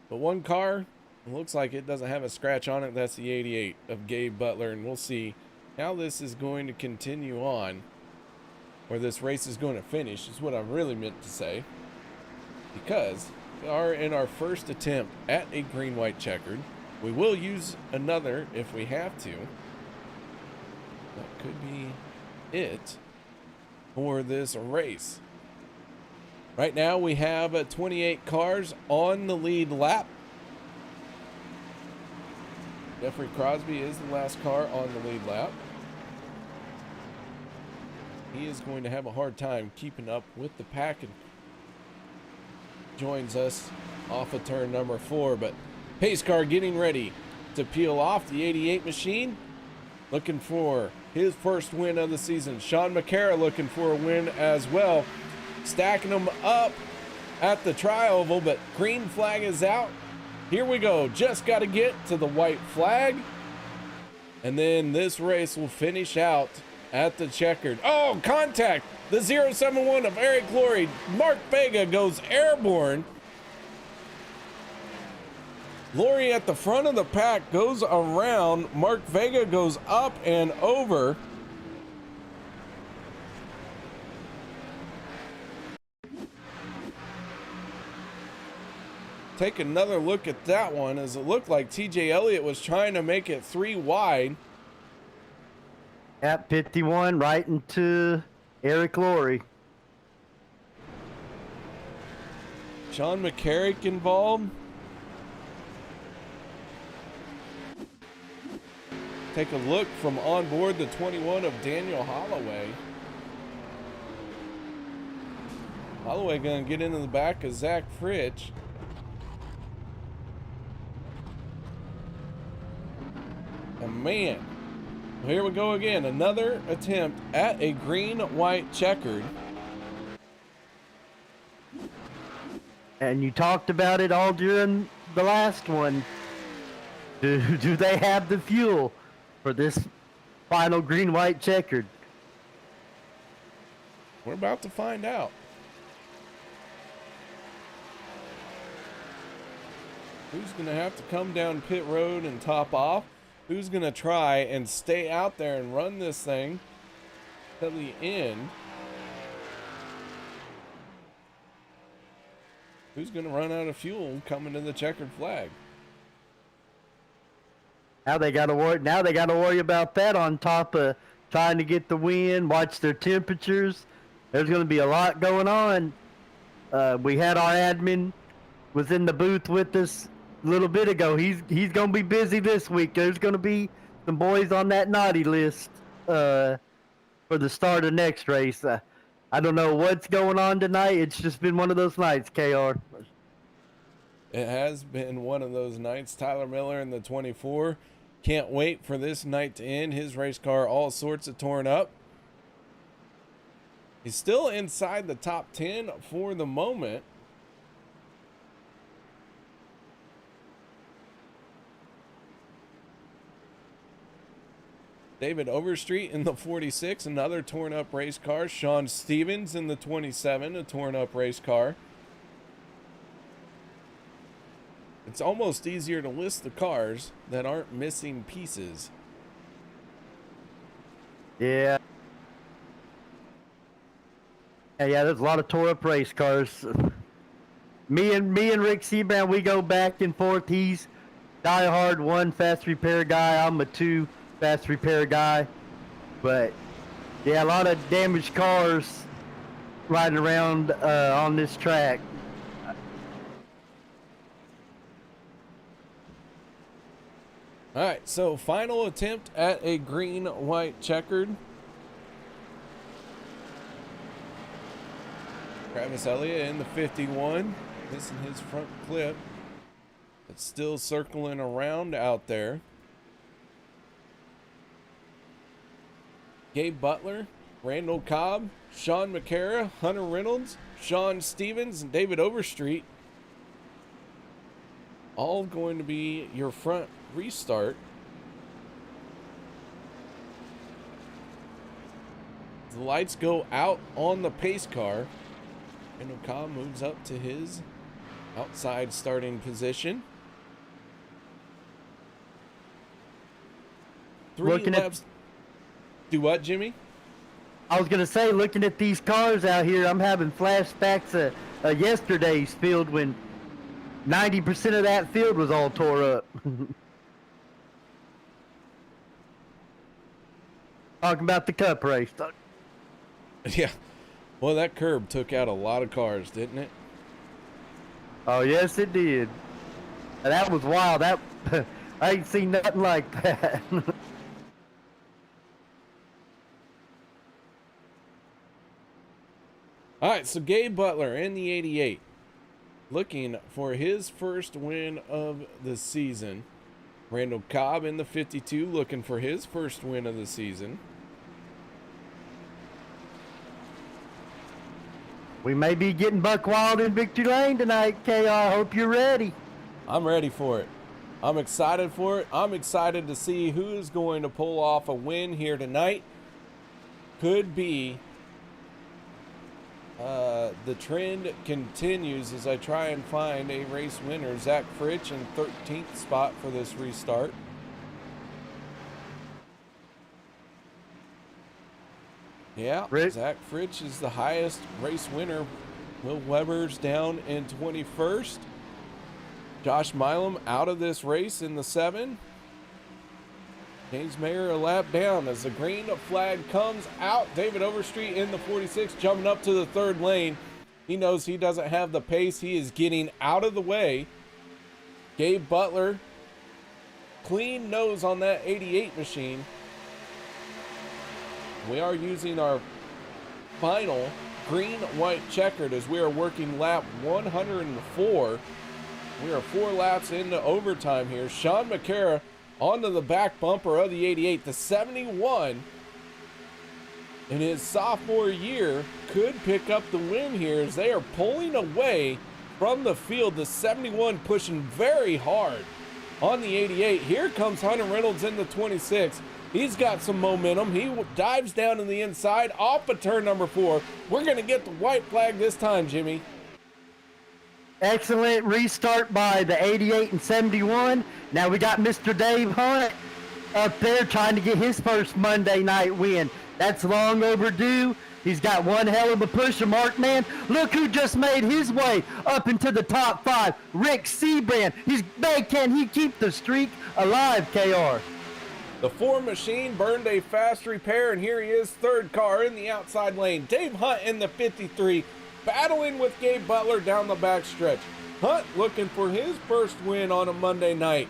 But one car, it looks like it doesn't have a scratch on it. That's the 88 of Gabe Butler. And we'll see how this is going to continue on, where this race is going to finish, is what I really meant to say. Because we are in our first attempt at a green-white checkered. We will use another if we have to. That could be it for this race. Right now we have 28 cars on the lead lap. Jeffrey Crosby is the last car on the lead lap. He is going to have a hard time keeping up with the pack and joins us off of turn number 4. But pace car getting ready to peel off. The 88 machine looking for his first win of the season. Sean McCara looking for a win as well. Stacking them up at the tri-oval, but green flag is out. Here we go. Just got to get to the white flag. And then this race will finish out at the checkered. Oh, contact. The 071 of Eric Laurie. Mark Vega goes airborne. Laurie at the front of the pack goes around. Mark Vega goes up and over. Take another look at that one, as it looked like TJ Elliott was trying to make it 3 wide. At 51, right into Eric Laurie. Sean McCarrick involved. Take a look from on board the 21 of Daniel Holloway. Holloway gonna get into the back of Zach Fritsch. And man, here we go again. Another attempt at a green-white checkered. And you talked about it all during the last one. Do they have the fuel for this final green-white checkered? We're about to find out. Who's going to have to come down pit road and top off? Who's going to try and stay out there and run this thing till the end? Who's going to run out of fuel coming to the checkered flag? Now they got to worry about that on top of trying to get the win, watch their temperatures. There's going to be a lot going on. We had our admin was in the booth with us a little bit ago. He's going to be busy this week. There's going to be some boys on that naughty list for the start of next race. I don't know what's going on tonight. It's just been one of those nights, KR. It has been one of those nights. Tyler Miller in the 24. Can't wait for this night to end. His race car all sorts of torn up. He's still inside the top 10 for the moment. David Overstreet in the 46, another torn up race car. Sean Stevens in the 27, a torn up race car. It's almost easier to list the cars that aren't missing pieces. Yeah. Yeah, there's a lot of tore up race cars. Me and Rick Seabrand, we go back and forth. He's diehard 1 fast repair guy. I'm a 2 fast repair guy. But yeah, a lot of damaged cars riding around on this track. All right, so final attempt at a green-white checkered. Travis Elliott in the 51, missing his front clip. It's still circling around out there. Gabe Butler, Randall Cobb, Sean McCara, Hunter Reynolds, Sean Stevens, and David Overstreet. All going to be your front restart. The lights go out on the pace car. Randall Cobb moves up to his outside starting position. 3 laps. Do what, Jimmy? I was going to say, looking at these cars out here, I'm having flashbacks of yesterday's field when 90% of that field was all tore up. Talking about the cup race. Yeah. Well, that curb took out a lot of cars, didn't it? Oh, yes, it did. That was wild. That I ain't seen nothing like that. All right, so Gabe Butler in the 88, looking for his first win of the season. Randall Cobb in the 52, looking for his first win of the season. We may be getting buck wild in victory lane tonight, KR. I hope you're ready. I'm ready for it. I'm excited for it. I'm excited to see who is going to pull off a win here tonight. Could be the trend continues as I try and find a race winner. Zach Fritsch in 13th spot for this restart. Yeah, Zach Fritsch is the highest race winner. Will Weber's down in 21st. Josh Milam out of this race in the 7. James Mayer a lap down as the green flag comes out. David Overstreet in the 46, jumping up to the 3rd lane. He knows he doesn't have the pace. He is getting out of the way. Gabe Butler, clean nose on that 88 machine. We are using our final green-white checkered as we are working lap 104. We are 4 laps into overtime here. Sean McCara onto the back bumper of the 88. The 71 in his sophomore year could pick up the win here as they are pulling away from the field. The 71 pushing very hard on the 88. Here comes Hunter Reynolds in the 26. He's got some momentum. He dives down in the inside off of turn number 4. We're going to get the white flag this time, Jimmy. Excellent restart by the 88 and 71. Now we got Mr. Dave Hunt up there trying to get his first Monday night win. That's long overdue. He's got one hell of a push of Mark Man. Look who just made his way up into the top 5. Rick Seabrand. Can he keep the streak alive, KR? The 4 machine burned a fast repair, and here he is, 3rd car in the outside lane. Dave Hunt in the 53, battling with Gabe Butler down the backstretch. Hunt looking for his first win on a Monday night.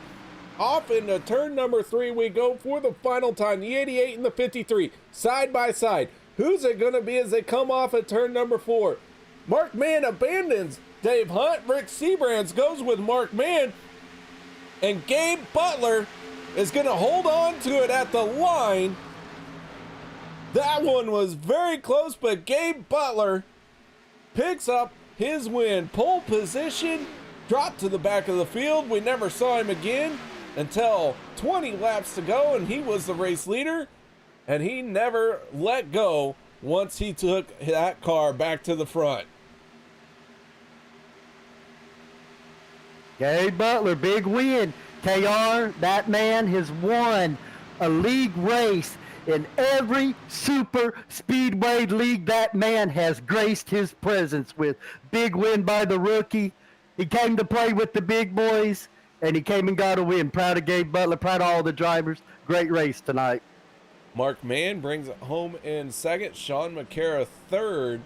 Off into turn number 3 we go for the final time. The 88 and the 53, side by side. Who's it going to be as they come off at turn number 4? Mark Mann abandons Dave Hunt. Rick Seabrands goes with Mark Mann. And Gabe Butler is going to hold on to it at the line. That one was very close, but Gabe Butler picks up his win. Pole position, dropped to the back of the field. We never saw him again until 20 laps to go, and he was the race leader. and he never let go once he took that car back to the front. Gabe Butler, big win. KR, that man has won a league race in every super speedway league that man has graced his presence with. Big win by the rookie. He came to play with the big boys, and he came and got a win. Proud of Gabe Butler, proud of all the drivers. Great race tonight. Mark Mann brings it home in second. Sean McCara third.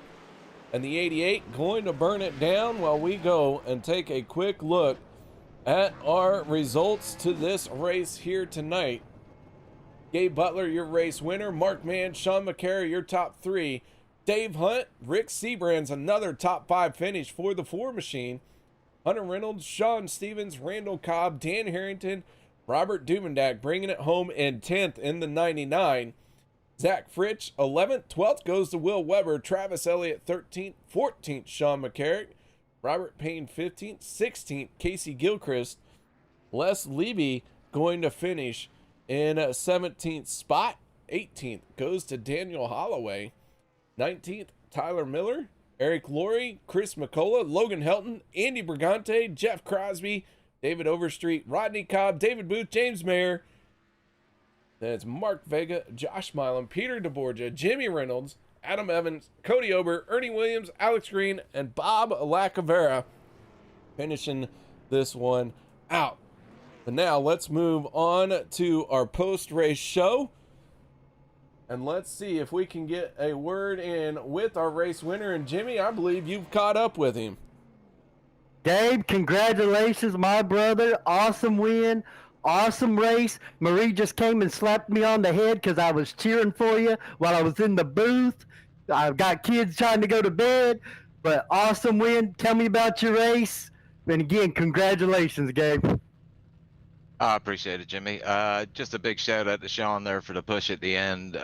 And the 88 going to burn it down while we go and take a quick look at our results to this race here tonight. Gabe Butler, your race winner. Mark Mann, Sean McCara, your top three. Dave Hunt, Rick Seabrand's another top five finish for the four machine. Hunter Reynolds, Sean Stevens, Randall Cobb, Dan Harrington, Robert Dumendak bringing it home in 10th in the 99. Zach Fritsch, 11th. 12th goes to Will Weber. Travis Elliott, 13th. 14th, Sean McCarrick. Robert Payne, 15th. 16th, Casey Gilchrist. Les Levy going to finish in 17th spot. 18th goes to Daniel Holloway. 19th, Tyler Miller. Eric Laurie, Chris McCullough, Logan Helton, Andy Brigante, Jeff Crosby, David Overstreet, Rodney Cobb, David Booth, James Mayer. Then it's Mark Vega, Josh Milam, Peter DeBorgia, Jimmy Reynolds, Adam Evans, Cody Ober, Ernie Williams, Alex Green, and Bob Lacavera finishing this one out. But now let's move on to our post-race show. And let's see if we can get a word in with our race winner. And Jimmy, I believe you've caught up with him. Gabe, congratulations, my brother. Awesome win. Awesome race. Marie just came and slapped me on the head because I was cheering for you while I was in the booth. I've got kids trying to go to bed, but awesome win. Tell me about your race. And again, congratulations, Gabe. I appreciate it, Jimmy. Just a big shout out to Sean there for the push at the end.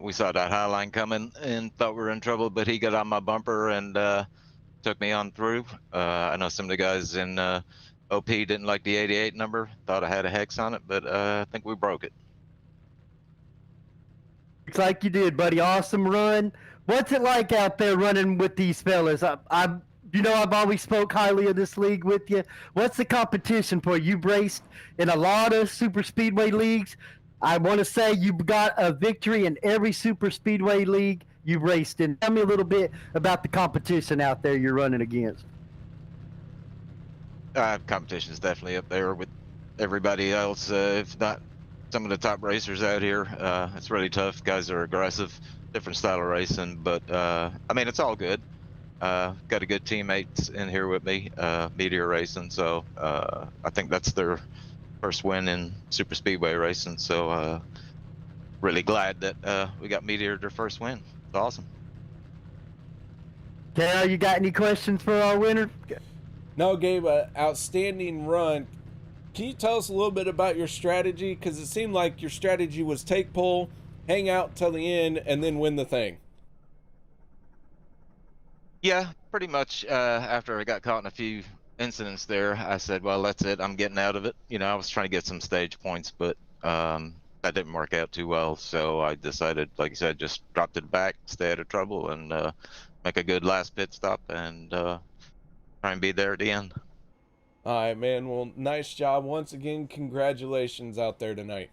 We saw that high line coming and thought we were in trouble, but he got on my bumper and took me on through. I know some of the guys in OP didn't like the 88 number, thought I had a hex on it, but I think we broke it. Looks like you did, buddy. Awesome run. What's it like out there running with these fellas? I've always spoke highly of this league with you. What's the competition for you? You've raced in a lot of super speedway leagues. I want to say you've got a victory in every super speedway league you've raced in. Tell me a little bit about the competition out there you're running against. Competition is definitely up there with everybody else, if not some of the top racers out here. It's really tough. Guys are aggressive, different style of racing, but I mean, it's all good. Got a good teammates in here with me, Meteor Racing, so I think that's their first win in super speedway racing, so really glad that we got Meteor their first win. It's awesome. Carol, you got any questions for our winner? No, Gabe, outstanding run. Can you tell us a little bit about your strategy? Because it seemed like your strategy was take pole, hang out till the end, and then win the thing. Yeah, pretty much. After I got caught in a few incidents there, I said, well, that's it. I'm getting out of it. You know, I was trying to get some stage points, but that didn't work out too well. So I decided, like I said, just drop to the back, stay out of trouble, and make a good last pit stop and try and be there at the end. All right, man. Well, nice job. Once again, congratulations out there tonight.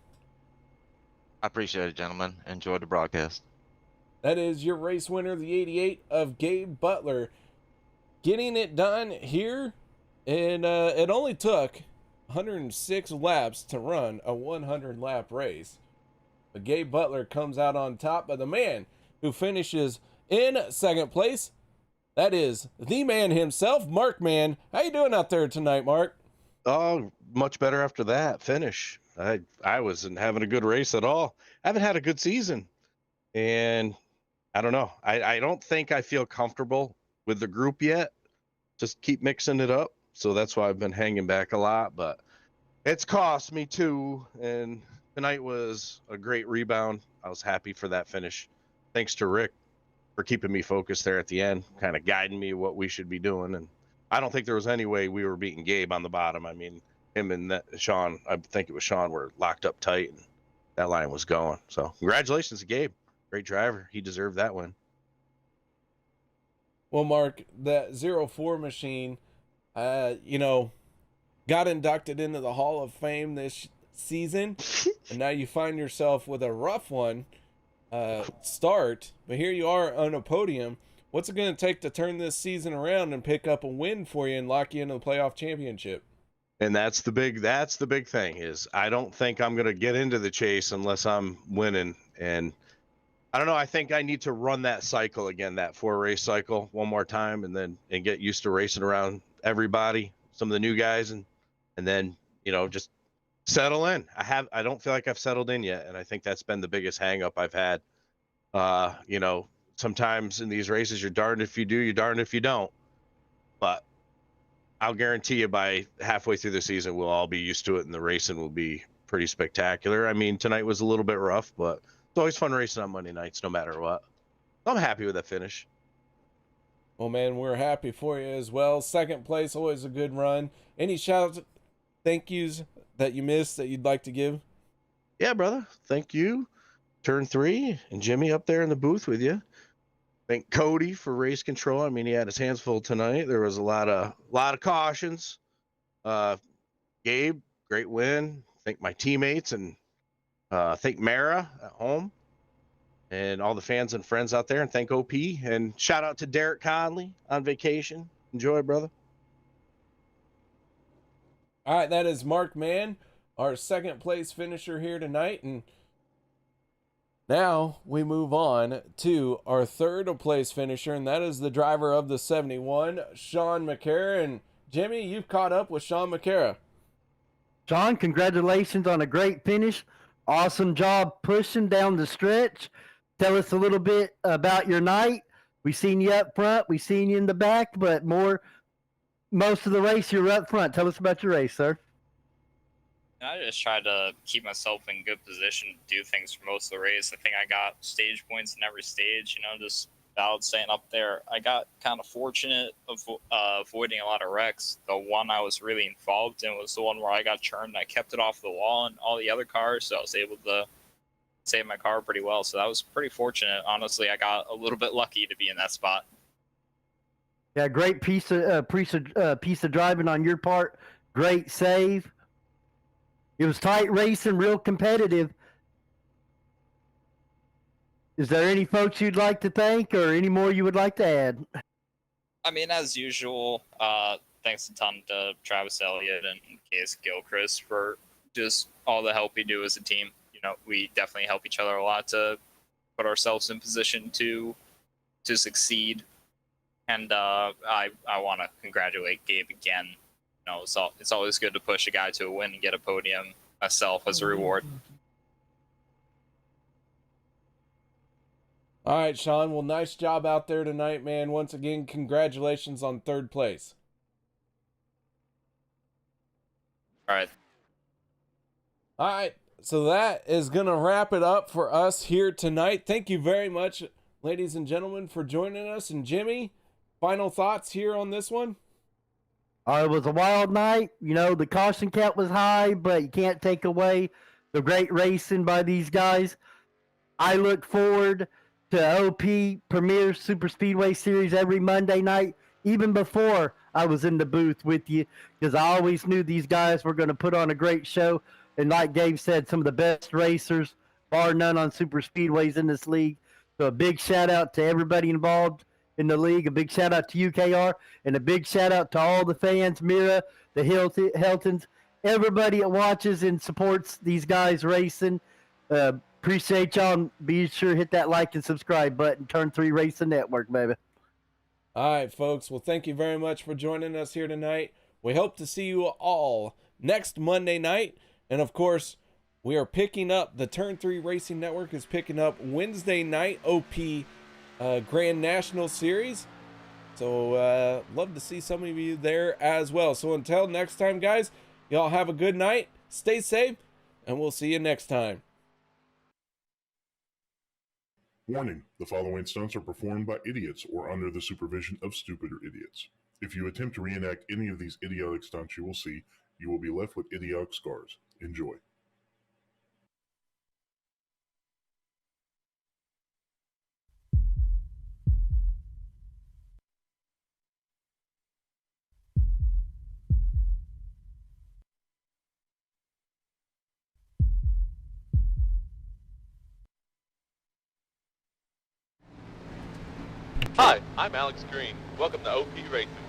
I appreciate it, gentlemen. Enjoy the broadcast. That is your race winner, the 88 of Gabe Butler, getting it done here. And it only took 106 laps to run a 100-lap race. But Gabe Butler comes out on top. But the man who finishes in second place, that is the man himself, Mark Mann. How you doing out there tonight, Mark? Oh, much better after that finish. I wasn't having a good race at all. I haven't had a good season. And I don't know. I don't think I feel comfortable with the group yet. Just keep mixing it up. So that's why I've been hanging back a lot. But it's cost me too. And tonight was a great rebound. I was happy for that finish. Thanks to Rick for keeping me focused there at the end, kind of guiding me what we should be doing. And I don't think there was any way we were beating Gabe on the bottom. I mean, him and Sean, I think it was Sean, were locked up tight. And that line was going. So congratulations to Gabe. Great driver. He deserved that win. Well, Mark, that 04 machine, you know, got inducted into the Hall of Fame this season, and now you find yourself with a rough one start, but here you are on a podium. What's it going to take to turn this season around and pick up a win for you and lock you into the playoff championship? And that's the big thing is I don't think I'm going to get into the chase unless I'm winning. And I don't know. I think I need to run that cycle again, that 4-race cycle one more time, and get used to racing around everybody, some of the new guys, and then, you know, just settle in. I don't feel like I've settled in yet. And I think that's been the biggest hang up I've had. You know, sometimes in these races, you're darned if you do, you're darned if you don't. But I'll guarantee you by halfway through the season, we'll all be used to it, and the racing will be pretty spectacular. I mean, tonight was a little bit rough, but it's always fun racing on Monday nights, no matter what. I'm happy with that finish. Well, man, we're happy for you as well. Second place, always a good run. Any shout-outs, thank yous that you missed that you'd like to give? Yeah, brother. Thank you. Turn 3 and Jimmy up there in the booth with you. Thank Cody for race control. I mean, he had his hands full tonight. There was a lot of cautions. Gabe, great win. Thank my teammates, and thank Mara at home and all the fans and friends out there. And thank OP, and shout out to Derek Conley on vacation. Enjoy, brother. All right, that is Mark Mann, our second place finisher here tonight. And now we move on to our third place finisher, and that is the driver of the 71, Sean McCara. And Jimmy, you've caught up with Sean McCara. Sean, congratulations on a great finish. Awesome job pushing down the stretch. Tell us a little bit about your night. We seen you up front, we seen you in the back, but most of the race you were up front. Tell us about your race, sir. I just tried to keep myself in good position to do things for most of the race. I think I got stage points in every stage, you know, just balancing up there. I got kind of fortunate of avoiding a lot of wrecks. The one I was really involved in was the one where I got churned. I kept it off the wall and all the other cars, so I was able to save my car pretty well. So that was pretty fortunate. Honestly, I got a little bit lucky to be in that spot. Yeah, great piece of driving on your part. Great save. It was tight racing, real competitive. Is there any folks you'd like to thank, or any more you would like to add? I mean, as usual, thanks a ton to Travis Elliott and Case Gilchrist for just all the help we do as a team. You know, we definitely help each other a lot to put ourselves in position to succeed. And I want to congratulate Gabe again. You know, it's always good to push a guy to a win and get a podium myself as a reward. All right, Sean. Well, nice job out there tonight, man. Once again, congratulations on third place. All right. All right. So that is going to wrap it up for us here tonight. Thank you very much, ladies and gentlemen, for joining us. And Jimmy, final thoughts here on this one? It was a wild night. You know, the caution count was high, but you can't take away the great racing by these guys. I look forward to OP Premier Superspeedway Series every Monday night, even before I was in the booth with you, because I always knew these guys were going to put on a great show. And like Gabe said, some of the best racers, bar none, on super speedways in this league. So a big shout out to everybody involved in the league. A big shout out to UKR, and a big shout out to all the fans, Mira, the Hiltons, everybody that watches and supports these guys racing. Appreciate y'all. Be sure to hit that like and subscribe button. Turn 3 Racing Network, baby. All right, folks. Well, thank you very much for joining us here tonight. We hope to see you all next Monday night. And of course, we are picking up, the Turn 3 Racing Network is picking up Wednesday night OP Grand National Series. So love to see some of you there as well. So until next time, guys, y'all have a good night, stay safe, and we'll see you next time. Warning, the following stunts are performed by idiots or under the supervision of stupider idiots. If you attempt to reenact any of these idiotic stunts you will see, you will be left with idiotic scars. Enjoy. Hi, I'm Alex Green. Welcome to OP Racing.